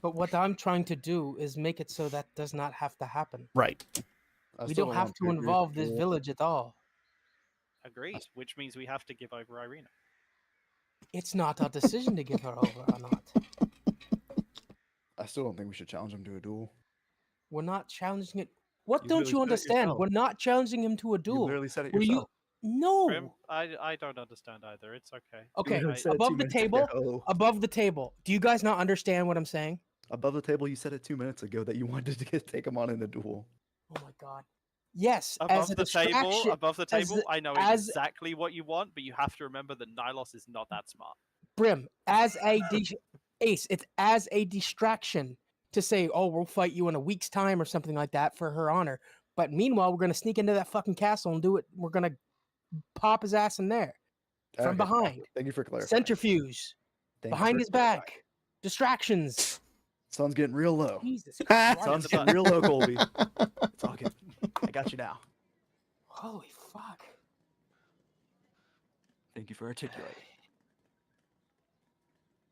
But what I'm trying to do is make it so that does not have to happen. Right. I We still don't have want to agree with involve the this duel. village at all. Agreed. Which means we have to give over Irina. It's not our decision to give her over or not. I still don't think we should challenge him to a duel. We're not challenging it. What You don't literally you said it understand? yourself. We're not challenging him to a You duel. literally said it Were yourself. you? No. Grim, I don't understand either. It's okay. Okay, literally said it 2 above the minutes table. ago. Above the table. Do you guys not understand what I'm saying? Above the table, you said it 2 minutes ago that you wanted to take him on in a duel. Oh my god. Yes, Above as a the table, distraction. above the as table, the- I know as- exactly what you want, but you have to remember that Nylos is not that smart. Brim, as a Ace, it's as a distraction to say, "Oh, we'll fight you in a week's time" or something like that for her honor. But meanwhile, we're gonna sneak into that fucking castle and do it. We're gonna pop his ass in there from Okay, behind. Thank you for clarifying. Centrifuge Thank you behind for his clarifying. back. Distractions. Sun's getting real low. Jesus Ah. Christ. Sun's the getting button. real low, Colby. It's all good. I got you now. Holy fuck. Thank you for articulating.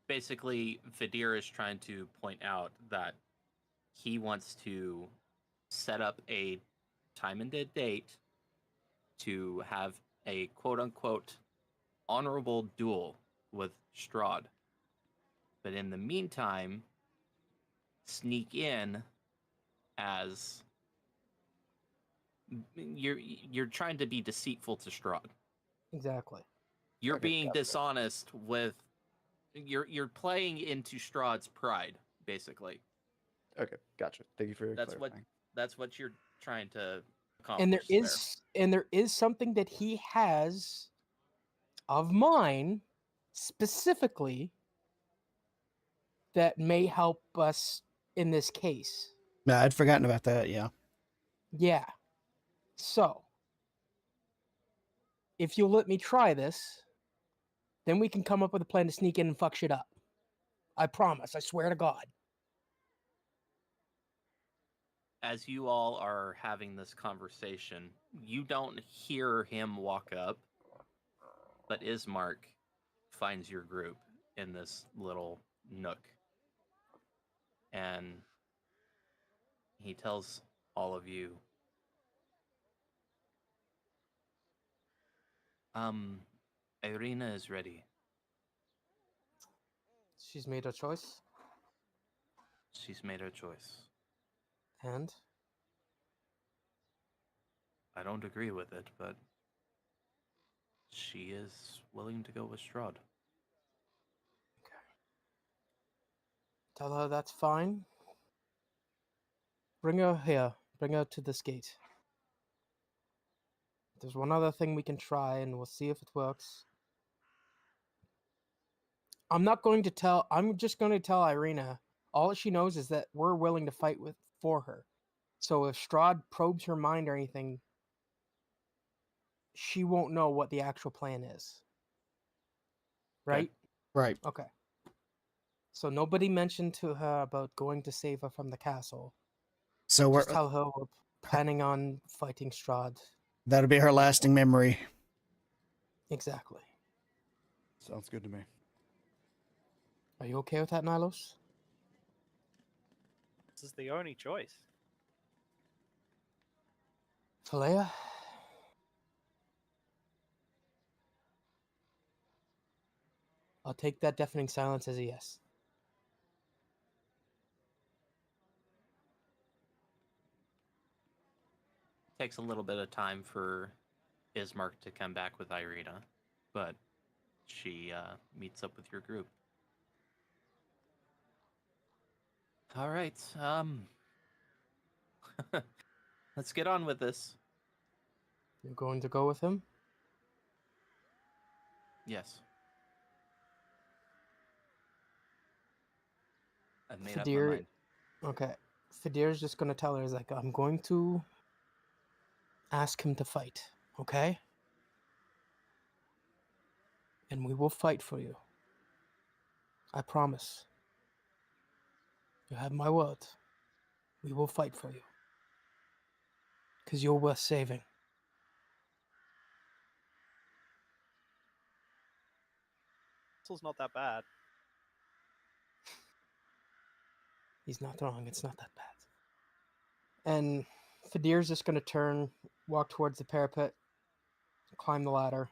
Basically, Vidir is trying to point out that he wants to set up a time and a date to have a quote-unquote honorable duel with Strahd. But in the meantime, sneak in as you're trying to be deceitful to Strahd. Exactly. You're Okay, being gotcha. dishonest with you're playing into Strahd's pride, basically. Okay, gotcha. Thank you for That's clarifying. that's what you're trying to accomplish. And there is something that he has of mine specifically that may help us in this case. Yeah, I'd forgotten about that. Yeah. Yeah. So, if you'll let me try this, then we can come up with a plan to sneak in and fuck shit up. I promise. I swear to God. As you all are having this conversation, you don't hear him walk up, but Ismark finds your group in this little nook. And he tells all of you, Irina is ready. She's made her choice. She's made her choice. And I don't agree with it, but she is willing to go with Strahd. tell her that's fine. Bring her here. Bring her to this gate. There's one other thing we can try, and we'll see if it works. I'm just going to tell Irina. All she knows is that we're willing to fight for her. So if Strahd probes her mind or anything, she won't know what the actual plan is. Right? Right. Okay. So nobody mentioned to her about going to save her from the castle. So Just tell her we're planning on fighting Strahd. that'll be her lasting memory. Exactly. Sounds good to me. Are you okay with that, Nylos? This is the only choice. Talea? I'll take that deafening silence as a yes. Takes a little bit of time for Ismark to come back with Irina, but she meets up with your group. All right, let's get on with this. You're going to go with him? Yes. I've made up my Vidir, mind. okay. Vidir's just going to tell her, he's like, I'm going to ask him to fight, okay? And we will fight for you. I promise. You have my word. We will fight for you. Because you're worth saving. battle's not that bad. He's not wrong. It's not that bad. And Fadir's just going to turn, walk towards the parapet, climb the ladder.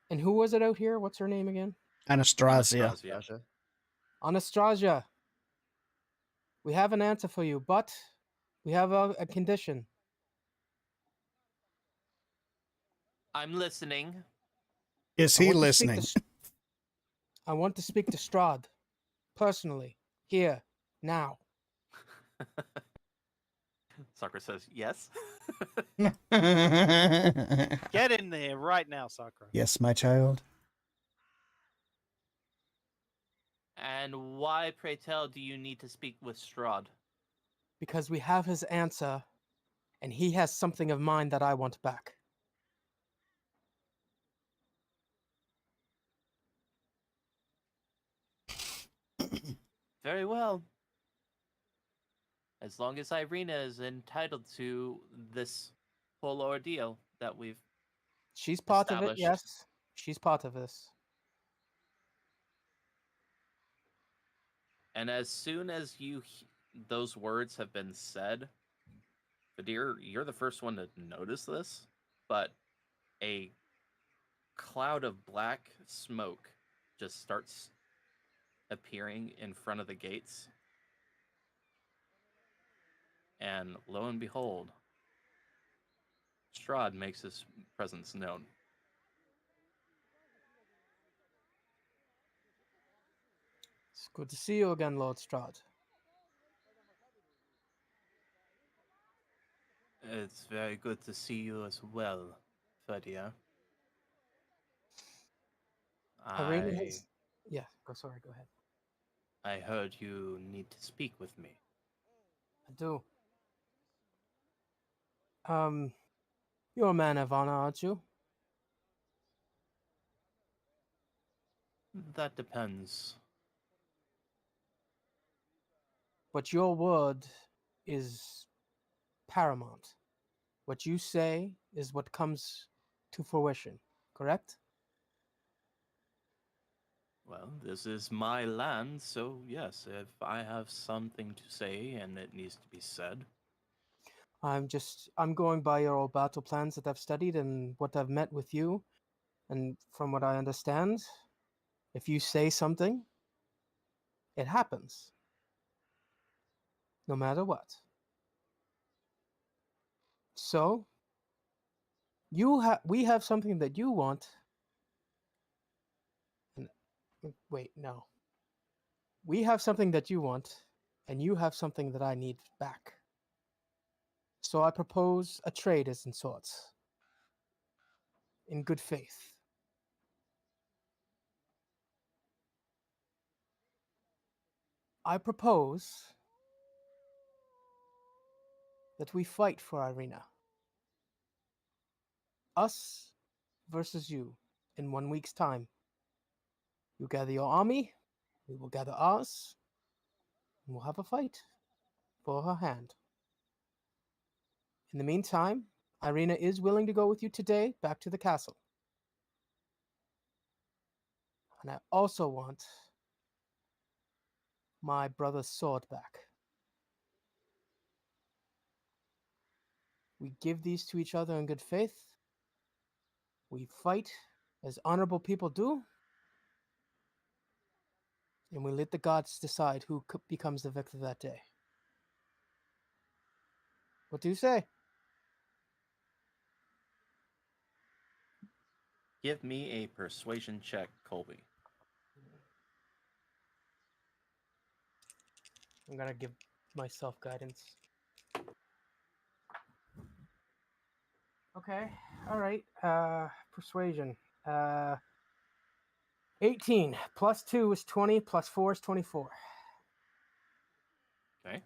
And who was it out here? What's her name again? Anastasia. Sasha. Anastasia. We have an answer for you, but we have a condition. I'm listening. Is I he want to speak listening? to I want to speak to Strahd, personally, here, now. Sakura says yes. Get in there right now, Sakura. Yes, my child. And why, pray tell, do you need to speak with Strahd? Because we have his answer, and he has something of mine that I want back. Very well. As long as Irina is entitled to this whole ordeal that we've She's part of it, established. yes. She's part of this. And as soon as those words have been said, Fadir, you're the first one to notice this, but a cloud of black smoke just starts appearing in front of the gates. And lo and behold, Strahd makes his presence known. It's good to see you again, Lord Strahd. It's very good to see you as well, Fadir. Irina has... Yeah, sorry, go ahead. I heard you need to speak with me. I do. You're a man of honor, aren't you? That depends. But your word is paramount. What you say is what comes to fruition, correct? Well, this is my land, so yes, if I have something to say and it needs to be said. I'm going by your old battle plans that I've studied and what I've met with you. And from what I understand, if you say something, it happens. No matter what. So, we have something that you want. And wait, no. We have something that you want, and you have something that I need back. So I propose a trade as in sorts. In good faith. I propose that we fight for Irina. Us versus you in 1 week's time. You gather your army, we will gather ours, and we'll have a fight for her hand. In the meantime, Irina is willing to go with you today back to the castle. And I also want my brother's sword back. We give these to each other in good faith. We fight as honorable people do. And we let the gods decide who becomes the victor that day. What do you say? Give me a persuasion check, Colby. I'm gonna give myself guidance. Okay, alright. Persuasion. 18 plus 2 is 20, plus 4 is 24. Okay.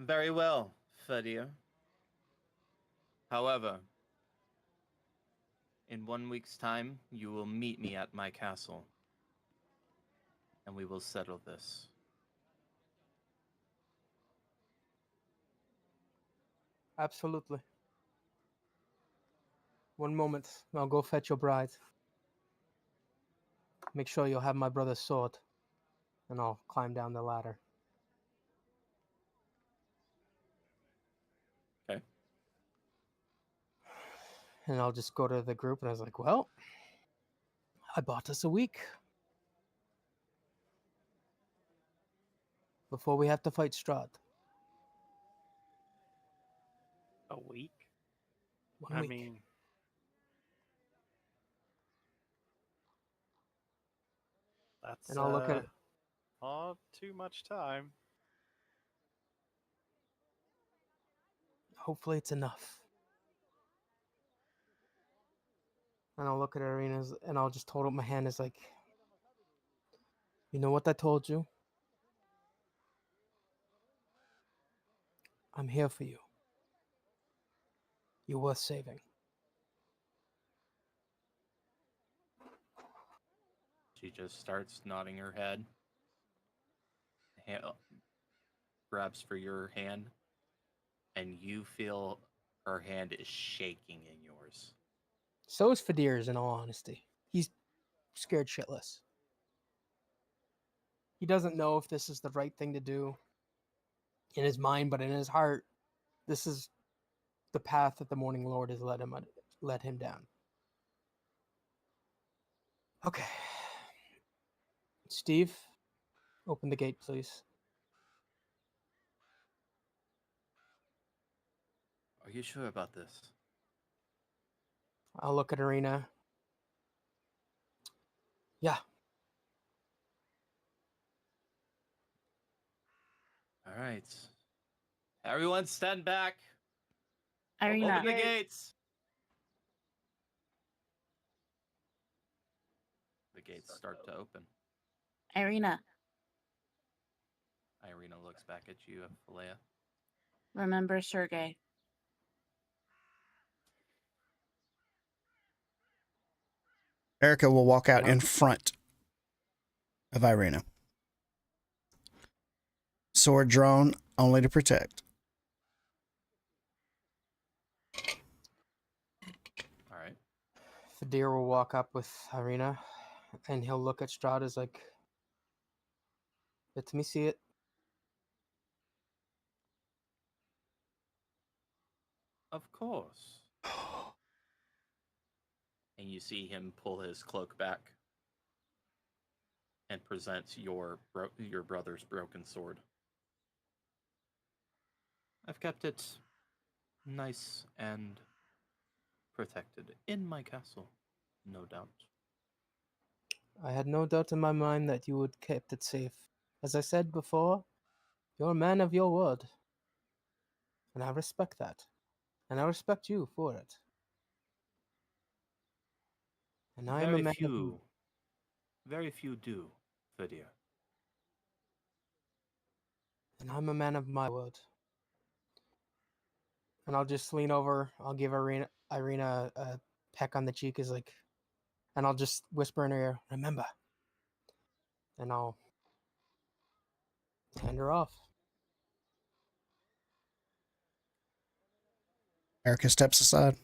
Very well, Fedia. However, in 1 week's time, you will meet me at my castle, and we will settle this. Absolutely. One moment. I'll go fetch your bride. Make sure you'll have my brother's sword. And I'll climb down the ladder. Okay. And I'll just go to the group and I was like, well, I bought us a week. Before we have to fight Strahd. A week? 1 I week. mean, that's And I'll look at it. not too much time. Hopefully it's enough. And I'll look at Arenas and I'll just hold up my hand as like, you know what I told you? I'm here for you. You're worth saving. She just starts nodding her head, grabs for your hand, and you feel her hand is shaking in yours. So is Fadir's, in all honesty. He's scared shitless. He doesn't know if this is the right thing to do in his mind, but in his heart, this is the path that the Morning Lord has led him down. Okay. Steve, open the gate, please. Are you sure about this? I'll look at Arena. Yeah. All right. Everyone stand back. Irina, Open the gates. The gates start to open. Irina, Irina looks back at you, Philea. remember Sergey. Erica will walk out Yeah. in front of Irina. Sword drawn, only to protect. All right. Fadir will walk up with Irina, and he'll look at Strahd as like, let me see it. Of course. And you see him pull his cloak back and presents your brother's broken sword. I've kept it nice and protected in my castle, no doubt. I had no doubt in my mind that you would kept it safe. As I said before, you're a man of your word. And I respect that. And I respect you for it. And I am a man of... Very few do, Fidia. And I'm a man of my word. And I'll just lean over. I'll give Irina a peck on the cheek, as like, and I'll just whisper in her ear, remember. And I'll hand her off. Erica steps aside.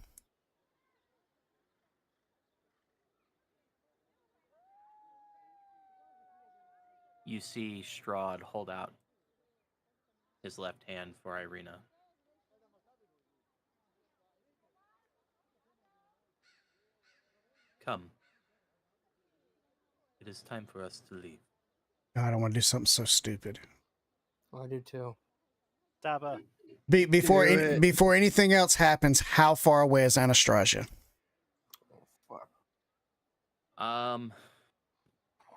You see Strahd hold out his left hand for Irina. Come. It is time for us to leave. God, I want to do something so stupid. Well, I do too. Dabba. Before anything else happens, how far away is Anastasia?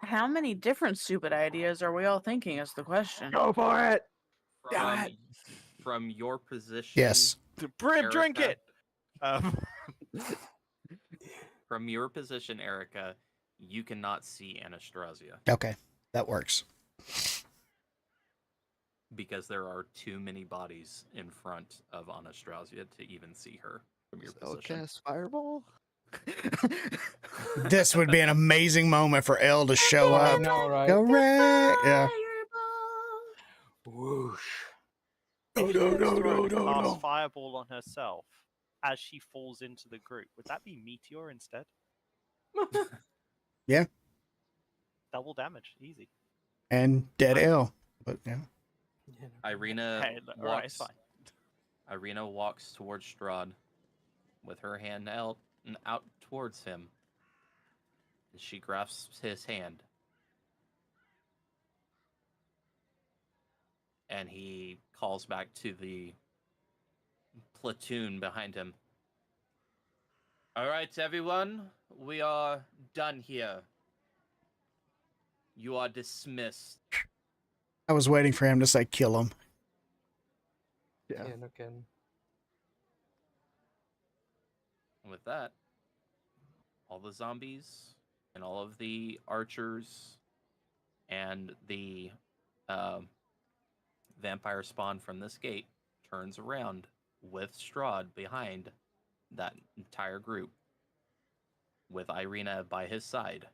How many different stupid ideas are we all thinking is the question. Go for it! From your position... Yes. Brim, drink Erica. it! From your position, Erica, you cannot see Anastasia. Okay, that works. because there are too many bodies in front of Anastasia to even see her from your I'll position. cast Fireball. This would be an amazing moment for Elle to show Oh, I up. know, right? Correct. Yeah. Whoosh. No, If she no, was no, throwing no, a no, cast no. fireball on herself as she falls into the group, would that be meteor instead? Yeah. Double damage, easy. And dead Elle. But yeah. Yeah, no. Irina Hey, all right, it's walks. fine. Irina walks towards Strahd, with her hand out and out towards him. She grasps his hand, and he calls back to the platoon behind him. All right, everyone, we are done here. You are dismissed. I was waiting for him to say kill him. Yeah. Yeah, no kidding. And with that, all the zombies and all of the archers and the vampire spawn from this gate turns around with Strahd behind that entire group, with Irina by his side.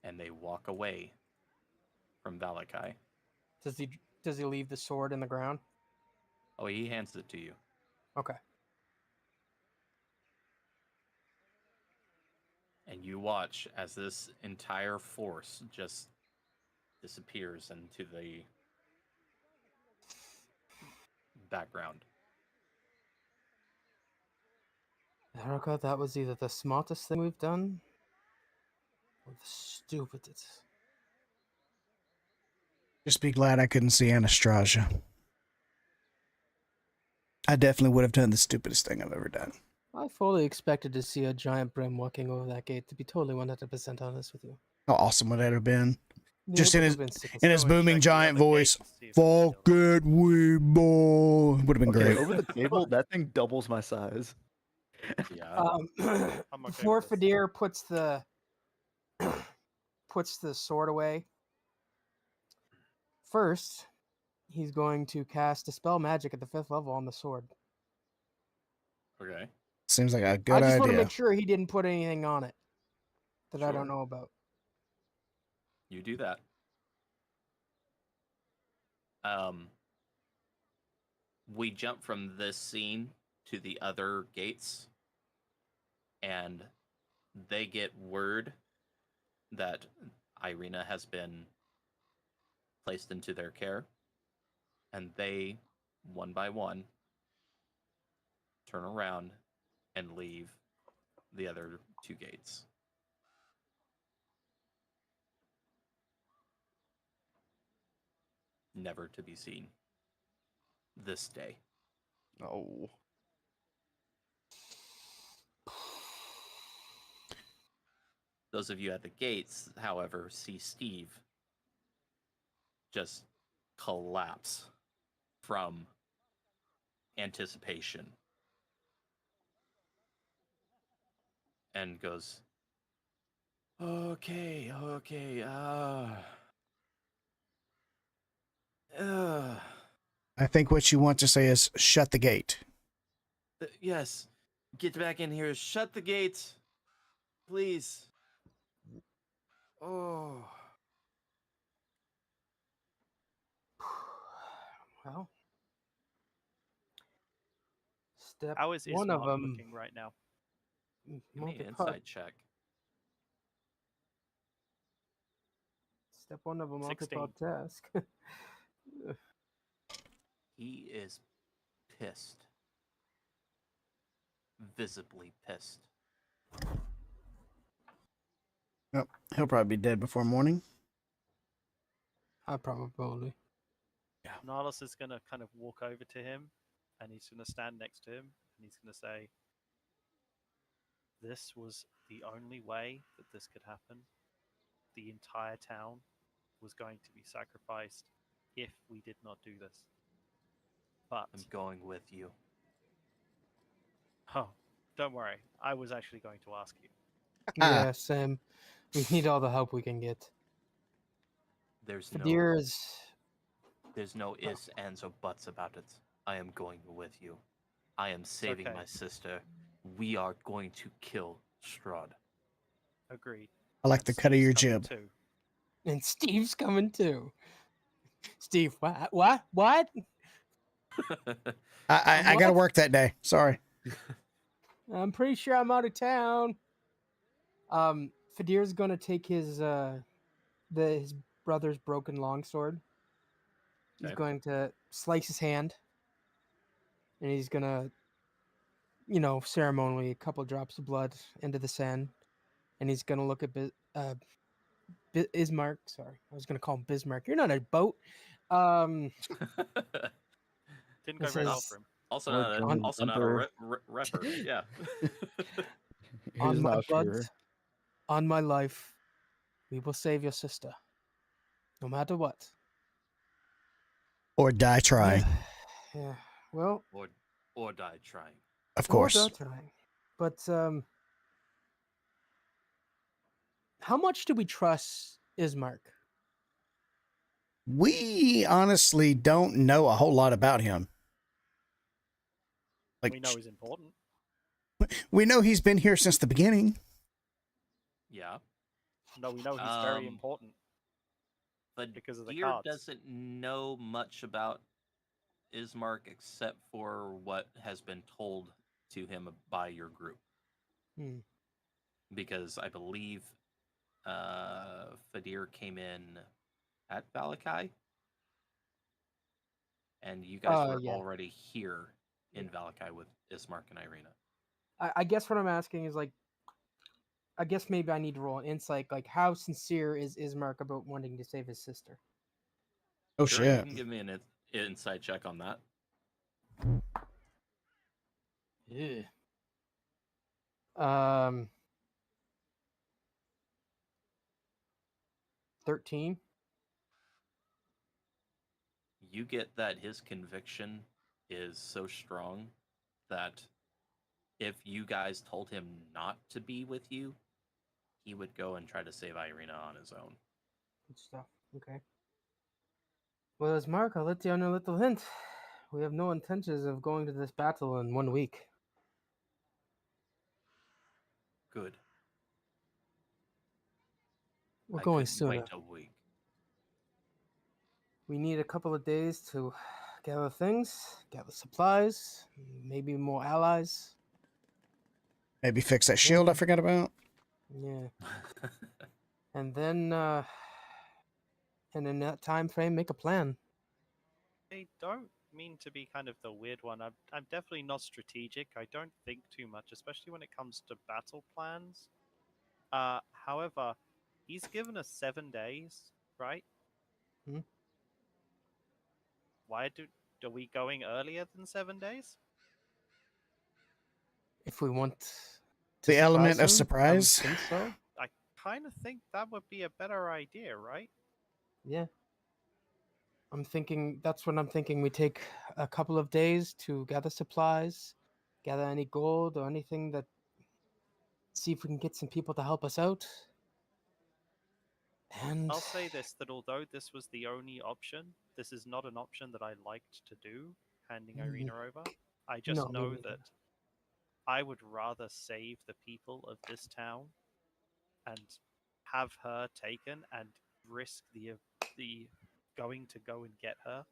And they walk away from Valakai. Does he leave the sword in the ground? Oh, he hands it to you. Okay. And you watch as this entire force just disappears into the background. Erica, that was either the smartest thing we've done or the stupidest. Just be glad I couldn't see Anastasia. I definitely would have done the stupidest thing I've ever done. I fully expected to see a giant brim walking over that gate, to be totally 100% honest with you. How awesome would that have been? Yeah, Just it in would his have been sick as in his Go and booming check the giant other voice. gate and see if it's still Fuck it, we boy. Would have been Okay, great. over the table, that thing doubles my size. Yeah. I'm okay Before with this. Fadir puts the puts the sword away, first he's going to cast Dispel Magic at the 5th level on the sword. Okay. Seems like a I good just want to idea. make sure he didn't put anything on it that I Sure. don't know about. You do that. We jump from this scene to the other gates, and they get word that Irina has been placed into their care, and they, one by one, turn around and leave the other two gates. Never to be seen this day. Oh. Those of you at the gates, however, see Steve just collapse from anticipation and goes, okay, I think what you want to say is shut the gate. yes, get back in here, shut the gates, please. Oh, Well, step How is one of Ismark them. looking right now? give me an Multi-part. inside check. Step one of a 16. multi-part task. He is pissed. Visibly pissed. Yep. He'll probably be dead before morning. I probably. Nihilus is going to kind of walk over to him, and he's going to stand next to him, and he's going to say, "This was the only way that this could happen. The entire town was going to be sacrificed if we did not do this. But, I'm going with you. oh, don't worry. I was actually going to ask you. Yeah, Sam. We need all the help we can get. There's Fadir is. there's no ifs, ands, or buts about it. I am going with you. I am saving okay. my sister. We are going to kill Strahd. Agreed. I like And the cut of Steve's your coming jib. too. And Steve's coming too. Steve, what? What? I got to What? work that day. Sorry. I'm pretty sure I'm out of town. Fadir's gonna take his his brother's broken longsword. He's Okay. going to slice his hand, and he's gonna, ceremonially a couple drops of blood into the sand, and he's gonna look at Ismark. Sorry, I was gonna call him Bismarck. You're not a boat. Didn't go This very well is for him. also Or not a, German also not a emperor. rapper. Yeah. On He's my not blood, sure. on my life, we will save your sister, no matter what. Or die trying, Yeah. Well, or die trying. of or course. die trying. But how much do we trust Ismark? We honestly don't know a whole lot about him. Like We know he's important. we know he's been here since the beginning. Yeah. No, we know he's very important. But because of the Deer cards. doesn't know much about Ismark except for what has been told to him by your group. Hmm. Because I believe Fadir came in at Valakai, and you guys were Yeah. already here in Valakai with Ismark and Irina. I guess what I'm asking is I guess maybe I need to roll an insight. Like, how sincere is Ismark about wanting to save his sister? Oh Sure, you shit. can give me an insight check on that. Yeah. 13. You get that his conviction is so strong that if you guys told him not to be with you, he would go and try to save Irina on his own. Good stuff. Okay. Well, as Mark, I'll let you on a little hint. We have no intentions of going to this battle in 1 week. Good. We're I going couldn't sooner. wait a week. We need a couple of days to gather things, gather supplies, maybe more allies. Maybe fix that shield I forgot about. Yeah. And then, and in that time frame, make a plan. I don't mean to be kind of the weird one. I'm definitely not strategic. I don't think too much, especially when it comes to battle plans. However, he's given us 7 days, right? Hmm? Why are we going earlier than 7 days? If we want to The element of surprise him, I would surprise. think so. I kind of think that would be a better idea, right? Yeah. I'm thinking that's what I'm thinking. We take a couple of days to gather supplies, gather any gold or anything that. See if we can get some people to help us out. And I'll say this, that although this was the only option, this is not an option that I liked to do, handing Irina over. I just No, me know neither. that I would rather save the people of this town and have her taken and risk the going to go and get her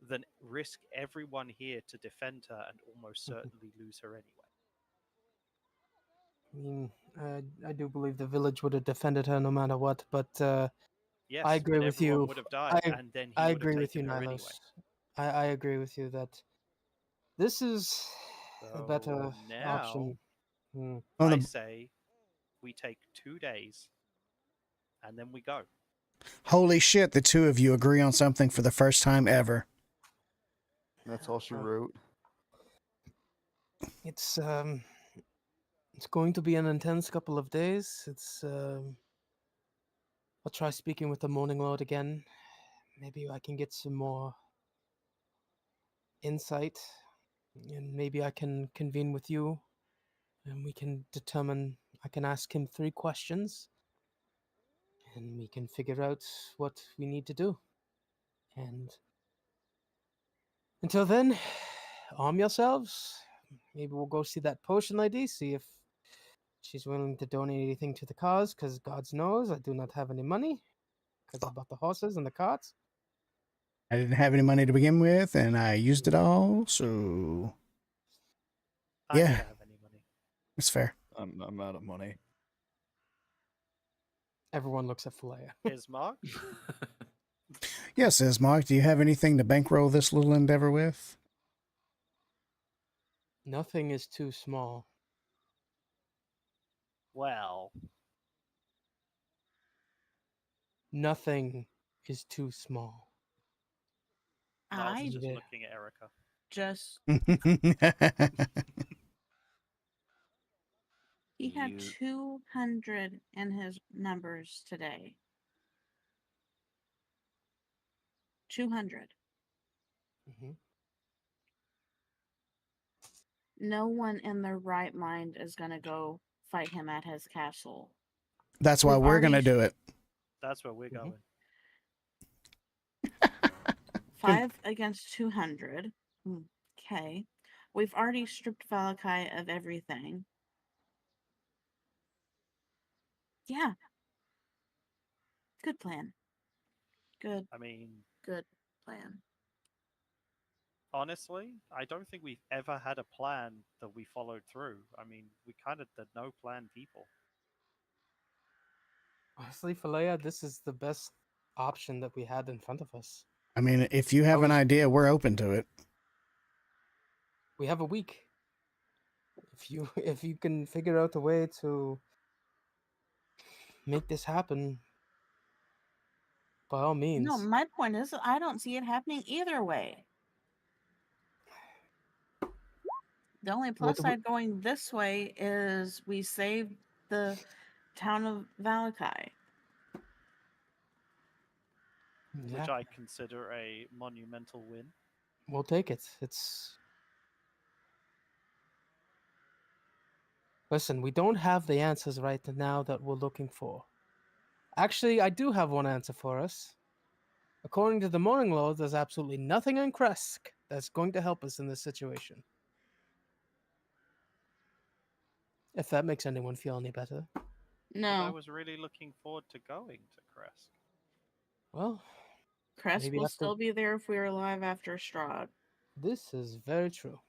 than risk everyone here to defend her and almost certainly lose her anyway. I mean, I do believe the village would have defended her no matter what, but Yes, I agree but with everyone you. would have died, and then he I would have agree with you, taken her Nilos. anyway. I agree with you that this is a better So now, option. Hmm. On I the say we take 2 days, and then we go. holy shit, the two of you agree on something for the first time ever. That's all she Uh, wrote. It's going to be an intense couple of days. I'll try speaking with the Morning Lord again. Maybe I can get some more insight, and maybe I can convene with you, and we can determine. I can ask him 3 questions, and we can figure out what we need to do. And until then, arm yourselves. Maybe we'll go see that potion lady, see if she's willing to donate anything to the cause, because God knows I do not have any money, because I bought the horses and the carts. I didn't have any money to begin with, and I used it all, so I Yeah. never have any money. it's fair. I'm out of money. Everyone looks at Philea. Is Mark? Yes, says Mark, do you have anything to bankroll this little endeavor with? Nothing is too small. Well, Nothing is too small. Niles I is just Yeah. looking at Erica. just he had You- 200 in his numbers today. 200. hmm No one in their right mind is gonna go fight him at his castle. That's why We've we're going to already do it. That's where we're going. 5 against 200. Okay. We've already stripped Valakai of everything. Yeah. Good plan. Good I mean, plan. honestly, I don't think we've ever had a plan that we followed through. I mean, we kind of the no plan people. Honestly, Philea, this is the best option that we had in front of us. I mean, if you have an was- idea, we're open to it. We have a week. If you can figure out a way to make this happen, by all means. No, my point is I don't see it happening either way. The only plus do we- side going this way is we saved the town of Valakai. Yeah, Which I consider a monumental win. we'll take it. It's Listen, we don't have the answers right now that we're looking for. Actually, I do have one answer for us. According to the Morning Lord, there's absolutely nothing in Kresk that's going to help us in this situation. If that makes anyone feel any better. But I No, was really looking forward to going to Kresk. Well, Crest maybe will after- still be there if we're alive after Strahd. this is very true.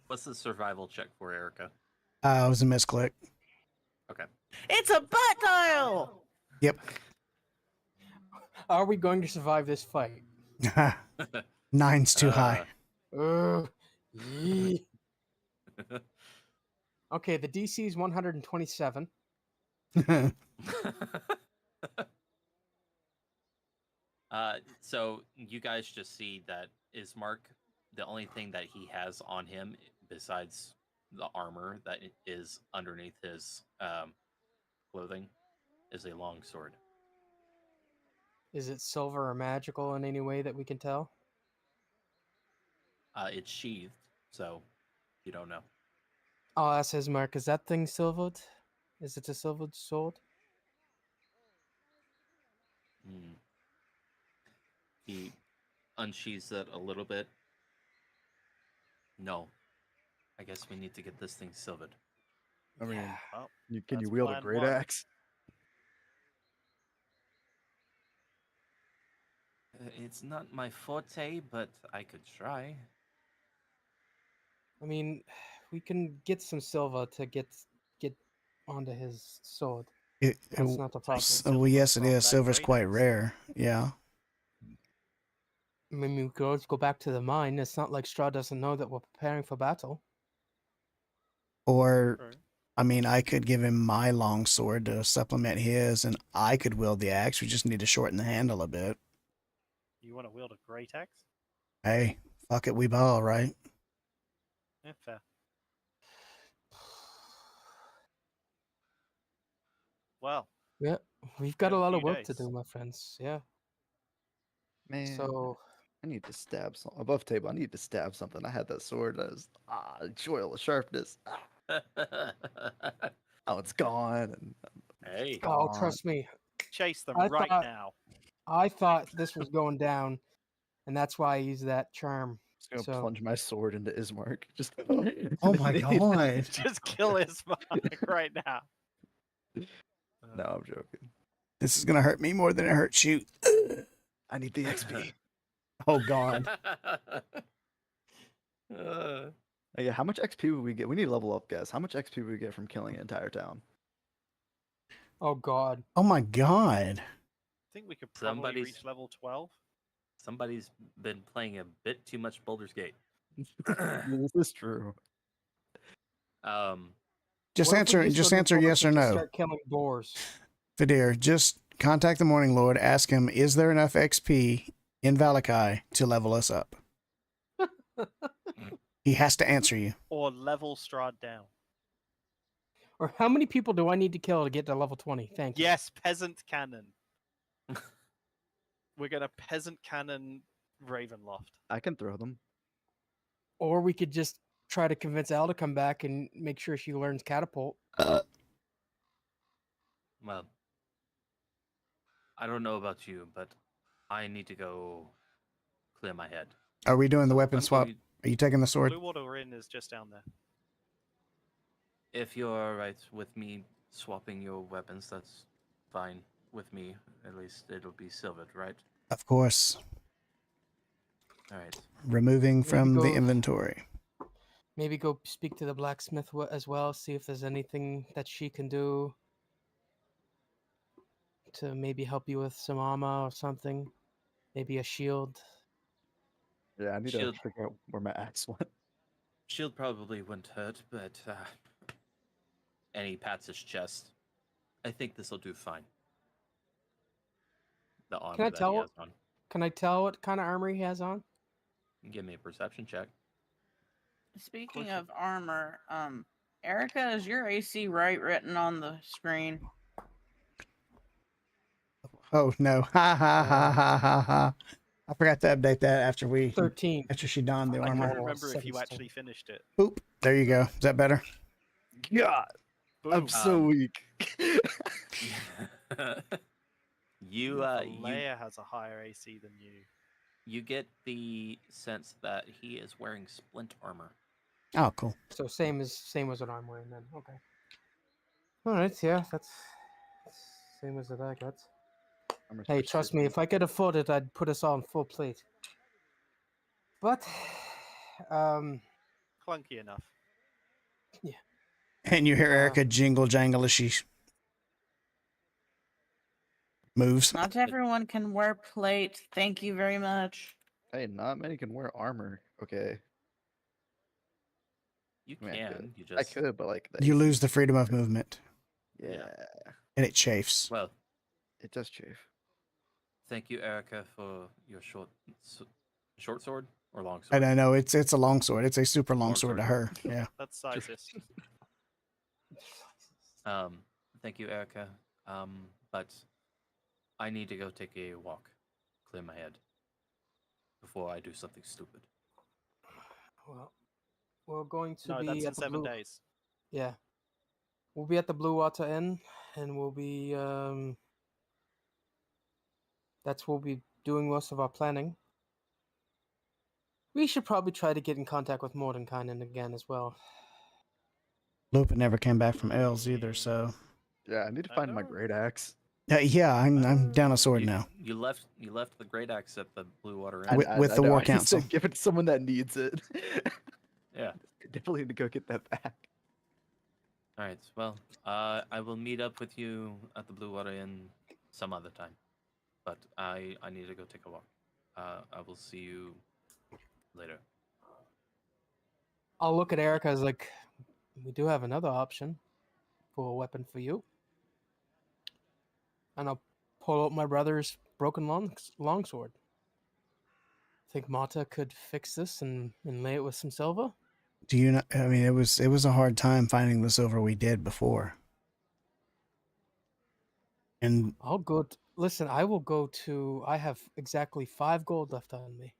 What's the survival check for Erica? It was a misclick. Okay. It's a butt dial! Yep. Are we going to survive this fight? 9's too high. Yee. Okay, the DC is 127. So you guys just see that is Mark the only thing that he has on him besides the armor that is underneath his clothing is a long sword. Is it silver or magical in any way that we can tell? It's sheathed, so you don't know. I'll ask his Mark, is that thing silvered? Is it a silvered sword? Hmm. He unsheathes it a little bit. No. I guess we need to get this thing silvered. I mean, Yeah. Well, can you that's wield a plan great one. axe? It's not my forte, but I could try. I mean, we can get some silver to get onto his sword. That's not the problem. Well, yes, it from is. that Silver's great quite axe. rare. Yeah. I mean, we could always go back to the mine. It's not like Strahd doesn't know that we're preparing for battle. Or, True. I mean, I could give him my long sword to supplement his, and I could wield the axe. We just need to shorten the handle a bit. You want to wield a great axe? Hey, fuck it, we ball, right? Yeah, fair. Well, Yeah, we've got have a a lot of few work to days. do, my friends. Yeah. Man, So I need to stab some above table. I need to stab something. I had that sword. That was enjoy all the sharpness. Oh, it's gone. And Hey. Oh, God. trust me. Chase them I right thought- now. I thought this was going down, and that's why I used that charm. Just gonna So- plunge my sword into Ismark. Just Oh my god. Just kill Ismark right now. No, I'm joking. This is gonna hurt me more than it hurts you. I need the XP. Oh god. Yeah, how much XP would we get? We need to level up, guys. How much XP would we get from killing an entire town? Oh god. Oh my god. I think we could probably Somebody's- reach level 12. Somebody's been playing a bit too much Baldur's Gate. This is true. Just What if we answer use just the answer Newport yes to or just no. Start killing boars. Vidir, just contact the Morning Lord, ask him, is there enough XP in Valakai to level us up? He has to answer you. Or level Strahd down. Or how many people do I need to kill to get to level 20? Thank you. Yes, peasant cannon. We're gonna peasant cannon Ravenloft. I can throw them. Or we could just try to convince Al to come back and make sure she learns catapult. Well, I don't know about you, but I need to go clear my head. Are we doing the weapon I'm swap? going- Are you taking the sword? Blue Water Inn is just down there. If you're alright with me swapping your weapons, that's fine with me. At least it'll be silvered, right? Of course. Alright. Removing Maybe from the go- inventory. Maybe go speak to the blacksmith as well, see if there's anything that she can do to maybe help you with some armor or something. Maybe a shield. Yeah, I need Shield. to figure out where my axe went. Shield probably wouldn't hurt, but and he pats his chest. I think this'll do fine. The armor I that tell he what- has on. Can I tell what kind of armor he has on? Give me a perception check. Speaking of armor, Erica, is your AC right written on the screen? Oh no. Ha ha ha ha ha ha. I forgot to update that after 13. she donned the I armor. can't Armor remember if you 17. actually finished it. Boop. There you go. Is that better? God, Boom. I'm so weak. you Leia has a higher AC than you. you get the sense that he is wearing splint armor. Oh, cool. So same as what I'm wearing then. Okay. All right. Yeah, that's same as what I got. Armor's Hey, trust me, if I could afford it, I'd put us all on full plate. But, Clunky enough. And you hear Wow. Erica jingle jangle as she moves. Not everyone can wear plate. Thank you very much. Hey, not many can wear armor. Okay, You I mean, I could. can. You I just could, but like the You AC lose the freedom of movement, Yeah, and it chafes. well. it does chafe. Thank you, Erica, for your short sword or long sword. And I know it's a long sword. It's a super long Long sword to sword. her. Yeah. That's sizest. Thank you, Erica. But I need to go take a walk, clear my head before I do something stupid. well, we're going to No, be that's in at the 7 Blue. days. Yeah, we'll be at the Blue Water Inn, and we'll be that's where we'll be doing most of our planning. We should probably try to get in contact with Mordenkainen again as well. Lupin never came back from Els either, so Yeah, I need to I find my know. great axe. yeah, I'm down a sword You, now. you left the great axe at the Blue Water I- Inn. With the know, War I need to Council. give it to someone that needs it. Yeah. Definitely need to go get that back. All right. Well, I will meet up with you at the Blue Water Inn some other time, but I need to go take a walk. I will see you later. I'll look at Erica as like, we do have another option for a weapon for you. And I'll pull out my brother's broken longsword. Think Mata could fix this and lay it with some silver? Do you know? I mean, it was a hard time finding the silver we did before. And I'll go. Listen, I will go to. I have exactly 5 gold left on me.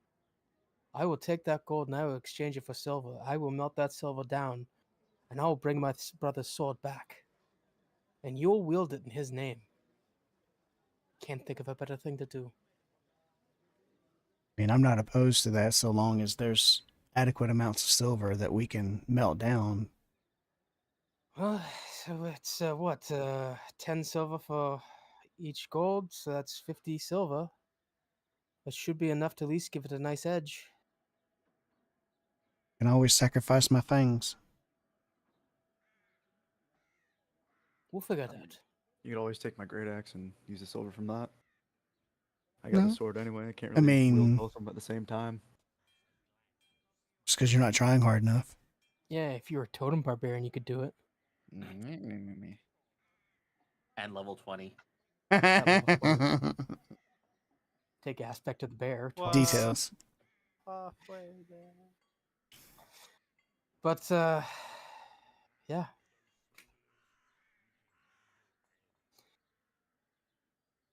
I will take that gold and I will exchange it for silver. I will melt that silver down, and I will bring my brother's sword back. and you'll wield it in his name. Can't think of a better thing to do. I mean, I'm not opposed to that so long as there's adequate amounts of silver that we can melt down. Well, so it's what 10 silver for each gold, so that's 50 silver. That should be enough to at least give it a nice edge. I can always sacrifice my fangs. We'll figure it out. You could always take my great axe and use the silver from that. I got No. the sword anyway. I can't I really wield mean- both of them at the same time. Just because you're not trying hard enough. Yeah, if you're a totem barbarian, you could do it. And level 20. Take aspect of the bear. What? Details. Halfway there. But yeah.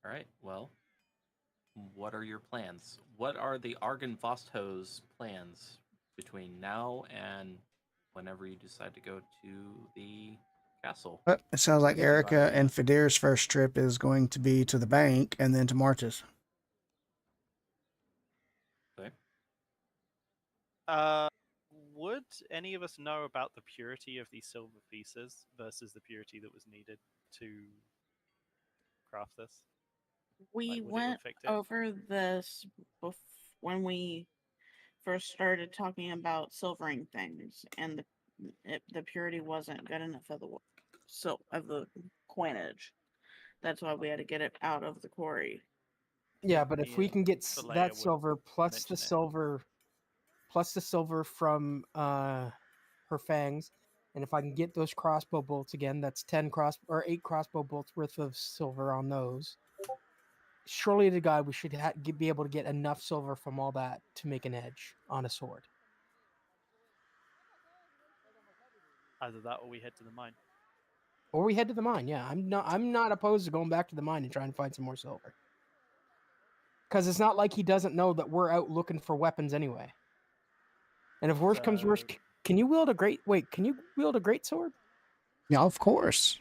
All right. Well, what are your plans? What are the Argenvostho's plans between now and whenever you decide to go to the castle? But it sounds like Let's see Erica about and that. Fadir's first trip is going to be to the bank and then to Marta's. Okay. Would any of us know about the purity of these silver pieces versus the purity that was needed to craft this? We Like, would it went affect it? over this when we first started talking about silvering things, and the purity wasn't good enough of the coinage. That's why we had to get it out of the quarry. Yeah, but if we Me can get and Falea that would silver plus mention the it. silver from her fangs, and if I can get those crossbow bolts again, that's 8 crossbow bolts worth of silver on those. Surely to God, we should be able to get enough silver from all that to make an edge on a sword. Either that or we head to the mine. Or we head to the mine. Yeah, I'm not opposed to going back to the mine and trying to find some more silver. Because it's not like he doesn't know that we're out looking for weapons anyway. And if worse comes worse, So- can you wield a great sword? Yeah, of course.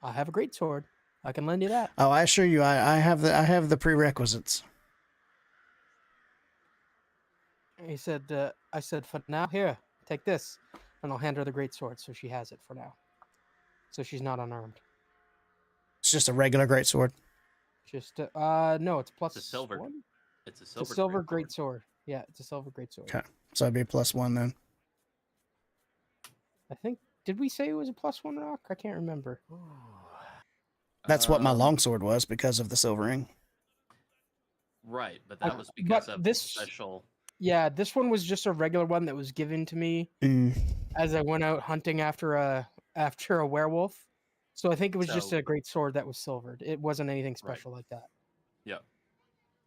I have a great sword. I can lend you that. Oh, I assure you, I have the prerequisites. He said, I said, for now, here, take this. And I'll hand her the great sword so she has it for now. So she's not unarmed. It's just a regular greatsword. Just, no, it's plus It's a silver. one? It's a It's a silver, silver great great sword. Yeah, it's a silver great sword. Okay. So that'd be a +1 then. I think, did we say it was a +1 rock? I can't remember. That's what my Um, longsword was because of the silvering. Right, but that was but because of this- special. Yeah, this one was just a regular one that was given to me as I went out hunting after a werewolf. So I think it was just So- a great sword that was silvered. It wasn't anything Right. special like that. Yep.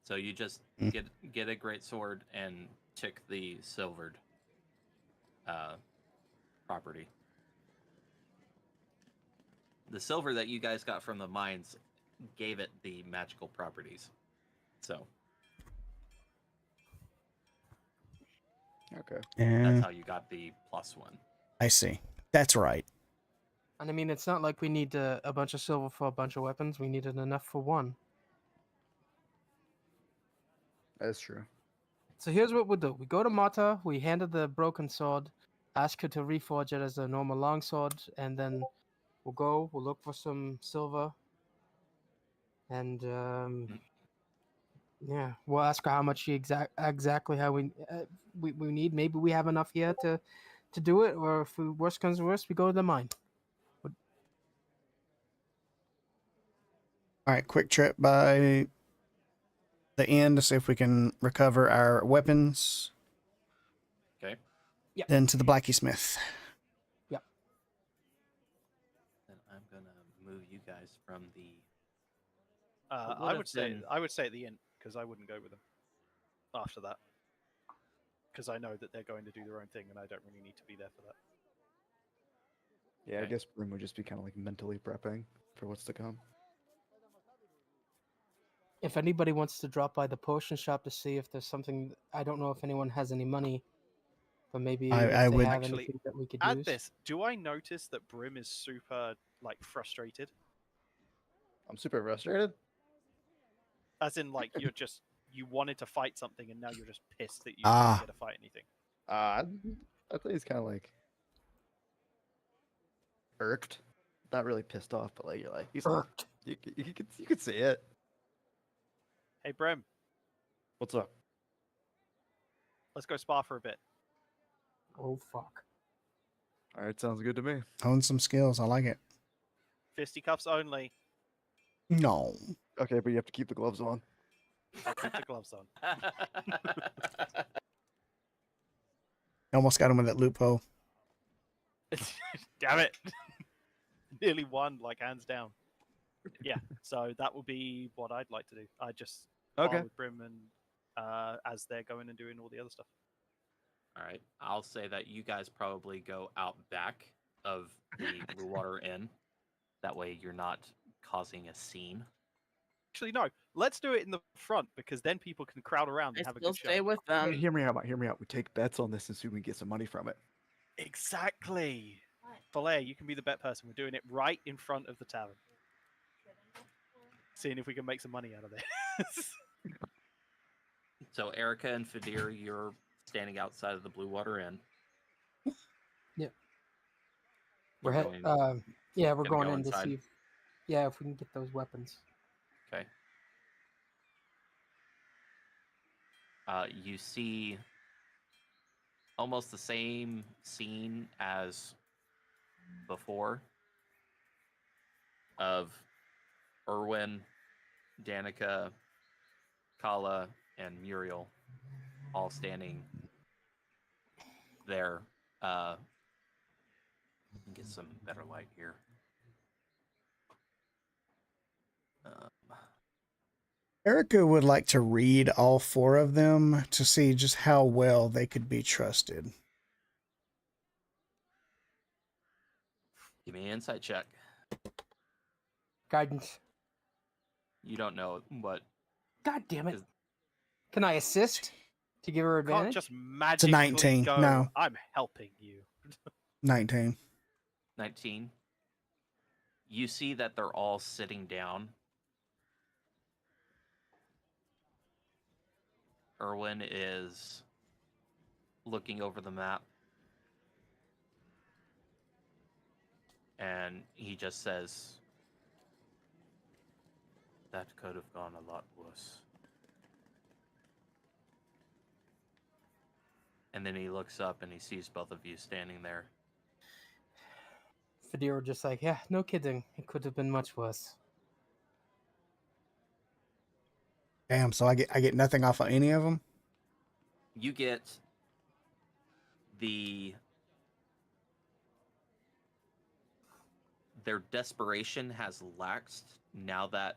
So you just Mm. get a great sword and tick the silvered property. The silver that you guys got from the mines gave it the magical properties. So Okay. that's Yeah, how you got the +1. I see. That's right. And I mean, it's not like we need a bunch of silver for a bunch of weapons. We needed enough for one. That's true. So here's what we'll do. We go to Mata, we hand her the broken sword, ask her to reforge it as a normal longsword, and then we'll look for some silver. And yeah, we'll ask her how much she exactly how we need. Maybe we have enough here to do it, or if worst comes to worst, we go to the mine. All right, quick trip by the inn to see if we can recover our weapons. Okay. Then to the blacksmith. Then I'm gonna move you guys from the. I would've would say been- I would say at the inn because I wouldn't go with them after that because I know that they're going to do their own thing and I don't really need to be there for that. Yeah, I Okay. guess Brim would just be kind of like mentally prepping for what's to come. If anybody wants to drop by the potion shop to see if there's something, I don't know if anyone has any money, but maybe I if they would- have Actually, anything that we could Add use. this. Do I notice that Brim is super like frustrated? I'm super frustrated. As in, like you wanted to fight something and now you're just pissed that you Ah. didn't get to fight anything. I think he's kind of like irked, not really pissed off, but like you're like he's Irked. you could see it. Hey, Brim, What's up? let's go spa for a bit. Oh fuck. All right, sounds good to me. Own some skills. I like it. Fisticuffs only. No. Okay, but you have to keep the gloves on. I'll keep the gloves on. Almost got him with that loophole. Damn it! Nearly won, like hands down. Yeah, so that would be what I'd like to do. I just Okay. with Brim and as they're going and doing all the other stuff. All right. I'll say that you guys probably go out back of the Blue Water Inn. That way you're not causing a scene. Actually, no. Let's do it in the front because then people can crowd around I and have a still good show. stay with them. Hear me out. Hear me out. We take bets on this and see if we can get some money from it. Exactly. Valer, you can be the bet person. We're doing it right in front of the tavern. Seeing if we can make some money out of this. So Erica and Fadir, you're standing outside of the Blue Water Inn. We're You're head, going- yeah, we're gonna going go in to inside? see if we can get those weapons. Okay. You see almost the same scene as before of Erwin, Danica, Kala, and Muriel all standing there. Get some better light here. Erica would like to read all four of them to see just how well they could be trusted. Give me an insight check. Guidance. You don't know what. God damn it. Is- Can I assist to give her Can't advantage? just magically 19, go, no. I'm helping you. 19. 19. You see that they're all sitting down. Erwin is looking over the map. And he just says, that could have gone a lot worse. And then he looks up and he sees both of you standing there. Fadir just like, yeah, no kidding. It could have been much worse. Damn, so I get nothing off of any of them? You get their desperation has laxed now that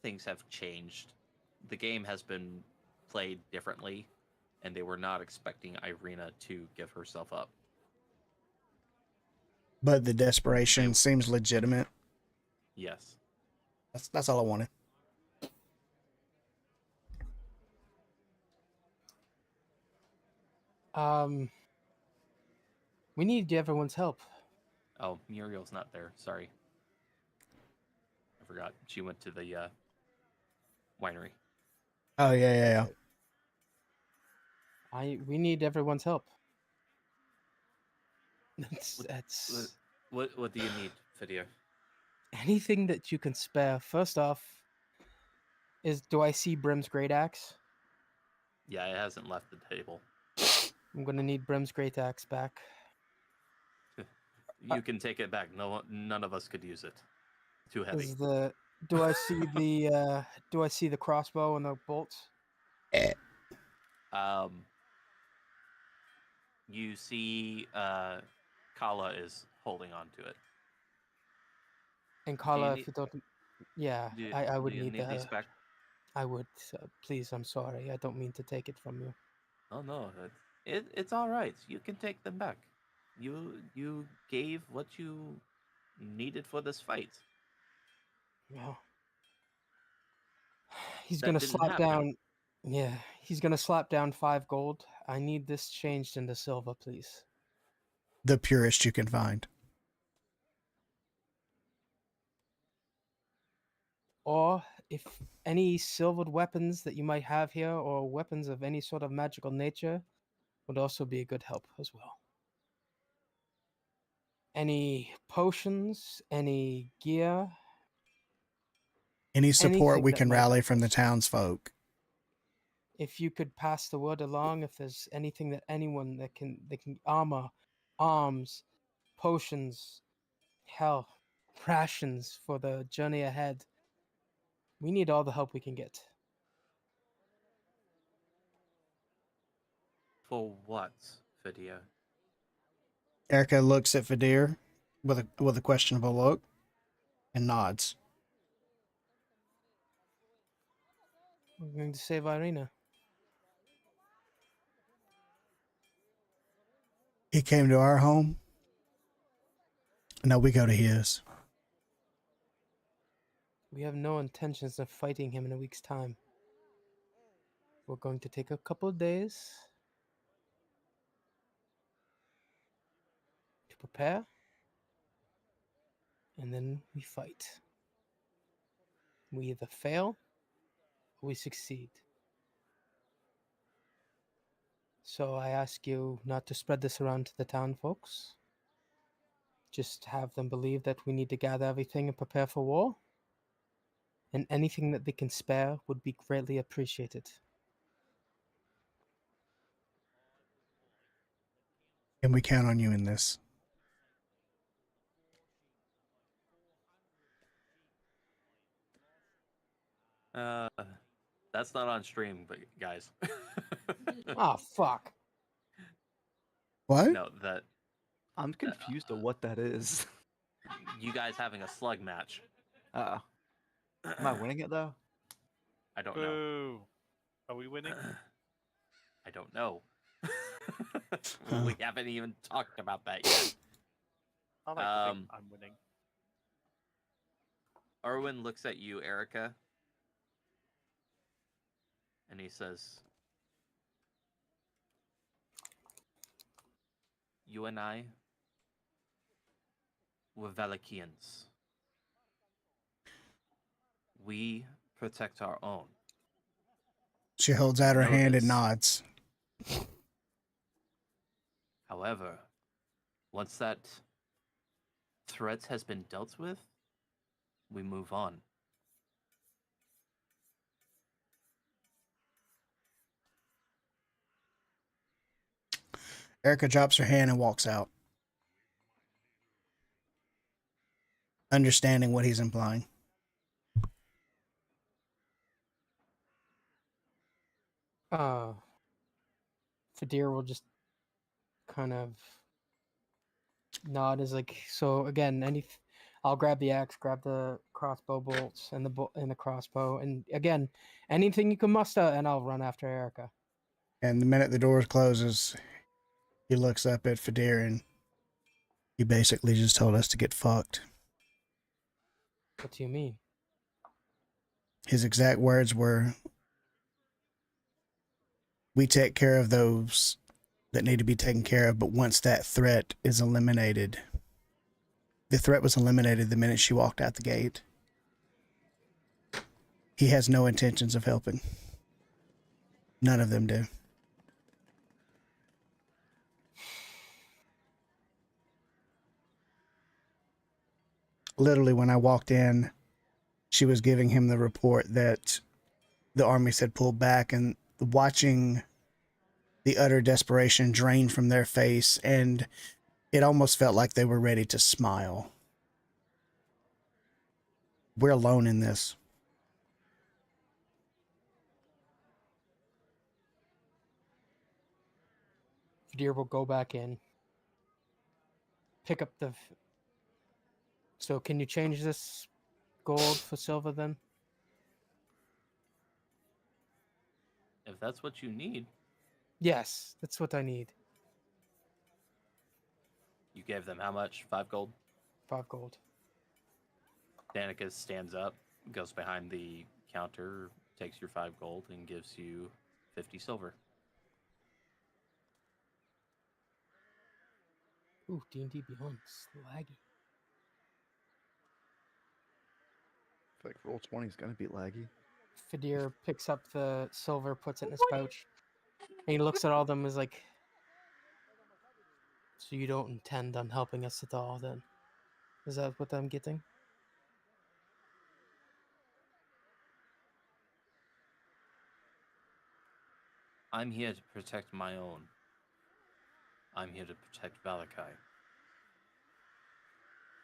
things have changed. The game has been played differently, and they were not expecting Irina to give herself up. But the desperation seems legitimate. Yes. That's all I wanted. We need everyone's help. Oh, Muriel's not there. Sorry. I forgot. She went to the winery. Oh yeah. We need everyone's help. That's What do you need, Fidia? anything that you can spare. First off, do I see Brim's great axe? Yeah, it hasn't left the table. I'm gonna need Brim's great axe back. You can take it back. None of us could use it. Too heavy. Do I see the crossbow and the bolts? You see Kala is holding on to it. And Kala, need- if you don't, yeah, I would do you need these that. back? I would. Please, I'm sorry. I don't mean to take it from you. Oh no, it's all right. You can take them back. You gave what you needed for this fight. Well, he's That gonna didn't slap happen. down. Yeah, he's gonna slap down 5 gold. I need this changed into silver, please. The purest you can find. or if any silvered weapons that you might have here, or weapons of any sort of magical nature, would also be a good help as well. Any potions, any gear, Any support anything we that can might rally help from the us. townsfolk. If you could pass the word along, if there's anything that anyone that can armor, arms, potions, hell, rations for the journey ahead. We need all the help we can get. For what, Fidia? Erica looks at Fadir with a questionable look and nods. We're going to save Irina. He came to our home. Now we go to his. We have no intentions of fighting him in a week's time. We're going to take a couple of days to prepare, and then we fight. We either fail or we succeed. So I ask you not to spread this around to the town folks. Just have them believe that we need to gather everything and prepare for war. And anything that they can spare would be greatly appreciated. And we count on you in this. That's not on stream, but guys. Ah, fuck. What? No, that I'm confused of what that is. you guys having a slug match. Am I winning it though? I don't know. Boo! Are we winning? I don't know. We haven't even talked about that yet. I like to think I'm winning. Arwen looks at you, Erica, and he says, "You and I were Valakians. We protect our own. She holds out her Know hand this. and nods. However, once that threat has been dealt with, we move on. Erica drops her hand and walks out, understanding what he's implying. Fadir will just kind of nod as like, so again, I'll grab the axe, grab the crossbow bolts and the crossbow, and again, anything you can muster, and I'll run after Erica. And the minute the door closes, he looks up at Fadir and he basically just told us to get fucked. What do you mean? His exact words were, we take care of those that need to be taken care of, but once that threat is eliminated, the threat was eliminated the minute she walked out the gate. He has no intentions of helping. None of them do. Literally, when I walked in, she was giving him the report that the armies had pulled back, and watching the utter desperation drain from their face, and it almost felt like they were ready to smile. We're alone in this. Fadir will go back in, pick up the. So can you change this gold for silver then? If that's what you need, Yes, that's what I need. you gave them how much? 5 gold? 5 gold. Danica stands up, goes behind the counter, takes your 5 gold, and gives you 50 silver. Ooh, D&D Beyond, slaggy. feel like roll 20 is gonna be laggy. Fadir picks up the silver, puts it in his pouch. And he looks at all of them and is like, so you don't intend on helping us at all then? Is that what I'm getting? I'm here to protect my own. I'm here to protect Valakai.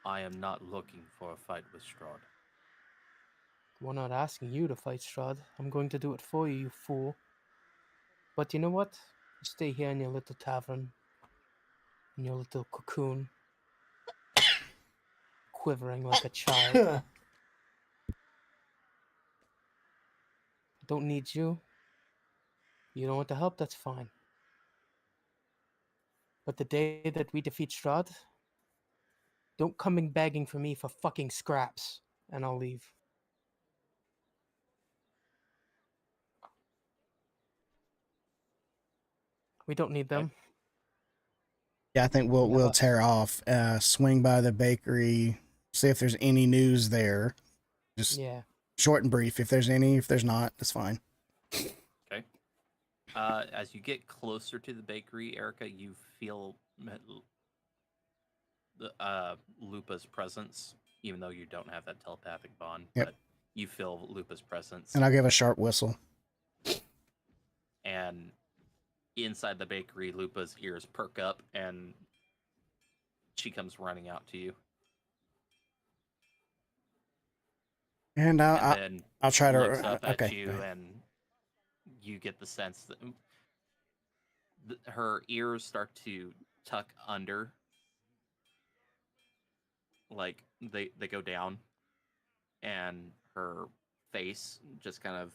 I am not looking for a fight with Strahd. We're not asking you to fight Strahd. I'm going to do it for you, you fool. But you know what? You stay here in your little tavern, in your little cocoon, quivering like a child. I don't need you. You don't want the help, that's fine. But the day that we defeat Strahd, don't come in begging for me for fucking scraps, and I'll leave. We don't need them. Yeah, I think we'll We have us. tear off, swing by the bakery, see if there's any news there. Just Yeah. short and brief. If there's any, if there's not, that's fine. Okay. As you get closer to the bakery, Erica, you feel Lupa's presence, even though you don't have that telepathic bond. Yep. But you feel Lupa's presence. And I'll give a sharp whistle. And inside the bakery, Lupa's ears perk up, and she comes running out to you. And And I'll try to looks up at okay. you, and you get the sense that her ears start to tuck under, like they go down, and her face just kind of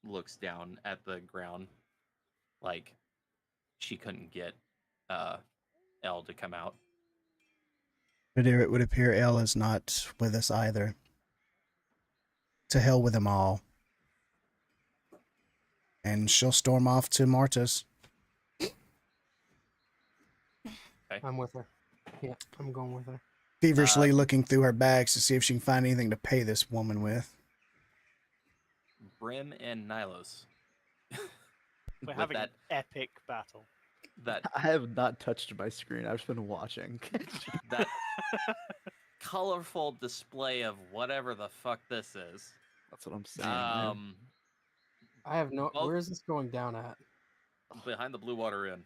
looks down at the ground, like she couldn't get Elle to come out. But it would appear Elle is not with us either. To hell with them all. And she'll storm off to Marta's. I'm with her. Yeah, I'm going with her. Feverishly looking through her bags to see if she can find anything to pay this woman with. Brim and Nylos. We're With having that, an epic battle. that I have not touched my screen. I've just been watching. that colorful display of whatever the fuck this is. That's what I'm saying. Man. I have no. Well- Where is this going down at? Behind the Blue Water Inn.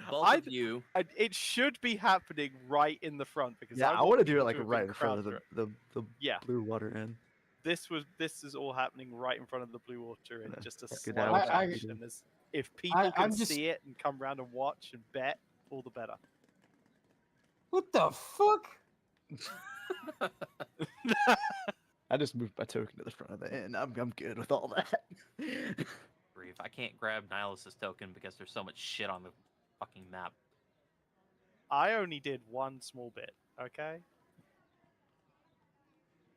Both of you. It should be happening right in the front because Yeah, I want want to do people it like have right been in front of crowd the Yeah. Blue Water Inn. This is all happening right in front of the Blue Water Inn, Yeah, just a good slow hour. action. If people can I'm just- see it and come around and watch and bet, all the better. What the fuck? I just moved my token to the front of the inn. I'm good with all that. Grief. I can't grab Nihilus' token because there's so much shit on the fucking map. I only did one small bit, okay?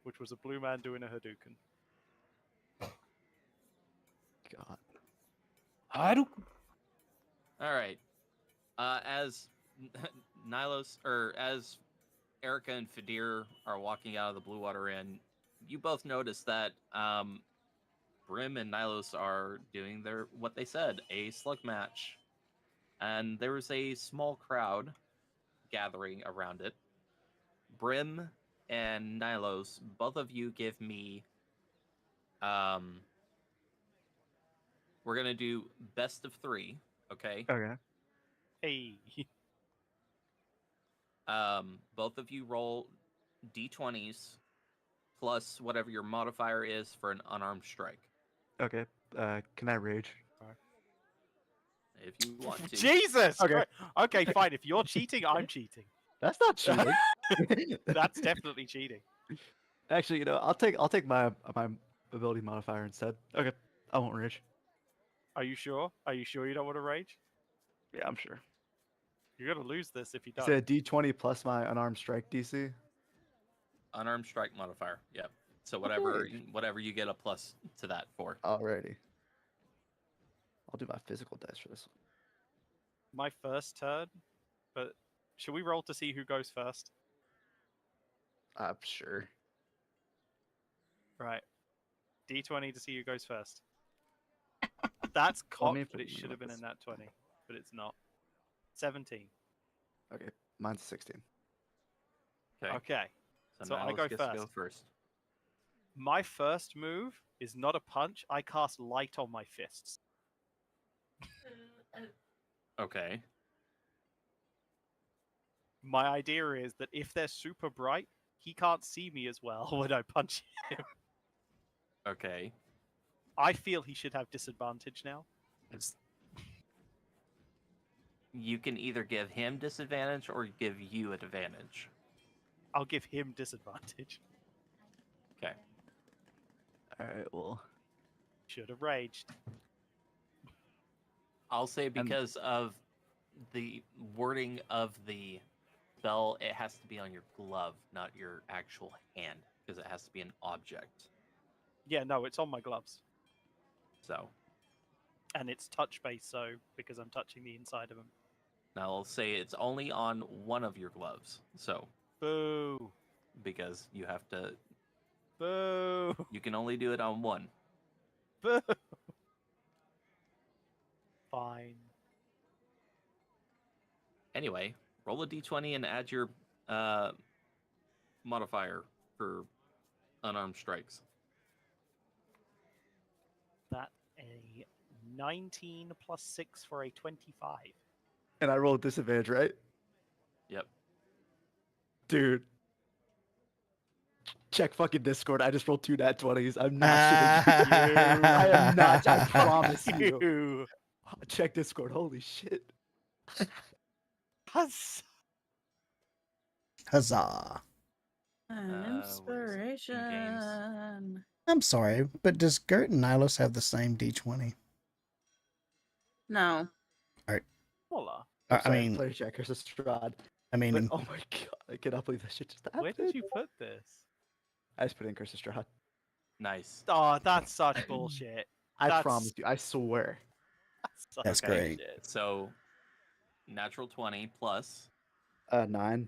Which was a blue man doing a Hadouken. God. All right. As Nylos, or as Erica and Fadir are walking out of the Blue Water Inn, you both notice that Brim and Nylos are doing what they said, a slug match. And there was a small crowd gathering around it. Brim and Nylos, both of you give me we're gonna do best of 3, okay? Okay. Hey. Both of you roll d20s plus whatever your modifier is for an unarmed strike. Okay. Can I rage? If you want to. Jesus! Okay. Christ. Okay, fine. If you're cheating, I'm cheating. That's not cheating. That's definitely cheating. Actually, I'll take my ability modifier instead. Okay. I won't rage. Are you sure? Are you sure you don't want to rage? Yeah, I'm sure. You're gonna lose this if you Is don't. it a D20 plus my unarmed strike DC? Unarmed strike modifier. Yep. So whatever Okay. whatever you get a plus to that for. Alrighty. I'll do my physical dice for this My first turn, but should we roll to see who goes first? one. Sure. Right. D20 to see who goes first. That's Well, cocked, but it should have been in that 20, but it's not. 17. Okay, mine's 16. Okay. Okay. So I Nihilus go gets to first. go first. My first move is not a punch. I cast light on my fists. Okay. My idea is that if they're super bright, he can't see me as well when I punch him. Okay. I feel he should have disadvantage now. It's... You can either give him disadvantage or give you advantage. I'll give him disadvantage. Okay. All right, well, Should have raged. I'll say because of the wording of the spell, it has to be on your glove, not your actual hand, because it has to be an object. Yeah, no, it's on my gloves. So And it's touch based, so because I'm touching the inside of them. now I'll say it's only on one of your gloves. So Boo. because you have to, Boo. you can only do it on one. Boo. Fine. Anyway, roll a d20 and add your modifier for unarmed strikes. That's a 19 plus 6 for a 25. and I rolled disadvantage, right? Yep. Dude. Check fucking Discord. I just rolled 2 nat 20s. I'm not shitting you. I am not. I promise you. You. Check Discord. Holy shit. Huss. Huzzah. Inspiration. I'm sorry, but does Gert and Nihilus have the same D20? No. Voila. I'm I sorry, mean, player checkers is Strahd. I mean, But oh my god, I cannot believe that shit just happened. Where did you put this? I just put in Curse of Strahd. Nice. Oh, that's such bullshit. I That's- promise you. I swear. Such That's great. bullshit. So natural 20 plus. 9.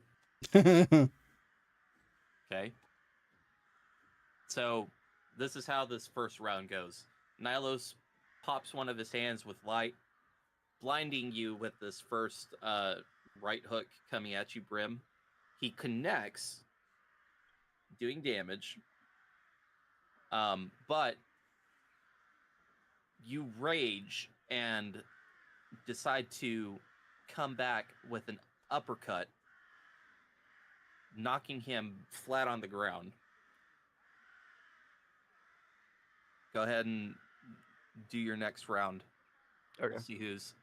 Okay. So this is how this first round goes. Nilos pops one of his hands with light, blinding you with this first right hook coming at you, Brim. He connects, doing damage. But you rage and decide to come back with an uppercut, knocking him flat on the ground. Go ahead and do your next round. Okay. We'll see who's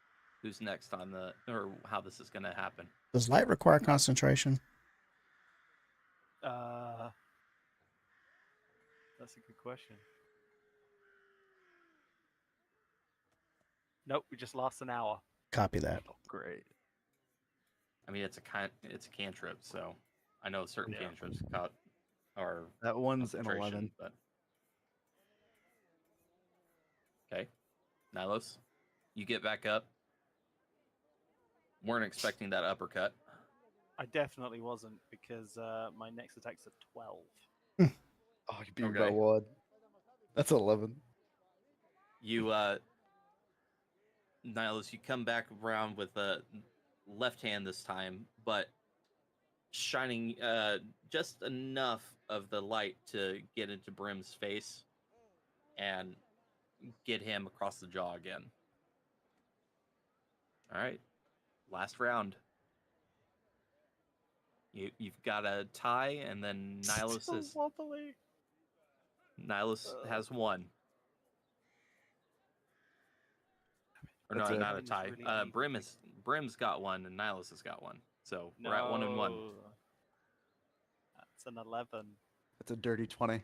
next on the, or how this is going to happen. does light require concentration? That's a good question. Nope, we just lost an hour. Copy that. Oh, great. I mean, it's a cantrip, so I know certain Yeah. cantrips are That one's an concentration, 11. but okay, Nilos, you get back up. Weren't expecting that uppercut. I definitely wasn't because my next attack's a 12. Oh, you beat me by Okay. 1. That's 11. You, Nilos, you come back around with the left hand this time, but shining just enough of the light to get into Brim's face and get him across the jaw again. All right, last round. You've got a tie, and then Nilos So is wobbly. Nilos has one. Or no, That's it. not a Mine is tie. really Brim's got one, and Nilos has got one. So we're at 1 and 1. No. That's an 11. That's a dirty 20.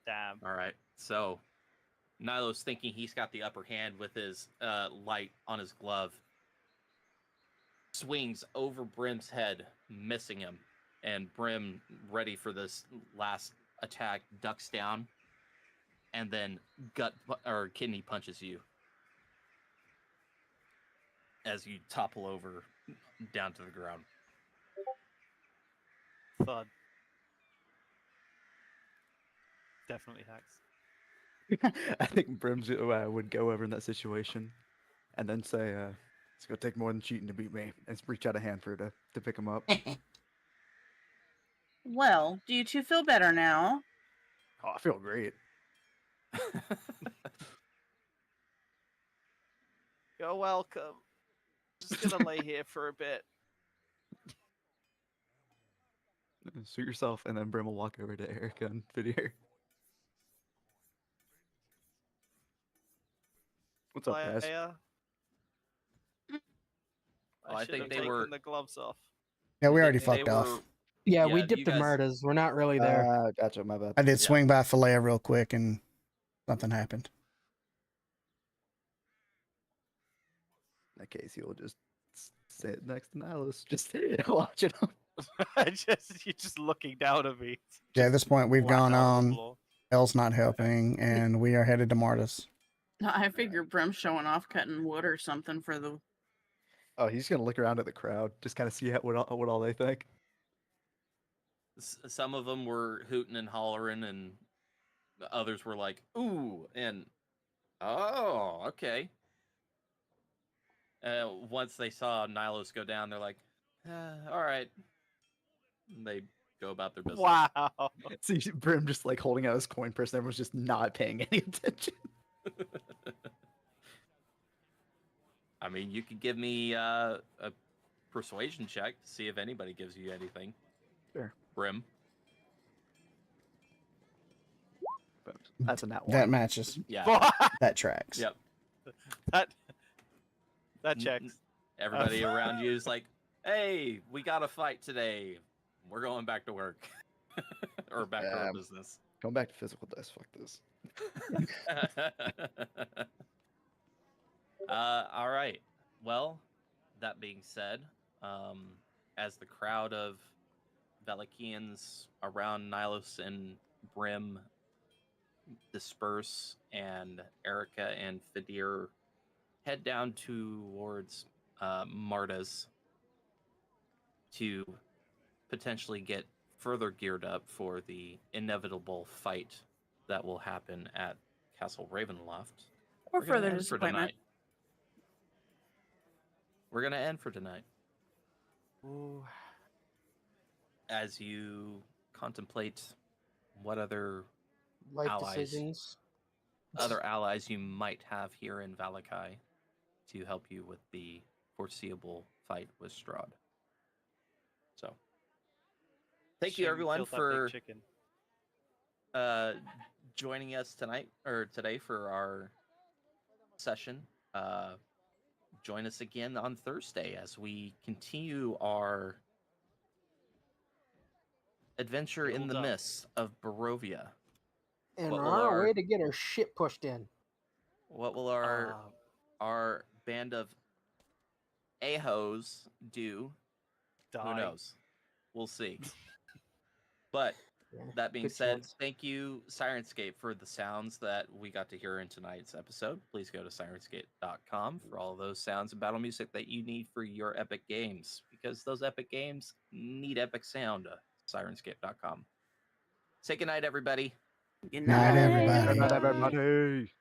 Damn. All right. So Nilos, thinking he's got the upper hand with his light on his glove, swings over Brim's head, missing him. And Brim, ready for this last attack, ducks down, and then kidney punches you as you topple over down to the ground. Thud. Definitely hacks. I think Brims would go over in that situation and then say, it's going to take more than cheating to beat me. And reach out a hand for her to pick him up. Well, do you two feel better now? Oh, I feel great. You're welcome. Just gonna lay here for a bit. Suit yourself, and then Brim will walk over to Erica and Fidier. What's up, guys? Leia, Oh, I should think have they taken were- the gloves off. Yeah, we They- already they fucked off. were- Yeah, Yeah, we you dipped the guys- Murdas. We're not really there. Gotcha, my bad. I did Yeah. swing by Filet real quick and something happened. In that case, you'll just sit next to Nihilus, just watching him. You're just looking down at me. Yeah, at this point, we've Flat gone out on the on. floor. L's not helping, and we are headed to Marta's. I figure Brim's showing off cutting wood or something for the. Oh, he's gonna look around at the crowd, just kind of see what all they think. Some of them were hooting and hollering, and the others were like, "Ooh," and "Oh, okay." Once they saw Nilos go down, they're like, "All right." And they go about their business. Wow. See Brim just like holding out his coin purse, and everyone's just not paying any attention. I mean, you could give me a persuasion check to see if anybody gives you anything. Sure. Brim. But that's a nat one. That matches. Yeah. That tracks. Yep. that N- checks. Everybody around you is like, "Hey, we got a fight today. We're going back to work." Or back to our business. Going back to physical dice. Fuck this. All right. Well, that being said, as the crowd of Valakians around Nilos and Brim disperse, and Erica and Fidir head down towards Marta's to potentially get further geared up for the inevitable fight that will happen at Castle Ravenloft. Or We're gonna further end for disappointment. tonight. We're gonna end for tonight. Ooh. As you contemplate what other Life allies. decisions. allies you might have here in Valakai to help you with the foreseeable fight with Strahd. So, thank you Shame everyone killed that big for chicken. joining us tonight or today for our session. Join us again on Thursday as we continue our adventure in the Build up. mists of Barovia. And What on will our our- way to get our shit pushed in. What will our band of a-hoes do? Die. Who knows? We'll see. But Yeah, that being good said, chance. thank you, Sirenscape, for the sounds that we got to hear in tonight's episode. Please go to Sirenscape.com for all those sounds and battle music that you need for your epic games, because those epic games need epic sound. Sirenscape.com. Say goodnight, everybody. Good Night, night. everybody. Good night, everybody.